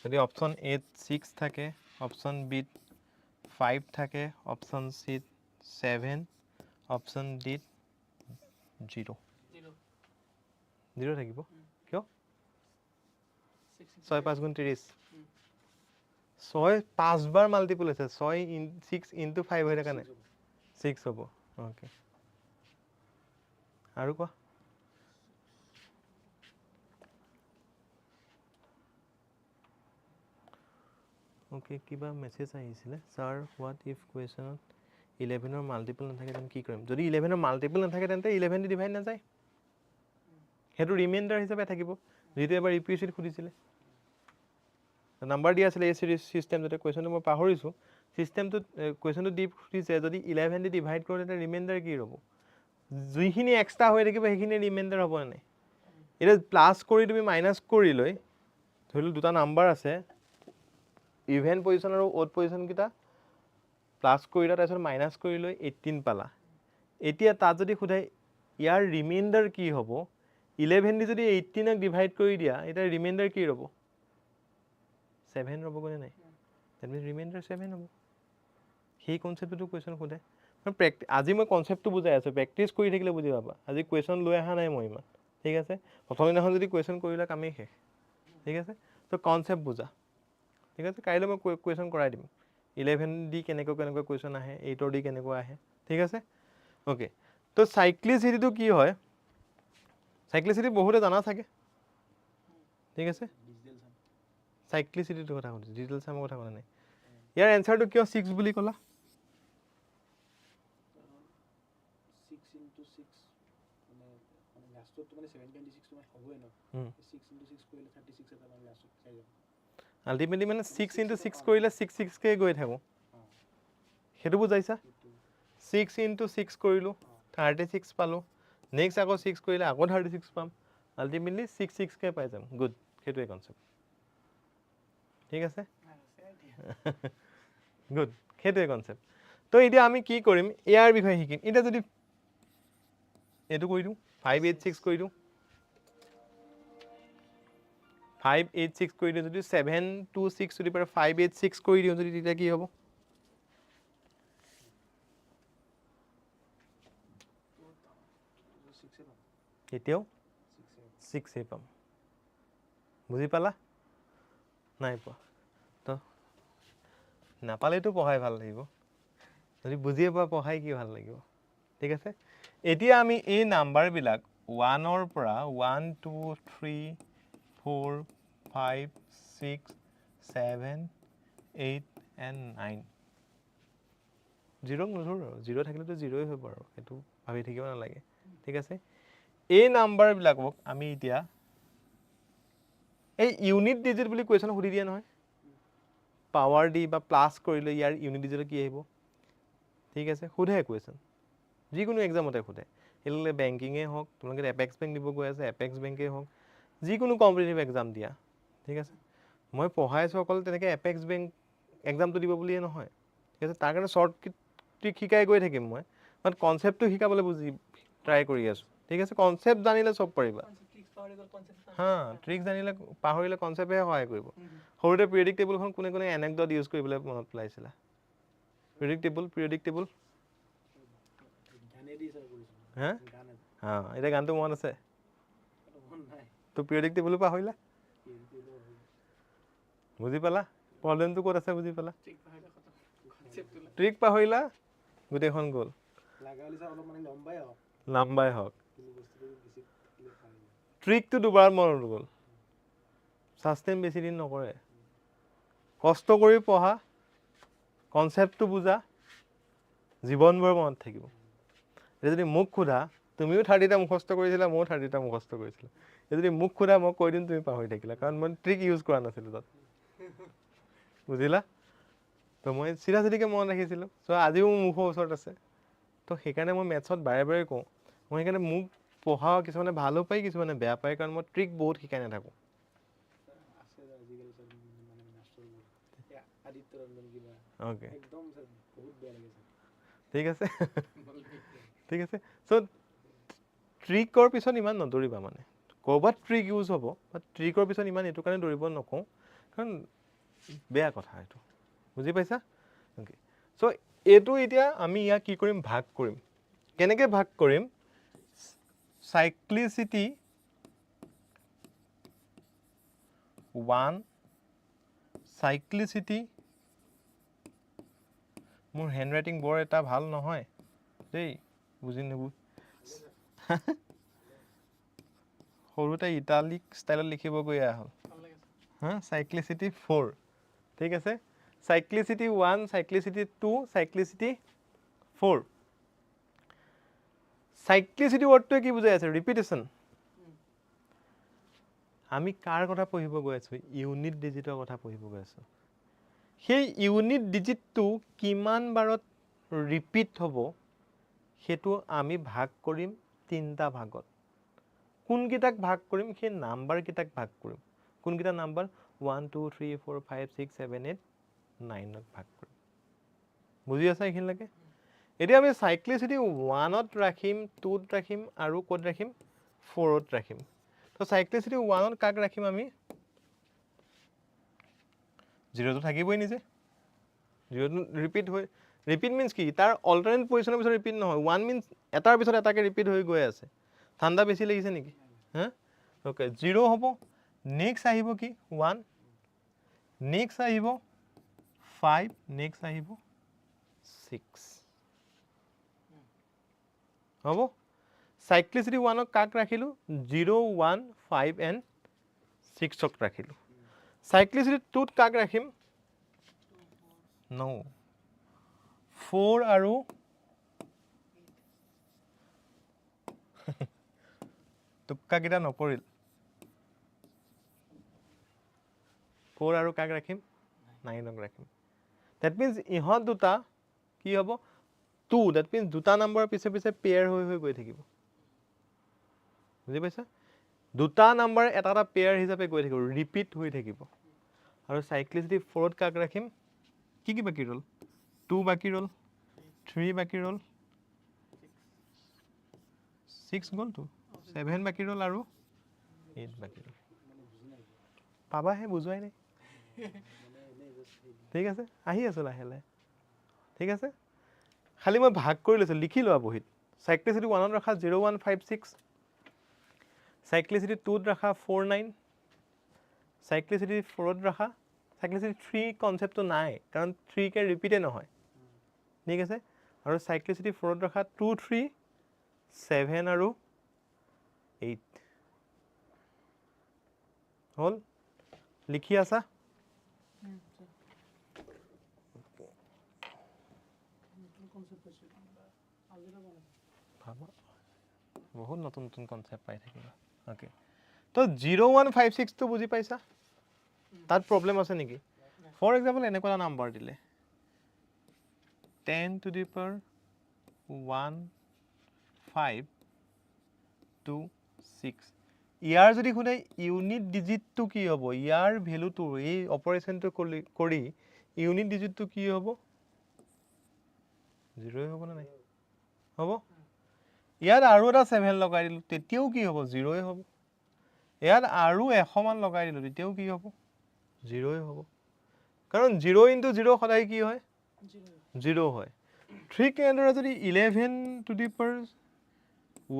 যদি অপশ্যন এত 6 থাকে অপশ্যন বিত 5 থাকে অপশ্যন চিত 7 অপশ্যন ডিত 0 থাকিব কিয় 6 5 গুণ 30 6 5 বাৰ মাল্টিপল আছে 6 6 ইনটু 5 হৈ থকা নাই 6 হ'ব ওকে আৰু কোৱা ওকে কিবা মেছেজ আহিছিলে স্যাৰ হোৱাট ইফ কুৱেশ্যনত 11ৰ মাল্টিপল নাথাকে তেন্তে কি কৰিম যদি 11ৰ মাল্টিপল নাথাকে তেন্তে 11 দি ডিভাইড নাযায় সেইটো ৰিমাইণ্ডাৰ হিচাপে থাকিব যিটো এবাৰ ইপিএছচিত সুধিছিলে নাম্বাৰ দিয়া আছিলে এই চিৰিজ চিষ্টেম যাতে কুৱেশ্যনটো মই পাহৰিছোঁ চিষ্টেমটোত কুৱেশ্যনটো দি সুধিছে যদি 11 দি ডিভাইড কৰোঁ তেতিয়া ৰিমাইণ্ডাৰ কি ৰ'ব যিখিনি এক্সট্ৰা হৈ থাকিব সেইখিনি ৰিমাইণ্ডাৰ হ'ব নাই এতিয়া প্লাছ কৰি তুমি মাইনাছ কৰি লৈ ধৰি লওক দুটা নাম্বাৰ আছে ইভেন পজিশ্যন আৰু অড পজিশ্যনকেইটা প্লাছ কৰিলা তাৰপিছত মাইনাছ কৰি লৈ 18 পালা এতিয়া তাত যদি সোধে ইয়াৰ ৰিমাইণ্ডাৰ কি হ'ব 11 দি যদি 18ক ডিভাইড কৰি দিয়া এতিয়া ৰিমাইণ্ডাৰ কি ৰ'ব 7 ৰ'বগৈ নাই দ্যাট মিন্স ৰিমাইণ্ডাৰ 7 হ'ব সেই কনচেপ্টটো কুৱেশ্যন সোধে আজি মই কনচেপ্টটো বুজাই আছোঁ প্ৰেক্টিছ কৰি থাকিলে বুজি পাবা আজি কুৱেশ্যন লৈ অহা নাই মই ইমান ঠিক আছে প্ৰথম দিনাখন যদি কুৱেশ্যন কৰিলে কামেই শেষ ঠিক আছে ত' কনচেপ্ট বুজা ঠিক আছে কাইলৈ মই কুৱেশ্যন কৰাই দিম 11 দি কেনেকৈ কুৱেশ্যন আহে 8 দি কেনেকুৱা আহে ঠিক আছে অ'কে তো চাইক্লিচিটিটো কি হয় চাইক্লিচিটি বহুতে জানা চাগে ঠিক আছে চাইক্লিচিটিটোৰ কথা কৈছোঁ ডিজিটেল চামৰ কথা কোৱা নাই ইয়াৰ এনচাৰটো কিয় 6 বুলি ক'লা 6 into 6 মানে লাষ্টত মানে 726 তোমাৰ হ'বই ন 6 into 6 কৰিলে 36 এটা মানে লাষ্টত চাই যাব আল্টিমেটলি মানে 6 into 6 কৰিলে 6 6 কে গৈ থাকোঁ সেইটো বুজাইছা 6 into 6 কৰিলোঁ 36 পালোঁ নেক্সট আকৌ 6 কৰিলে আকৌ 36 পাম আল্টিমেটলি 6কে পাই যাম গুড সেইটোৱে কনচেপ্ট ঠিক আছে গুড সেইটোৱে কনচেপ্ট তো এতিয়া আমি কি কৰিম ইয়াৰ বিষয়ে শিকিম এতিয়া যদি এইটো কৰি দিওঁ 586 কৰি দিওঁ 586 কৰি দিওঁ যদি 726 যদি পাৰে 586 কৰি দিওঁ যদি তেতিয়া কি হ'ব এতিয়াও 6 পাম বুজি পালা নাই পোৱা তো নাপালেতো পঢ়াই ভাল লাগিব যদি বুজিয়ে পোৱা পঢ়াই কি ভাল লাগিব ঠিক আছে এতিয়া আমি এই নাম্বাৰবিলাক 1ৰ পৰা 1 2 3 4 5 6 7 8 and 9 জিৰ'ক নধৰো আৰু জিৰ' থাকিলেতো জিৰ'ই হ'ব আৰু সেইটো ভাবি থাকিব নালাগে ঠিক আছে এই নাম্বাৰবিলাকক আমি এতিয়া এই ইউনিট ডিজিট বুলি কুৱেশ্যন সুধি দিয়ে নহয় পাৱাৰ দি বা প্লাছ কৰিলে ইয়াৰ ইউনিট ডিজিটত কি আহিব ঠিক আছে সোধে কুৱেশ্যন যিকোনো এক্সামতে সোধে সেইলে বেংকিঙে হওক তোমালোকে এপেক্স বেংক দিব গৈ আছে এপেক্স বেংকেই হওক যিকোনো কম্পিটিটিভ এক্সাম দিয়া ঠিক আছে মই পঢ়াইছোঁ অকল তেনেকৈ এপেক্স বেংক এক্সামটো দিব বুলিয়ে নহয় ঠিক আছে তাৰ কাৰণে শ্বৰ্ট ট্ৰিক শিকাই গৈ থাকিম মই বাট কনচেপ্টটো শিকাবলৈ ট্ৰাই কৰি আছোঁ ঠিক আছে কনচেপ্ট জানিলে চব পাৰিবা হা ট্ৰিক্স জানিলে পাহৰিলে কনচেপ্টে সহায় কৰিব সৰুতে পিৰিয়ডিক টেবুলখন কোনে কোনে এনেকডট ইউজ কৰিবলৈ মনত পেলাইছিলা পিৰিয়ডিক টেবুল হা হা এতিয়া গানটো মনত আছে তো পিৰিয়ডিক টেবুলো পাহৰিলা বুজি পালা প্ৰব্লেমটো ক'ত আছে বুজি পালা ট্ৰিক পাহৰিলা গোটেইখন গ'ল লম্বাই হওক ট্ৰিকটো দুবাৰ মনত গ'ল ছাষ্টেইন বেছি দিন নকৰে কষ্ট কৰি পঢ়া কনচেপ্টটো বুজা জীৱনভৰ মনত থাকিব এতিয়া যদি মোক সোধা তুমিও 30টা মুখস্থ কৰিছিলা ময়ো 30টা মুখস্থ কৰিছিলোঁ যদি মোক সোধা মই কৈ দিম তুমি পাহৰি থাকিলা কাৰণ মই ট্ৰিক ইউজ কৰা নাছিলোঁ তাত বুজিলা তো মই চিধা চিধিকৈ মনত ৰাখিছিলোঁ চ' আজিও মোৰ মুখৰ ওচৰত আছে তো সেইকাৰণে মই মেথছত বাৰে বাৰে কওঁ মই সেইকাৰণে মোক পঢ়া কিছুমানে ভালো পায় কিছুমানে বেয়া পায় কাৰণ মই ট্ৰিক বহুত শিকাই নাথাকোঁ অ'কে ঠিক আছে ঠিক আছে চ' ট্ৰিকৰ পিছত ইমান নদৌৰিবা মানে ক'ৰবাত ট্ৰিক ইউজ হ'ব বা ট্ৰিকৰ পিছত ইমান এইটো কাৰণে দৌৰিব নকওঁ কাৰণ বেয়া কথা এইটো বুজি পাইছা অ'কে চ' এইটো এতিয়া আমি ইয়াক কি কৰিম ভাগ কৰিম কেনেকৈ ভাগ কৰিম cyclicity 1 cyclicity মোৰ হেণ্ডৰাইটিং বৰ এটা ভাল নহয় দেই বুজি নেবু সৰুতে ইটালিক ষ্টাইলত লিখিব গৈ হ'ল হা cyclicity 4 ঠিক আছে cyclicity 1 cyclicity 2 cyclicity 4 cyclicity wordটোৱে কি বুজাই আছে ৰিপিটেশ্যন আমি কাৰ কথা পঢ়িব গৈ আছোঁ ইউনিট ডিজিটৰ কথা পঢ়িব গৈ আছোঁ সেই ইউনিট ডিজিটটো কিমান বাৰত ৰিপিট হ'ব সেইটো আমি ভাগ কৰিম 3টা ভাগত কোনকেইটাক ভাগ কৰিম সেই নাম্বাৰকেইটাক ভাগ কৰিম কোনকেইটা নাম্বাৰ 1 2 3 4 5 6 7 8 9ক ভাগ কৰিম বুজি আছা এইখিনিলৈকে এতিয়া আমি cyclicity 1ত ৰাখিম 2ত ৰাখিম আৰু ক'ত ৰাখিম 4ত ৰাখিম তো cyclicity 1ত কাক ৰাখিম আমি 0টো থাকিবই নিজে 0টো ৰিপিট মিন্স কি তাৰ অল্টাৰনেট পজিশ্যনৰ পিছত ৰিপিট নহয় 1 মিন্স এটাৰ পিছত এটাকে ৰিপিট হৈ গৈ আছে ঠাণ্ডা বেছি লাগিছে নেকি হা ওকে 0 হ'ব নেক্সট আহিব কি 1 নেক্সট আহিব 5 নেক্সট আহিব 6 হ'ব cyclicity 1ক কাক ৰাখিলোঁ 0 1 5 and 6ক ৰাখিলোঁ cyclicity 2ত কাক ৰাখিম no 4 আৰু টোক্কাকেইটা নপৰিল 4 আৰু কাক ৰাখিম 9ক ৰাখিম ডেট মিন্স ইহঁত দুটা কি হ'ব 2 that means দুটা নাম্বাৰৰ পিছে পিছে পেয়াৰ হৈ গৈ থাকিব বুজি পাইছা দুটা নাম্বাৰ এটা এটা পেয়াৰ হিচাপে গৈ থাকিব ৰিপিট হৈ থাকিব আৰু সাইক্লিসিটি 4 ত কাক ৰাখিম কি বাকি ৰল 2 বাকি ৰল 3 বাকি ৰল 6 গ'ল তো 7 বাকি ৰল আৰু 8 বাকি ৰল পাবা হে বুঝাই নাই ঠিক আছে আহি আছে লাহে লাহে ঠিক আছে খালি মই ভাগ কৰি লৈছো লিখি লোৱা বহিত সাইক্লিসিটি 1 ত ৰাখা 0156 সাইক্লিসিটি 2 ত ৰাখা 49 সাইক্লিসিটি 4 ত ৰাখা সাইক্লিসিটি 3 কনসেপ্টটো নাই কাৰণ 3 কে ৰিপিটে নহয় ঠিক আছে আৰু সাইক্লিসিটি 4 ত ৰাখা 2 3 7 আৰু 8 হল লিখি আছা বহুত নতুন নতুন কনসেপ্ট পাই থাকিবা ওকে তো 0156 তো বুজি পাইছা তাত প্ৰবলেম আছে নেকি ফৰ এক্সাম্পল এনেকুৱা নাম্বাৰ দিলে 10 to the power 1 5 2 6 ইয়াৰ যদি খুনে ইউনিট ডিজিটটো কি হ'ব ইয়াৰ ভ্যালুটো এই অপাৰেশনটো কৰি ইউনিট ডিজিটটো কি হ'ব 0 হ'ব না নাই হ'ব ইয়াত আৰু এটা 7 লগাই দিলো তেতিয়াও কি হ'ব 0 হ'ব ইয়াত আৰু 100 মান লগাই দিলো তেতিয়াও কি হ'ব 0 হ'ব কাৰণ 0 into 0 সদায় কি হয় 0 হয় ঠিক এনেদৰে যদি 11 to the power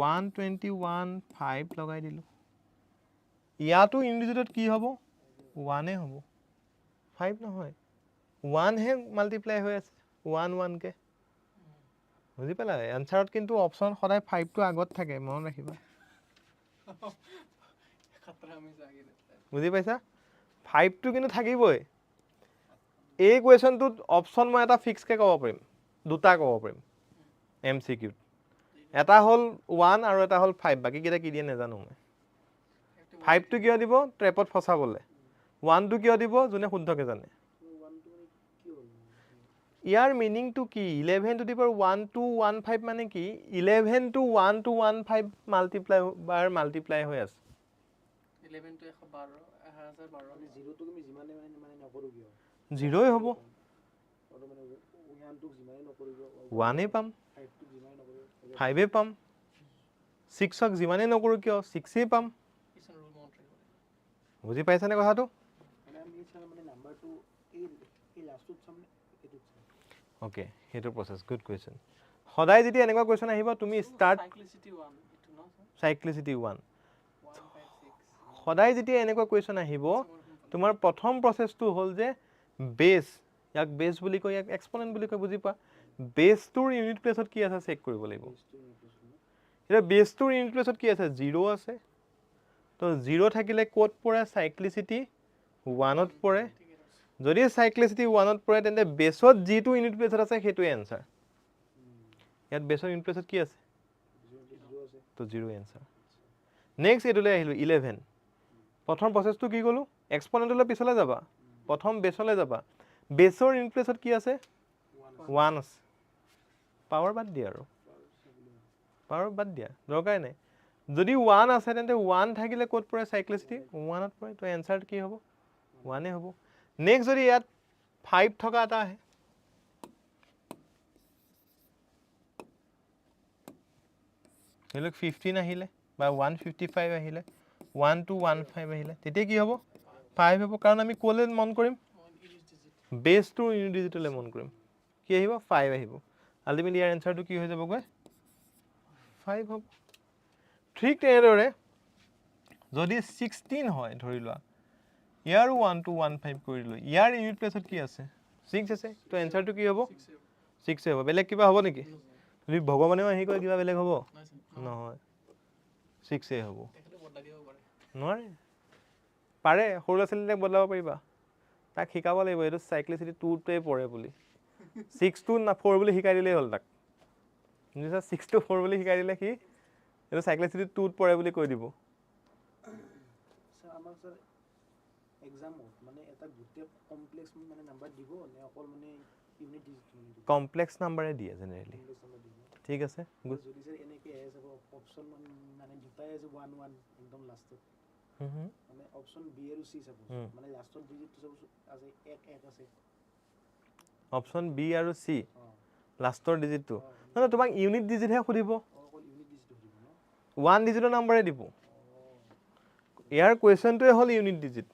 121 5 লগাই দিলো ইয়াতো ইনডিজিটত কি হ'ব 1 এ হ'ব 5 নহয় 1 হে মাল্টিপ্লাই হৈ আছে 1 1 কে বুজি পালা আনসাৰত কিন্তু অপচন সদায় 5 টো আগত থাকে মন ৰাখিবা खतरा में जागे रहता है বুজি পাইছা 5 টো কিন্তু থাকিবই এই কোৱেশ্চনটোত অপচন মই এটা ফিক্স কে ক'ব পাৰিম দুটা ক'ব পাৰিম এমসিকিউ এটা হল 1 আৰু এটা হল 5 বাকি কিটা কি দিয়ে নেজানো মই 5 টো কিয় দিব ট্ৰেপত ফসাবলে 1 টো কিয় দিব যোনে শুদ্ধকে জানে ইয়াৰ মিনিং টু কি 11 to the power 1 to 15 মানে কি 11 to 1 to 15 মাল্টিপ্লাই হৈ আছে 11 to 112 1012 মানে 0 টো তুমি যিমানে মানে নকৰো কিয় 0 হ'ব আৰু মানে 1 টো যিমানে নকৰিব 1 এ পাম 5 টো যিমানে নকৰিব 5 এ পাম 6 ক যিমানে নকৰো কিয় 6 এ পাম किसन रूल मॉन्ट रही বুজি পাইছানে কথাটো মানে আমি চাম মানে নাম্বাৰটো এই লাষ্টত চাম এটো ওকে হেটো প্ৰসেস গুড কোৱেশ্চন সদায় যদি এনেকুৱা কোৱেশ্চন আহিব তুমি start cyclicity 1 it no sir cyclicity 1 156 সদায় যেতিয়া এনেকুৱা কোৱেশ্চন আহিব তোমাৰ প্ৰথম প্ৰসেসটো হল যে বেস ইয়াক বেস বুলি কয় ইয়াক এক্সপোনেন্ট বুলি কয় বুজি পা বেসটোৰ ইউনিট প্লেসত কি আছে চেক কৰিব লাগিব এটা বেসটোৰ ইউনিট প্লেসত কি আছে 0 আছে তো 0 থাকিলে কোড পৰে সাইক্লিসিটি 1 ত পৰে যদি সাইক্লিসিটি 1 ত পৰে তেন্তে বেসত জিটো ইউনিট প্লেসত আছে হেতু আনসাৰ ইয়াত বেসৰ ইউনিট প্লেসত কি আছে 0 আছে তো 0 আনসাৰ নেক্সট এটুলে আহিলো 11 প্ৰথম প্ৰসেসটো কি গলো এক্সপোনেন্টলৈ পিছলৈ যাবা প্ৰথম বেসলৈ যাবা বেসৰ ইউনিট প্লেসত কি আছে 1 আছে পাৱাৰ বাদ দিয়া আৰু পাৱাৰ বাদ দিয়া দৰকাৰ নাই যদি 1 আছে তেন্তে 1 থাকিলে কোড পৰে সাইক্লিসিটি 1 ত পৰে তো আনসার কি হ'ব 1 এ হ'ব নেক্সট যদি ইয়াত 5 থকা এটা আহে হেলক 15 আহিলে বা 155 আহিলে 1 to 15 আহিলে তেতিয়া কি হ'ব 5 হ'ব কাৰণ আমি কোলে মন কৰিম বেস টু ইউনিট ডিজিটলে মন কৰিম কি আহিব 5 আহিব আলটিমেটলি ইয়াৰ আনসাৰটো কি হৈ যাব গৈ 5 হ'ব ঠিক তেনেদৰে যদি 16 হয় ধৰি লোৱা ইয়াৰ 1 to 15 কৰিলো ইয়াৰ ইউনিট প্লেসত কি আছে 6 আছে তো আনসারটো কি হ'ব 6 হ'ব বেলেগ কিবা হ'ব নেকি যদি ভগৱানেও আহি কয় কিবা বেলেগ হ'ব নহয় 6 এ হ'ব देखले बदला दियो पारे নোৱাৰে পাৰে সৰু ল'ৰা-ছোৱালীক বদলাব পাৰিবা তাক শিকাব লাগিব এইটো সাইক্লিসিটি 2 তে পৰে বুলি 6 to 4 বুলি শিকাই দিলেই হ'ল তাক নিছা 6 to 4 বুলি শিকাই দিলে কি এইটো সাইক্লিসিটি 2 ত পৰে বুলি কৈ দিব স্যাৰ আমাক স্যাৰ এক্সামত মানে এটা গোটে কমপ্লেক্স মানে নাম্বাৰ দিব নে অকল মানে ইউনিট ডিজিট কমপ্লেক্স নাম্বাৰে দিয়ে জেনেৰেলি ঠিক আছে যদি স্যার এনেকে এস হ'ব অপশন মানে দুটাই আছে 1 1 একদম লাষ্টত মানে অপশন বি আৰু সি চাব মানে লাষ্টত ডিজিটটো চাব আছে 1 1 আছে অপশন বি আৰু সি লাষ্টৰ ডিজিটটো নহয় তোমাক ইউনিট ডিজিটহে সুধিব অকল ইউনিট ডিজিটটো সুধিব ন 1 ডিজিটৰ নাম্বাৰে দিব ইয়াৰ কুৱেশ্যনটোৱে হ'ল ইউনিট ডিজিট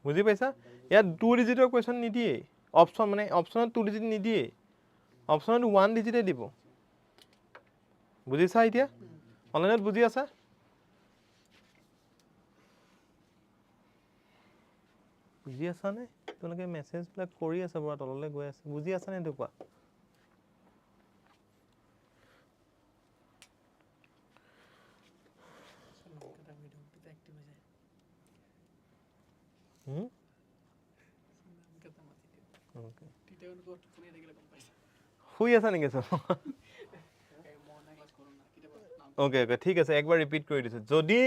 বুজি পাইছা ইয়াত 2 ডিজিটৰ কুৱেশ্যন নিদিয়ে অপশন মানে অপশনত 2 ডিজিট নিদিয়ে অপশনত 1 ডিজিটে দিব বুজিছা এতিয়া অনলাইনত বুজি আছা বুজি আছা নে তোমালোকে মেছেজবিলাক কৰি আছে বৰা তললৈ গৈ আছে বুজি আছা নে কোৱা শুই আছা নেকি সব ওকে ওকে ঠিক আছে একবাৰ ৰিপিট কৰি দিছো যদি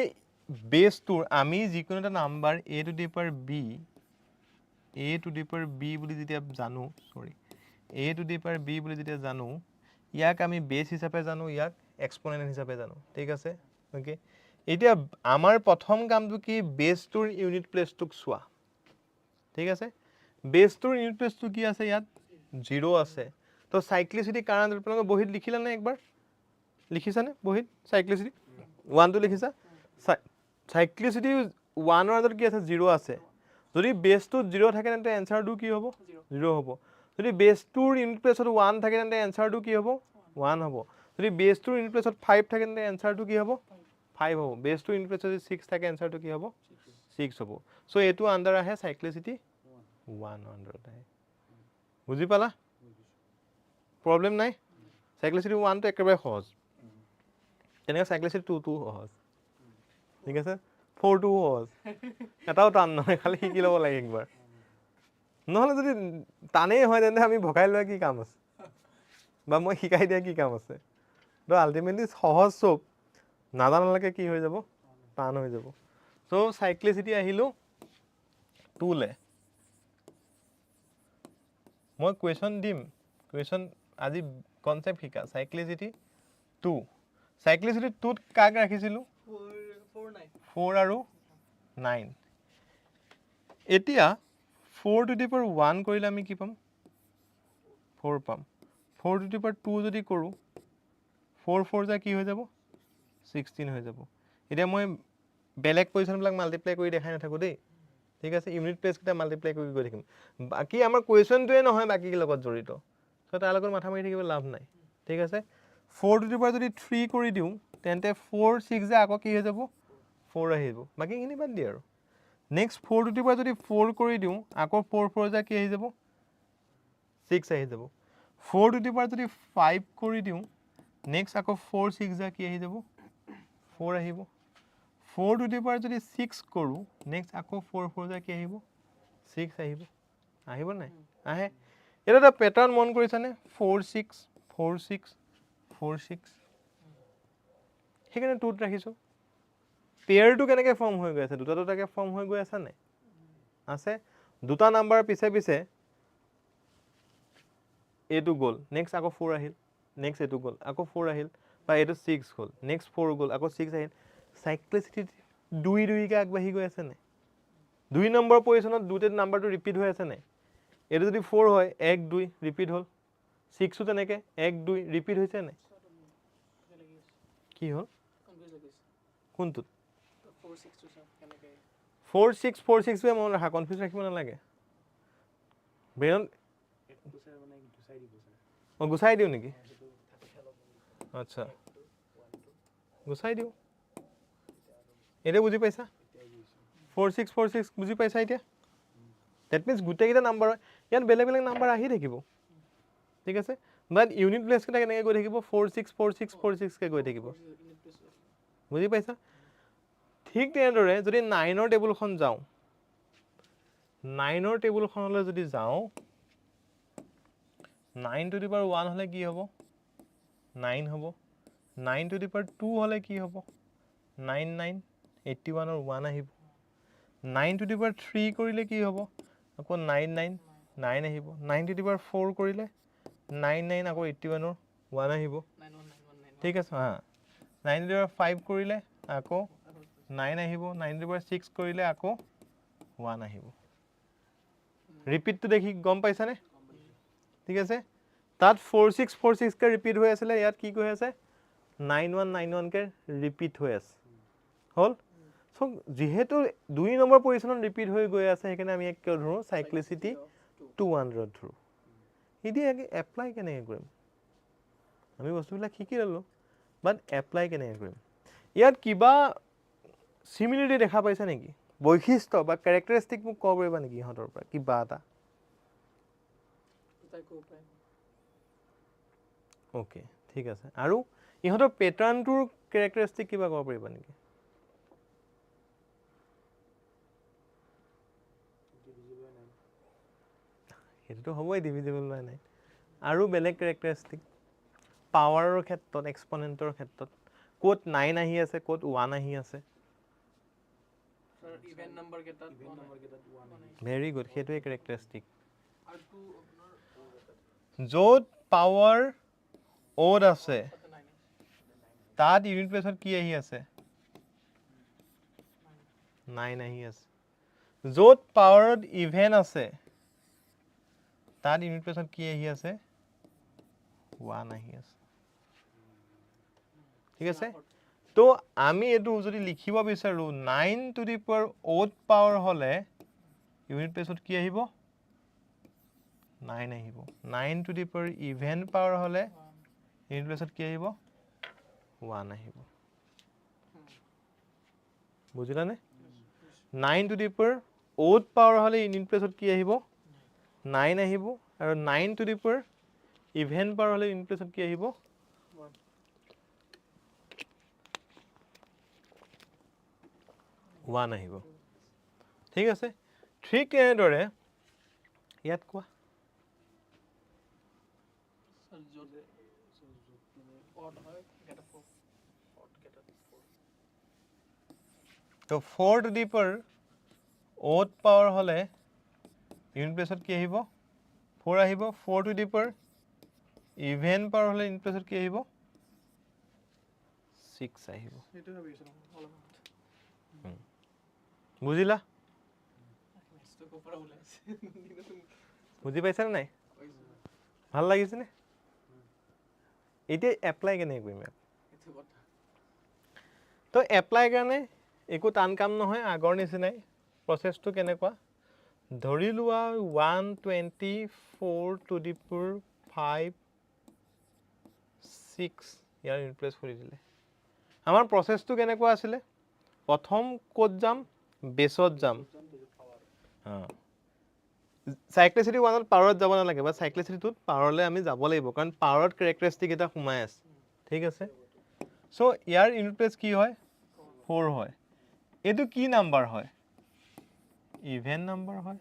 বেছটোৰ আমি যিকোনো এটা number a two the power b বুলি যেতিয়া জানো সৰি a two the power b বুলি যেতিয়া জানো ইয়াক আমি বেছ হিচাপে জানো ইয়াক এক্সপোনেন্ট হিচাপে জানো ঠিক আছে ওকে এতিয়া আমাৰ প্ৰথম কামটো কি বেছটোৰ ইউনিট প্লেছটোক চোৱা ঠিক আছে বেছটোৰ ইউনিট প্লেছটো কি আছে ইয়াত 0 আছে তো সাইক্লিসিটি কাৰণ আপোনালোকে বহিত লিখিলা নে একবাৰ লিখিছা নে বহিত সাইক্লিসিটি 1 টো লিখিছা সাইক্লিসিটি 1 ৰ আগত কি আছে 0 আছে যদি বেছটো 0 থাকে তেন্তে এনসাৰটো কি হ'ব 0 হ'ব যদি বেছটোৰ ইউনিট প্লেছত 1 থাকে তেন্তে এনসাৰটো কি হ'ব 1 হ'ব যদি বেছটোৰ ইউনিট প্লেছত 5 থাকে তেন্তে এনসাৰটো কি হ'ব 5 হ'ব বেছটোৰ ইউনিট প্লেছত 6 থাকে এনসাৰটো কি হ'ব 6 হ'ব সো এটো আন্ডাৰ আহে সাইক্লিসিটি 1 আন্ডাৰত আহে বুজি পালা প্ৰবলেম নাই সাইক্লিসিটি 1 টো একেবাৰে সহজ তেনেকৈ সাইক্লিসিটি 2 টো সহজ ঠিক আছে 4 টো সহজ এটাও টান নহয় খালি শিকি ল'ব লাগে একবাৰ নহলে যদি টানেই হয় তেন্তে আমি ভগাই লোৱা কি কাম আছে বা মই শিকাই দিয়া কি কাম আছে তো আলটিমেটলি সহজ সব নাজানালৈকে কি হৈ যাব টান হৈ যাব সো সাইক্লিসিটি আহিলো 2 লে মই কুৱেশ্যন দিম কুৱেশ্যন আজি কনসেপ্ট শিকা সাইক্লিসিটি 2 সাইক্লিসিটি 2 ত কাক ৰাখিছিলো 4 আৰু 9 এতিয়া 4 টু দি পাৱাৰ 1 কৰিলে আমি কি পাম 4 পাম 4 টু দি পাৱাৰ 2 যদি কৰো 4 4 যা কি হৈ যাব 16 হৈ যাব এতিয়া মই বেলেগ পজিশনবিলাক মাল্টিপ্লাই কৰি দেখাই নাথাকো দেই ঠিক আছে ইউনিট প্লেস কিটা মাল্টিপ্লাই কৰি গৈ থাকিম বাকি আমাৰ কুৱেশ্যনটোৱে নহয় বাকি লগত জড়িত সো তাৰ লগত মাথা মাৰি থাকিব লাভ নাই ঠিক আছে 4 টু দি পাৱাৰ যদি 3 কৰি দিও তেন্তে 4 6 যা আকৌ কি হৈ যাব 4 আহিব বাকি খিনি বাদ দি আৰু নেক্সট 4 টু দি পাৱাৰ যদি 4 কৰি দিও আকৌ 4 4 যা কি আহি যাব 6 আহি যাব 4 টু দি পাৱাৰ যদি 5 কৰি দিও নেক্সট আকৌ 4 6 যা কি আহি যাব 4 আহিব 4 টু দি পাৱাৰ যদি 6 কৰো নেক্সট আকৌ 4 4 যা কি আহিব 6 আহিব আহিব নাই আহে এটা এটা প্যাটাৰ্ন মন কৰিছানে 4 6 4 6 4 6 হেকানে 2 ত ৰাখিছো পেয়াৰটো কেনেকৈ ফৰ্ম হৈ গৈ আছে দুটা দুটাকে ফৰ্ম হৈ গৈ আছে নাই আছে দুটা নাম্বাৰ পিছে পিছে এটো গল নেক্সট আকৌ 4 আহিল নেক্সট এটো গল আকৌ 4 আহিল বা এটো 6 গল নেক্সট 4 গল আকৌ 6 আহিল সাইক্লিসিটি 2 2 কে আগবাঢ়ি গৈ আছে নাই 2 নম্বৰ পজিশনত দুটা নাম্বাৰটো ৰিপিট হৈ আছে নাই এটো যদি 4 হয় 1 2 ৰিপিট হল 6 ও তেনেকে 1 2 ৰিপিট হৈছে নাই কি হল কোনটো 4 6 4 6 বে মন ৰাখা কনফিউজ ৰাখিব নালাগে ব্ৰেন মানে গুচাই দিব স্যার মই গুচাই দিও নেকি আচ্ছা গুচাই দিও এটা বুজি পাইছা 4 6 4 6 বুজি পাইছা এতিয়া দ্যাট মিন্স গুটেকিটা নাম্বাৰ ইয়াত বেলেগ বেলেগ নাম্বাৰ আহি থাকিব ঠিক আছে বাট ইউনিট প্লেস কিটা কেনেকৈ গৈ থাকিব 4 6 4 6 4 6 কে গৈ থাকিব বুজি পাইছা ঠিক তেনেদৰে যদি 9 ৰ টেবুলখন যাও 9 ৰ টেবুলখনলৈ যদি যাও 9 টু দি পাৱাৰ 1 হলে কি হ'ব 9 হ'ব 9 টু দি পাৱাৰ 2 হলে কি হ'ব 9 9 81 ৰ 1 আহিব 9 টু দি পাৱাৰ 3 কৰিলে কি হ'ব আকৌ 9 9 9 আহিব 9 টু দি পাৱাৰ 4 কৰিলে 9 9 আকৌ 81ৰ 1 আহিব 919191 ঠিক আছে হা 9 টু দি পাৱাৰ 5 কৰিলে আকৌ 9 আহিব 9 টু দি পাৱাৰ 6 কৰিলে আকৌ 1 আহিব ৰিপিটটো দেখি গম পাইছানে ঠিক আছে তাত 4646 কে ৰিপিট হৈ আছিল ইয়াত কি কৈ আছে 9191 কে ৰিপিট হৈ আছে হল সো যেহেতু 2 নম্বৰ পজিশনত ৰিপিট হৈ গৈ আছে সেইকাৰণে আমি কি ধৰো সাইক্লিসিটি 200 ধৰো ইদি এপ্লাই কেনেকৈ কৰিম আমি বস্তুবিলাক শিকি ললো বাট এপ্লাই কেনেকৈ কৰিম ইয়াত কিবা সিমিলাৰিটি দেখা পাইছা নেকি বৈশিষ্ট্য বা ক্যাৰেক্টাৰিস্টিক মোক ক'ব পাৰিবা নেকি ইহঁতৰ পৰা কিবা এটা দুটাই কো প্ৰাইম ওকে ঠিক আছে আৰু ইহঁতৰ প্যাটাৰ্নটোৰ ক্যাৰেক্টাৰিস্টিক কিবা ক'ব পাৰিবা নেকি এটো হবই ডিভিজিবল বাই নাই আৰু বেলেগ ক্যাৰেক্টাৰিস্টিক পাৱাৰৰ ক্ষেত্ৰত এক্সপোনেন্টৰ ক্ষেত্ৰত কোড 9 আহি আছে কোড 1 আহি আছে স্যাৰ ইভেন নাম্বাৰ কেটাত ভেৰি গুড হেতুৱে ক্যাৰেক্টাৰিস্টিক আৰ টু আপনাৰ য'ত পাৱাৰ ওড আছে তাতে 9 তাত ইউনিট প্লেছত কি আহি আছে 9 আহি আছে য'ত পাৱাৰত ইভেন আছে তাত ইউনিট প্লেছত কি আহি আছে 1 আহি আছে ঠিক আছে তো আমি এটো যদি লিখিব বিচাৰো 9 to the power odd power হলে ইউনিট প্লেছত কি আহিব 9 আহিব 9 to the power even power হলে ইউনিট প্লেছত কি আহিব 1 আহিব বুজিলানে 9 to the power odd power হলে ইউনিট প্লেছত কি আহিব 9 আহিব আৰু 9 to the power even power হলে ইউনিট প্লেছত কি আহিব 1 আহিব ঠিক আছে ঠিক এনেদৰে ইয়াত কোৱা স্যার জোরে অড হয় গেট 4 অড গেট 4 তো 4 to the power odd power হলে ইউনিট প্লেছত কি আহিব 4 আহিব 4 to the power even power হলে ইউনিট প্লেছত কি আহিব 6 আহিব এটা ভাবিছিলাম অলপ বুজিলা ম্যাথটো কোপরা উলাইছে দিনে তুমি বুজি পাইছা নাই ভাল লাগিছে নে এতিয়া এপ্লাই কেনেকৈ কৰিম এটো কথা তো এপ্লাই কাৰণে একো টান কাম নহয় আগৰ নিচিনাই প্ৰসেসটো কেনেকুৱা ধৰি লোৱা 124 টু দি পাৱাৰ 5 6 ইয়াৰ ৰিপ্লেস কৰি দিলে আমাৰ প্ৰসেসটো কেনেকুৱা আছিল প্ৰথম কোড যাম বেসত যাম সাইক্লিসিটি 1 ত পাৱাৰত যাব নালাগে বা সাইক্লিসিটি 2 ত পাৱাৰলৈ আমি যাব লাগিব কাৰণ পাৱাৰত ক্যাৰেক্টাৰিস্টিক এটা সোমাই আছে ঠিক আছে সো ইয়াৰ ইউনিট প্লেস কি হয় 4 হয় এটো কি নাম্বার হয় ইভেন নাম্বার হয়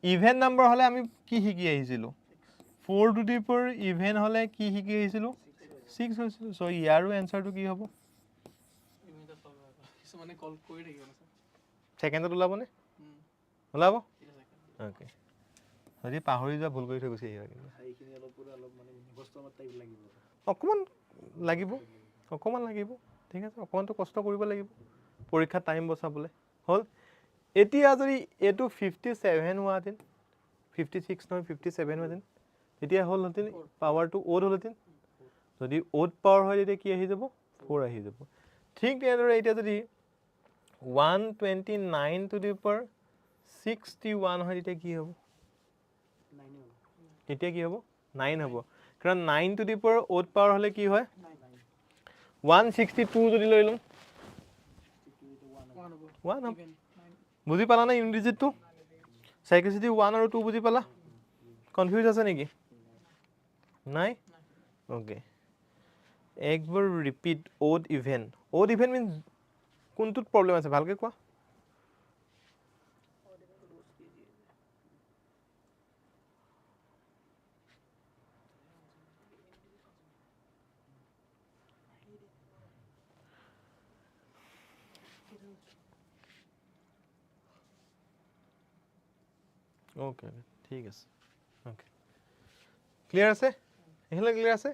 ইভেন নাম্বার হলে আমি কি শিকি আহিছিলো 4 টু দি পাৱাৰ ইভেন হলে কি শিকি আহিছিলো 6 হৈছিল সো ইয়াৰো এনসাৰটো কি হ'ব ইমিডিয়েট সলভ হয় কিছু মানে কল কৰি থাকিব না স্যাৰ সেকেন্ডত ওলাবনে ওলাব এটা সেকেন্ড ওকে যদি পাহৰি যোৱা ভুল কৰি থৈ গুচি আহিবা কিন্তু সেইখিনি অলপ পুৰা অলপ মানে মুখস্থ টাইপ লাগিব অকমান লাগিব ঠিক আছে অকমানটো কষ্ট কৰিব লাগিব পৰীক্ষা টাইম বচাবলৈ হল এতিয়া যদি এটো 57 হোৱাতেন 56 নহয় 57 হোৱাতেন তেতিয়া হল হতেন পাৱাৰটো ওড হলতেন যদি ওড পাৱাৰ হয় তেতিয়া কি আহি যাব 4 আহি যাব ঠিক তেনেদৰে এতিয়া যদি 129 টু দি পাৱাৰ 61 হয় তেতিয়া কি হ'ব 9 হ'ল তেতিয়া কি হ'ব 9 হ'ব কাৰণ 9 to the power odd power হলে কি হয় 162 যদি লৈ লম 1 হ'ব বুজি পালা না ইউনিট ডিজিটটো সাইক্লিসিটি 1 আৰু 2 বুজি পালা কনফিউজ আছে নেকি নাই ওকে একবাৰ ৰিপিট ওড ইভেন মিন্স কোনটোত প্ৰবলেম আছে ভালকে কোৱা ওকে ঠিক আছে ওকে ক্লিয়াৰ আছে এইফালে ক্লিয়াৰ আছে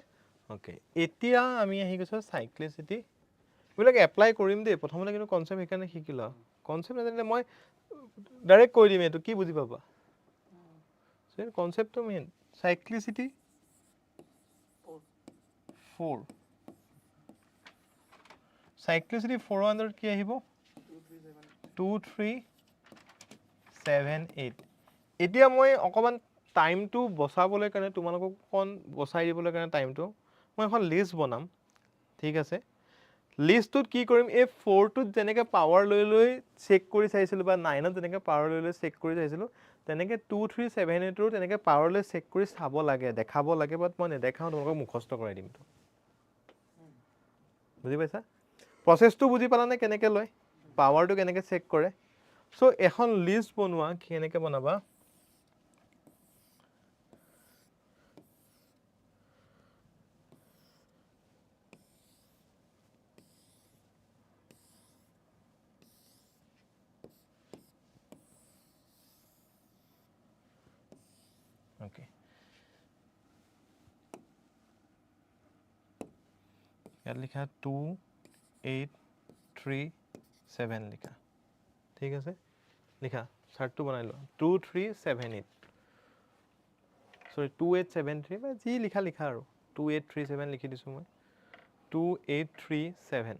ওকে এতিয়া আমি আহি গৈছোঁ চাইক্লিচিটি এইবিলাক এপ্লাই কৰিম দেই প্ৰথমতে কিন্তু কনচেপ্ট সেইকাৰণে শিকিলোঁ কনচেপ্ট নাজানিলে মই ডাইৰেক্ট কৈ দিম এইটো কি বুজি পাবা কনচেপ্টটো মেইন চাইক্লিচিটি 4 চাইক্লিচিটি 4 আণ্ডাৰত কি আহিব 2 3 7 8 এতিয়া মই অকণমান টাইমটো বচাবলৈ কাৰণে তোমালোকক অকণ বচাই দিবলৈ কাৰণে টাইমটো মই এখন লিষ্ট বনাম ঠিক আছে লিষ্টটোত কি কৰিম এই 4টোত যেনেকৈ পাৱাৰ লৈ লৈ চেক কৰি চাইছিলোঁ বা 9ত যেনেকৈ পাৱাৰ লৈ লৈ চেক কৰি চাইছিলোঁ তেনেকৈ 2 3 7 8ৰো তেনেকৈ পাৱাৰ লৈ চেক কৰি চাব লাগে দেখাব লাগে বাট মই নেদেখাওঁ তোমালোকক মুখস্থ কৰাই দিম বুজি পাইছা প্ৰচেছটো বুজি পালানে কেনেকৈ লয় পাৱাৰটো কেনেকৈ চেক কৰে চ' এখন লিষ্ট বনোৱা কেনেকৈ বনাবা Okay. ইয়াত লিখা 2 8 3 7 লিখা ঠিক আছে লিখা চাৰ্টটো বনাই লোৱা 2 3 7 8 সৰি 2 8 7 3 বা যি লিখা লিখা আৰু 2 8 3 7 লিখি দিছোঁ মই 2 8 3 7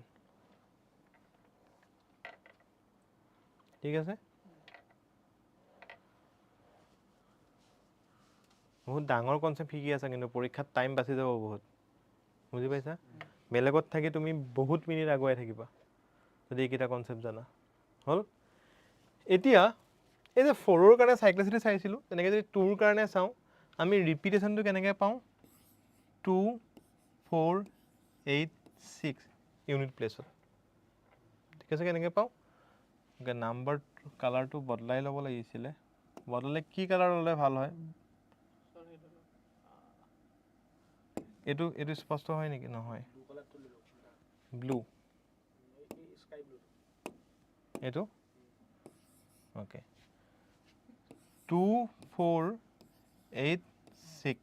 ঠিক আছে বহুত ডাঙৰ কনচেপ্ট শিকি আছা কিন্তু পৰীক্ষাত টাইম বাচি যাব বহুত বুজি পাইছা বেলেগত থাকি তুমি বহুত মিনিট আগুৱাই থাকিবা যদি এইকেইটা কনচেপ্ট জানা হ'ল এতিয়া এই যে 4ৰ কাৰণে চাইক্লিচিটি চাইছিলোঁ তেনেকৈ যদি 2ৰ কাৰণে চাওঁ আমি ৰিপিটেশ্যনটো কেনেকৈ পাওঁ 2 4 8 6 ইউনিট প্লেছত ঠিক আছে কেনেকৈ পাওঁ নাম্বাৰ কালাৰটো বদলাই ল'ব লাগিছিলে বদলালে কি কালাৰ ল'লে ভাল হয় এইটো এইটো স্পষ্ট হয় নেকি নহয় ব্লু এইটো ওকে 2 4 8 6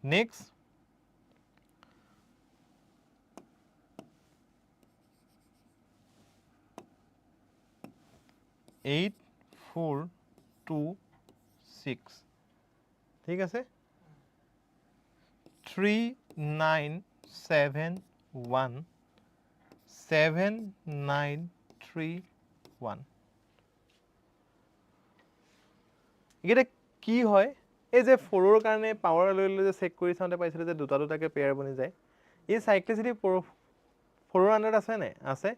নেক্সট এইট 4 2 6 ঠিক আছে 3 9 7 1 7 9 3 1 এইকেইটা কি হয় এই যে 4ৰ কাৰণে পাৱাৰ লৈ লৈ যে চেক কৰি চাওঁতে পাইছিলোঁ যে দুটা দুটাকৈ পেয়াৰ বনি যায় এই চাইক্লিচিটি 4ৰ আণ্ডাৰত আছে নাই আছে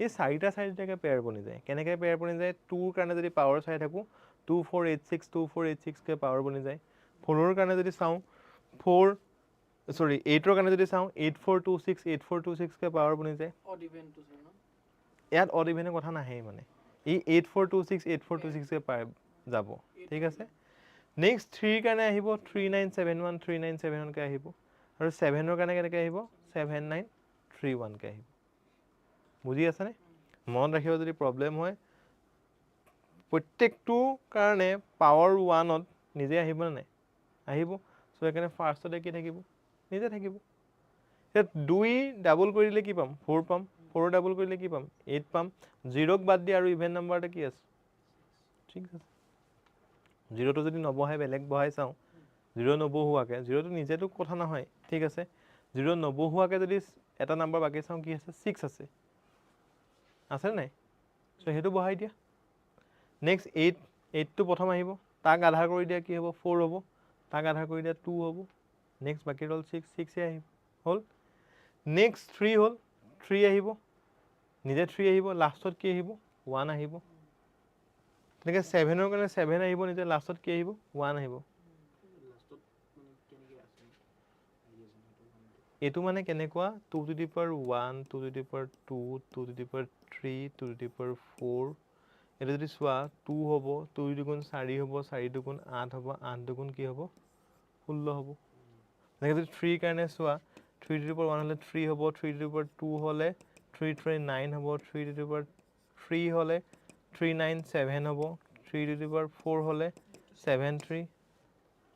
এই চাৰিটাকৈ পেয়াৰ বনি যায় কেনেকৈ পেয়াৰ বনি যায় 2ৰ কাৰণে যদি পাৱাৰ চাই থাকোঁ 2 4 8 6 2 4 8 6কৈ পাৱাৰ বনি যায় 4ৰ কাৰণে যদি চাওঁ 8ৰ কাৰণে যদি চাওঁ 8 4 2 6 8 4 2 6কৈ পাৱাৰ বনি যায় ইয়াত অড ইভেনৰ কথা নাহেই মানে এই 8 4 2 6 8 4 2 6কৈ পাই যাব ঠিক আছে নেক্সট 3ৰ কাৰণে আহিব 3 9 7 1 3 9 7 1কৈ আহিব আৰু 7ৰ কাৰণে কেনেকৈ আহিব 7 9 3 1কৈ আহিব বুজি আছেনে মনত ৰাখিব যদি প্ৰব্লেম হয় প্ৰত্যেকটো কাৰণে পাৱাৰ 1ত নিজে আহিবনে নাই আহিব চ' সেইকাৰণে ফাৰ্ষ্টতে কি থাকিব নিজে থাকিব এতিয়া 2 ডাবল কৰি দিলে কি পাম 4 পাম 4 ডাবল কৰিলে কি পাম 8 পাম 0ক বাদ দি আৰু ইভেন নাম্বাৰ এটা কি আছে ঠিক আছে 0টো যদি নবহাই বেলেগ বহাই চাওঁ 0 নবহুৱাকৈ 0টো নিজেতো কথা নহয় ঠিক আছে 0 নবহুৱাকৈ যদি এটা নাম্বাৰ বাকী চাওঁ কি আছে 6 আছে আছেনে নাই চ' সেইটো বহাই দিয়া নেক্সট 8টো প্ৰথম আহিব তাক আধাৰ কৰি দিয়া কি হ'ব 4 হ'ব তাক আধাৰ কৰি দিয়া 2 হ'ব নেক্সট বাকী ৰ'ল 6 আহিব হ'ল নেক্সট 3 হ'ল 3 আহিব নিজে 3 আহিব লাষ্টত কি আহিব 1 আহিব তেনেকৈ 7ৰ কাৰণে 7 আহিব নিজে লাষ্টত কি আহিব 1 আহিব এইটো মানে কেনেকুৱা 2 to the power 1 2 to the power 2 2 to the power 3 2 to the power 4 এইটো যদি চোৱা 2 হ'ব 2 দুগুণ 4 হ'ব 4 দুগুণ 8 হ'ব 8 দুগুণ কি হ'ব 16 হ'ব এনেকৈ যদি 3 কাৰণে চোৱা 3 to the power 1 হ'লে 3 হ'ব 3 to the power 2 হ'লে 3 3 9 হ'ব 3 to the power 3 হ'লে 3 9 7 হ'ব 3 to the power 4 হ'লে 7 3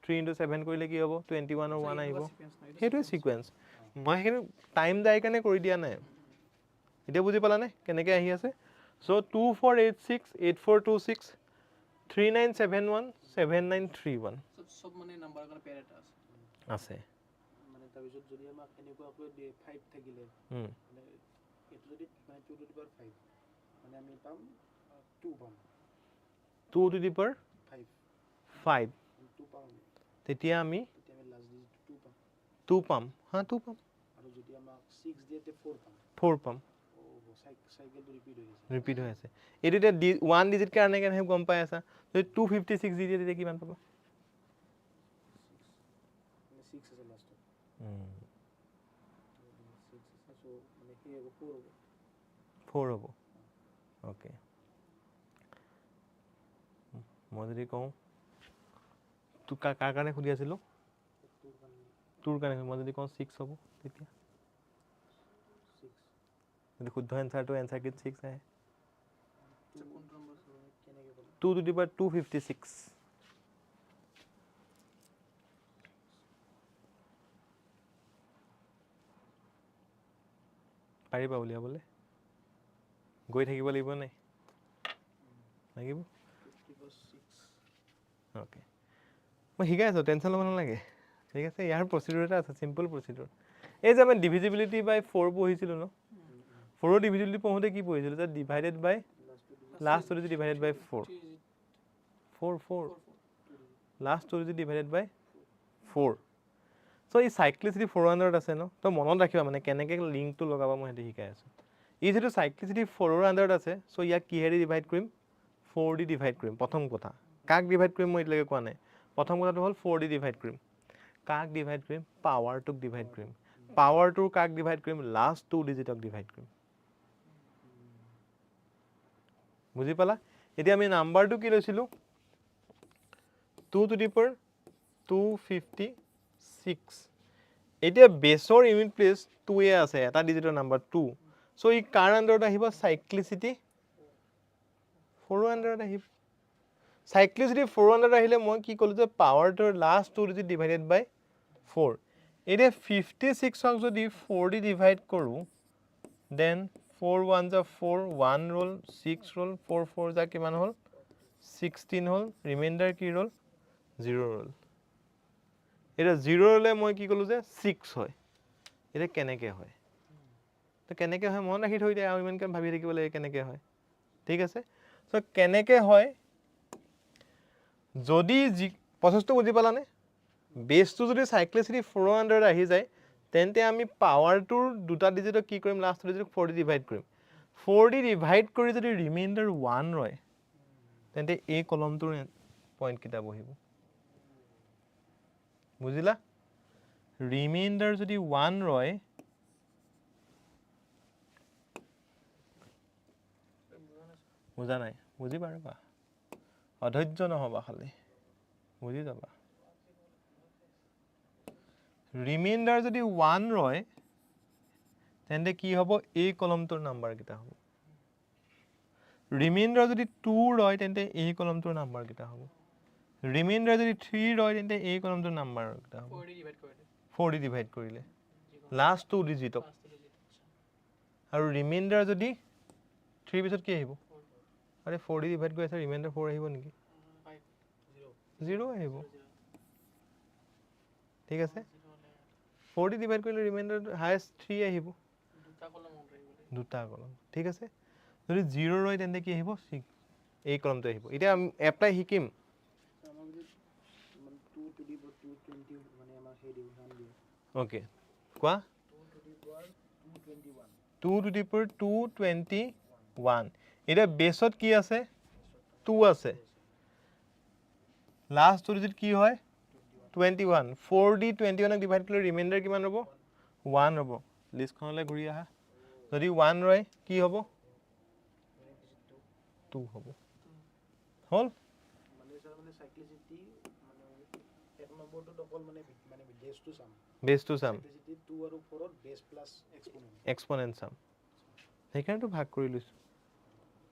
3 into 7 কৰিলে কি হ'ব 21 or 1 আহিব সেইটোৱে সিকুৱেন্স মই সেইখিনি টাইম দাই কাৰণে কৰি দিয়া নাই এতিয়া বুজি পালানে কেনেকৈ আহি আছে চ' 2486 8426 3971 7931 সব মানে নাম্বাৰ কাৰণে পেয়াৰ এটা আছে আছে মানে তাৰপিছত যদি আমাক এনেকুৱাকৈ দিয়ে 5 থাকিলে মানে এইটো যদি মানে 2 to the power 5 মানে আমি পাম 2 পাম 2 to the power 5 5 2 পাম তেতিয়া আমি তেতিয়া আমি লাষ্ট ডিজিট 2 পাম 2 পাম হা 2 পাম আৰু যদি আমাক 6 দিয়ে তে 4 পাম 4 পাম সাইকেলটো ৰিপিট হৈ আছে ৰিপিট হৈ আছে এইটো এতিয়া 1 ডিজিট কাৰণে কেনেকৈ গম পাই আছা যদি 256 দি দিয়ে তেতিয়া কিমান পাব 6 আছে লাষ্টত 6 আছে সো মানে কি হ'ব 4 হ'ব 4 হ'ব ওকে মই যদি কওঁ তো কাৰ কাৰণে সুধি আছিলোঁ তোৰ কাৰণে মই যদি কওঁ 6 হ'ব তেতিয়া 6 যদি শুদ্ধ এনসাৰটো এনসাৰ কিট 6 আহে কোন নম্বৰ কেনেকৈ ক'লে 2 to the power 256 পাৰিবা উলিয়াবলৈ গৈ থাকিব লাগিব নাই লাগিব 56 ওকে মই শিকাই আছোঁ টেনশ্যন ল'ব নালাগে ঠিক আছে ইয়াৰ প্ৰচিডিউৰ এটা আছে চিম্পল প্ৰচিডিউৰ এই যে আমি ডিভিজিবিলিটি বাই 4 পঢ়িছিলোঁ ন 4ৰ ডিভিজিবিলিটি পঢ়োঁতে কি পঢ়িছিলোঁ যে divided by last two digit divided by 4 4 last two digit divided by 4 চ' এই চাইক্লিচিটি 400 আছে ন তো মনত ৰাখিবা মানে কেনেকৈ লিংকটো লগাবা মই সেইটো শিকাই আছোঁ ই যিটো চাইক্লিচিটি 4ৰ আণ্ডাৰত আছে চ' ইয়াক কিহেৰে ডিভাইড কৰিম 4 দি ডিভাইড কৰিম প্ৰথম কথা কাক ডিভাইড কৰিম মই এতিয়ালৈকে কোৱা নাই প্ৰথম কথাটো হ'ল 4 দি ডিভাইড কৰিম কাক ডিভাইড কৰিম পাৱাৰটোক ডিভাইড কৰিম পাৱাৰটোৰ কাক ডিভাইড কৰিম লাষ্ট 2 ডিজিটক ডিভাইড কৰিম বুজি পালা এতিয়া আমি নাম্বাৰটো কি লৈছিলোঁ 2 to the power 256 এতিয়া বেছৰ ইউনিট প্লেচ 2 এ আছে এটা ডিজিটৰ নাম্বাৰ 2 চ' ই কাৰ আণ্ডাৰত আহিব চাইক্লিচিটি 4ৰ আণ্ডাৰত আহিব চাইক্লিচিটি 4ৰ আণ্ডাৰত আহিলে মই কি ক'লোঁ যে পাৱাৰটোৰ লাষ্ট 2 ডিজিট ডিভাইডেড বাই 4 এতিয়া 56ক যদি 4 দি ডিভাইড কৰোঁ দেন 4 1 যা 4 1 ৰ'ল 6 ৰ'ল 4 4 যা কিমান হ'ল 16 হ'ল ৰিমাইণ্ডাৰ কি ৰ'ল 0 ৰ'ল এতিয়া 0 ৰ'লে মই কি ক'লোঁ যে 6 হয় এতিয়া কেনেকৈ হয় তো কেনেকৈ হয় মনত ৰাখি থৈ দিয়া আৰু ইমানকৈ ভাবি থাকিব লাগে কেনেকৈ হয় ঠিক আছে চ' কেনেকৈ হয় যদি প্ৰচেছটো বুজি পালানে বেছটো যদি চাইক্লিচিটি 4ৰ আণ্ডাৰত আহি যায় তেন্তে আমি পাৱাৰটোৰ দুটা ডিজিটক কি কৰিম লাষ্ট ডিজিটক 4 দি ডিভাইড কৰিম 4 দি ডিভাইড কৰি যদি ৰিমাইণ্ডাৰ 1 ৰয় তেন্তে এই কলমটোৰ পইণ্টকেইটা বহিব বুজিলা ৰিমাইণ্ডাৰ যদি 1 ৰয় বুজা নাই বুজি পাৰিবা অধৈৰ্য নহ'বা খালি বুজি যাবা ৰিমাইণ্ডাৰ যদি 1 ৰয় তেন্তে কি হ'ব এই কলমটোৰ নাম্বাৰকেইটা হ'ব ৰিমাইণ্ডাৰ যদি 2 ৰয় তেন্তে এই কলমটোৰ নাম্বাৰকেইটা হ'ব ৰিমাইণ্ডাৰ যদি 3 ৰয় তেন্তে এই কলমটোৰ নাম্বাৰকেইটা হ'ব 4 দি ডিভাইড কৰিলে লাষ্ট 2 ডিজিটক আৰু ৰিমাইণ্ডাৰ যদি 3 পিছত কি আহিব আৰে 4 দি ডিভাইড কৰি আছে ৰিমাইণ্ডাৰ 4 আহিব নেকি 0 আহিব ঠিক আছে 4 দি ডিভাইড কৰিলে ৰিমাইণ্ডাৰ হায়েষ্ট 3 আহিব দুটা কলম ঠিক আছে যদি 0 ৰয় তেন্তে কি আহিব 6 এই কলমটো আহিব এতিয়া এপ্লাই শিকিম আমাক যদি 2 to the power 220 মানে আমাক সেই ডিভিজন দিয়ে ওকে কোৱা 2 to the power 221 এতিয়া বেছত কি আছে 2 আছে লাষ্ট 2 ডিজিট কি হয় 21 4 দি 21ক ডিভাইড কৰিলে ৰিমাইণ্ডাৰ কিমান হ'ব 1 হ'ব লিষ্টখনলৈ ঘূৰি আহা যদি 1 ৰয় কি হ'ব 2 হ'ব হ'ল মানে স্যাৰ মানে সাইক্লিসিটি মানে এক নম্বৰটো অকল মানে মানে বেসটো চাম সাইক্লিসিটি 2 আৰু 4 ৰ বেস প্লাস এক্সপোনেন্ট চাম সেইকাৰণেতো ভাগ কৰি লৈছো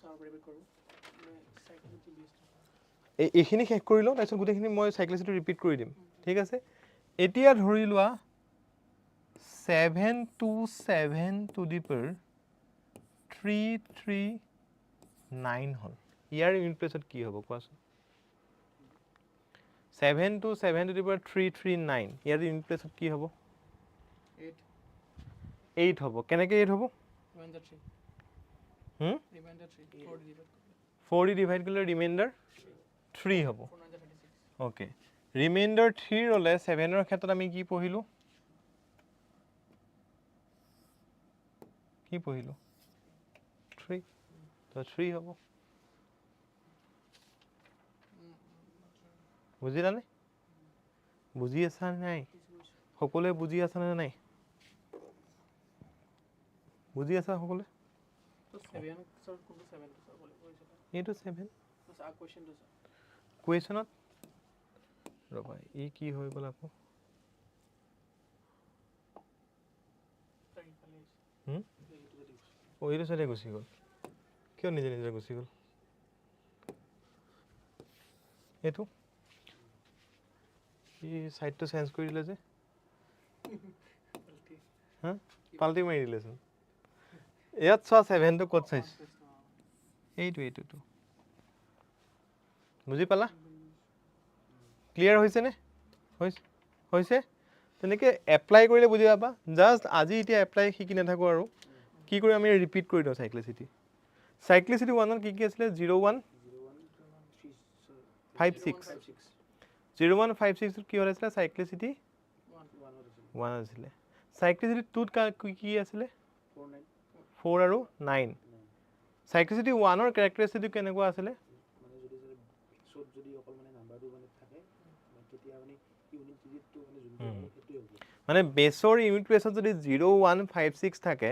তাৰ পৰা কৰো সাইক্লিসিটি বেস এইখিনি শেষ কৰি লওঁ তাৰপিছত গোটেইখিনি মই চাইক্লিচিটি ৰিপিট কৰি দিম ঠিক আছে এতিয়া ধৰি লোৱা 7 to 7 to the power 339 হ'ল ইয়াৰ ইউনিট প্লেছত কি হ'ব কোৱাচোন 7 to 7 to the power 339 ইয়াৰ ইউনিট প্লেছত কি হ'ব 8 হ'ব কেনেকৈ 8 হ'ব ৰিমাইণ্ডাৰ 3 ৰিমাইণ্ডাৰ 3 4 দি ডিভাইড কৰিলে ৰিমাইণ্ডাৰ 3 হ'ব 436 ওকে ৰিমাইণ্ডাৰ 3 হ'লে 7 ৰ ক্ষেত্ৰত আমি কি পঢ়িলোঁ কি পঢ়িলোঁ 3 তো 3 হ'ব বুজিলানে বুজি আছা নাই সকলোৱে বুজি আছা নে নাই বুজি আছা সকলোৱে তো 7 স্যাৰ কোনটো 7 তো স্যাৰ বলে কইছিল এইটো 7 তো স্যাৰ কোশ্চেন তো স্যাৰ কুৱেশ্যনত ৰ'বা ই কি হৈ গ'ল আকৌ স্যার ইফালে এইটো চাইডে গুচি গ'ল কিয় নিজে নিজে গুচি গ'ল এইটো ই সাইডটো চেঞ্জ কৰি দিলে যে হা পাল্টি মাৰি দিলেচোন ইয়াত চোৱা 7 টো ক'ত চাইছ এইটো বুজি পালা ক্লিয়াৰ হৈছে নে হৈছে তেনেকৈ এপ্লাই কৰিলে বুজি পাবা জাষ্ট আজি এতিয়া এপ্লাই শিকি নাথাকো আৰু কি কৰি আমি ৰিপিট কৰি দিওঁ সাইক্লিসিটি 1 ত কি আছিলে 0156 0156 কি হল আছিলে সাইক্লিসিটি 1 আছিলে সাইক্লিসিটি 2 কি আছিলে 4 আৰু 9 সাইক্লিসিটি 1 ৰ ক্যাৰেক্টাৰিস্টিক কেনেকুৱা আছিলে মানে যদি সব যদি অকল মানে নাম্বাৰটো মানে থাকে তেতিয়া মানে ইউনিট ডিজিটটো মানে যোনটো হেতুই হ'ব মানে বেছৰ ইউনিট প্লেছত যদি 0156 থাকে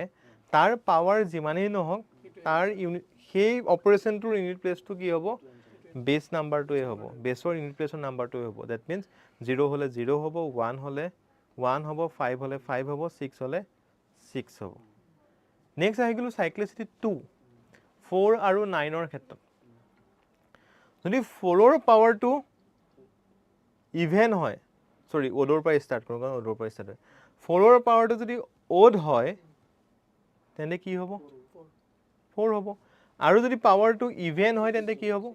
তাৰ পাৱাৰ যিমানেই নহওক তাৰ ইউনিট সেই অপাৰেশনটোৰ ইউনিট প্লেছটো কি হ'ব বেছ নাম্বাৰটোৱে হ'ব বেছৰ ইউনিট প্লেছৰ নাম্বাৰটোৱে হ'ব দ্যাট মিন্স 0 হলে 0 হ'ব 1 হলে 1 হ'ব 5 হলে 5 হ'ব 6 হলে 6 হ'ব নেক্সট আহি গলো সাইক্লিসিটি 2 4 আৰু 9 ৰ ক্ষেত্ৰত যদি 4 ৰ পাৱাৰটো ইভেন হয় সৰি ওডৰ পৰা ষ্টাৰ্ট কৰোঁ কাৰণ ওডৰ পৰা ষ্টাৰ্ট হয় 4 ৰ পাৱাৰটো যদি ওড হয় তেন্তে কি হ'ব 4 হ'ব আৰু যদি পাৱাৰটো ইভেন হয় তেন্তে কি হ'ব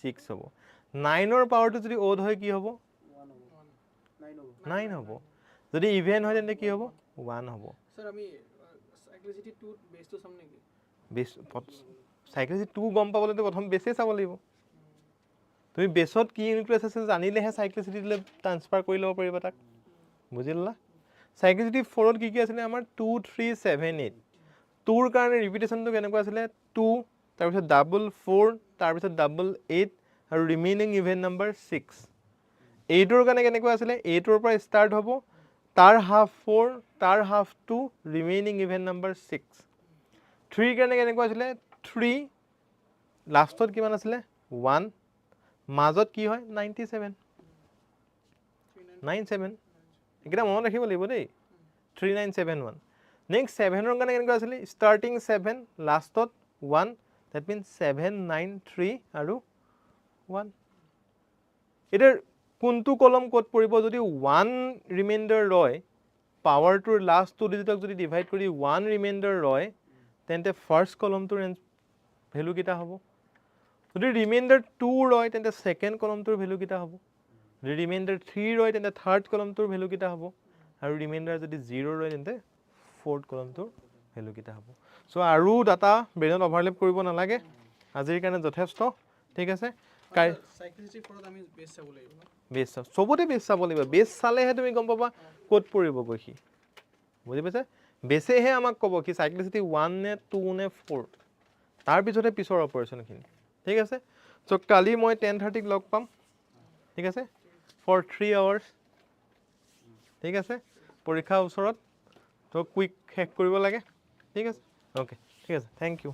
6 হ'ব 9 ৰ পাৱাৰটো যদি ওড হয় কি হ'ব 9 হ'ব যদি ইভেন হয় তেন্তে কি হ'ব 1 হ'ব স্যার আমি সাইক্লিসিটি 2 বেস তো সামনে কি বেছ সাইক্লিসিটি 2 গম পাবলৈতো প্ৰথম বেছে চাব লাগিব তুমি বেছত কি ইউনিট প্লেছ আছে জানিলেহে সাইক্লিসিটিলৈ ট্ৰান্সফাৰ কৰি ল'ব পাৰিবা তাক বুজিলা সাইক্লিসিটি 4 ত কি আছিলে আমাৰ 2 3 7 8 2 ৰ কাৰণে ৰিপিটেশনটো কেনেকুৱা আছিলে 2 তাৰ পিছত ডাবল 4 তাৰ পিছত ডাবল 8 আৰু ৰিমেইনিং ইভেন নাম্বাৰ 6 8 ৰ কাৰণে কেনেকুৱা আছিলে 8 ৰ পৰা ষ্টাৰ্ট হ'ব তাৰ হাফ 4 তাৰ হাফ 2 ৰিমেইনিং ইভেন নাম্বাৰ 6 3 ৰ কাৰণে কেনেকুৱা আছিলে 3 লাষ্টত কিমান আছিলে 1 মাজত কি হয় 97 97 এটা মনত ৰাখিব লাগিব দেই 3971 নেক্সট 7 ৰ কাৰণে কেনেকুৱা আছিলে ষ্টাৰ্টিং 7 লাষ্টত 1 দ্যাট মিন্স 793 আৰু 1 এটাৰ কোনটো কলম ক'ত পৰিব যদি 1 ৰিমাইণ্ডাৰ ৰয় পাৱাৰটোৰ লাষ্ট টু ডিজিটক যদি ডিভাইড কৰি 1 ৰিমাইণ্ডাৰ ৰয় তেন্তে ফাৰ্স্ট কলমটোৰ ভ্যালু কিটা হ'ব যদি ৰিমাইণ্ডাৰ 2 ৰয় তেন্তে সেকেন্ড কলমটোৰ ভ্যালু কিটা হ'ব যদি ৰিমাইণ্ডাৰ 3 ৰয় তেন্তে থাৰ্ড কলমটোৰ ভ্যালু কিটা হ'ব আৰু ৰিমাইণ্ডাৰ যদি 0 ৰয় তেন্তে ফোৰ্থ কলমটোৰ ভ্যালু কিটা হ'ব সো আৰু ডাটা ব্ৰেইনত ওভাৰলেপ কৰিব নালাগে আজিৰ কাৰণে যথেষ্ট ঠিক আছে সাইক্লিসিটি 4 ত আমি বেস চাব লাগিব না বেছ সবতে বেছ চাব লাগিব বেছ চালেহে তুমি গম পাবা ক'ত পৰিব গৈ বুজি পাইছে বেছেহে আমাক ক'ব কি সাইক্লিসিটি 1 নে 2 নে 4 তাৰ পিছতে পিছৰ অপাৰেশনখিনি ঠিক আছে সো কালি মই 10:30 ক লগ পাম ঠিক আছে ফৰ 3 আৱাৰ্স ঠিক আছে পৰীক্ষা ওচৰত তো কুইক শেষ কৰিব লাগে ঠিক আছে ওকে ঠিক আছে থ্যাংক ইউ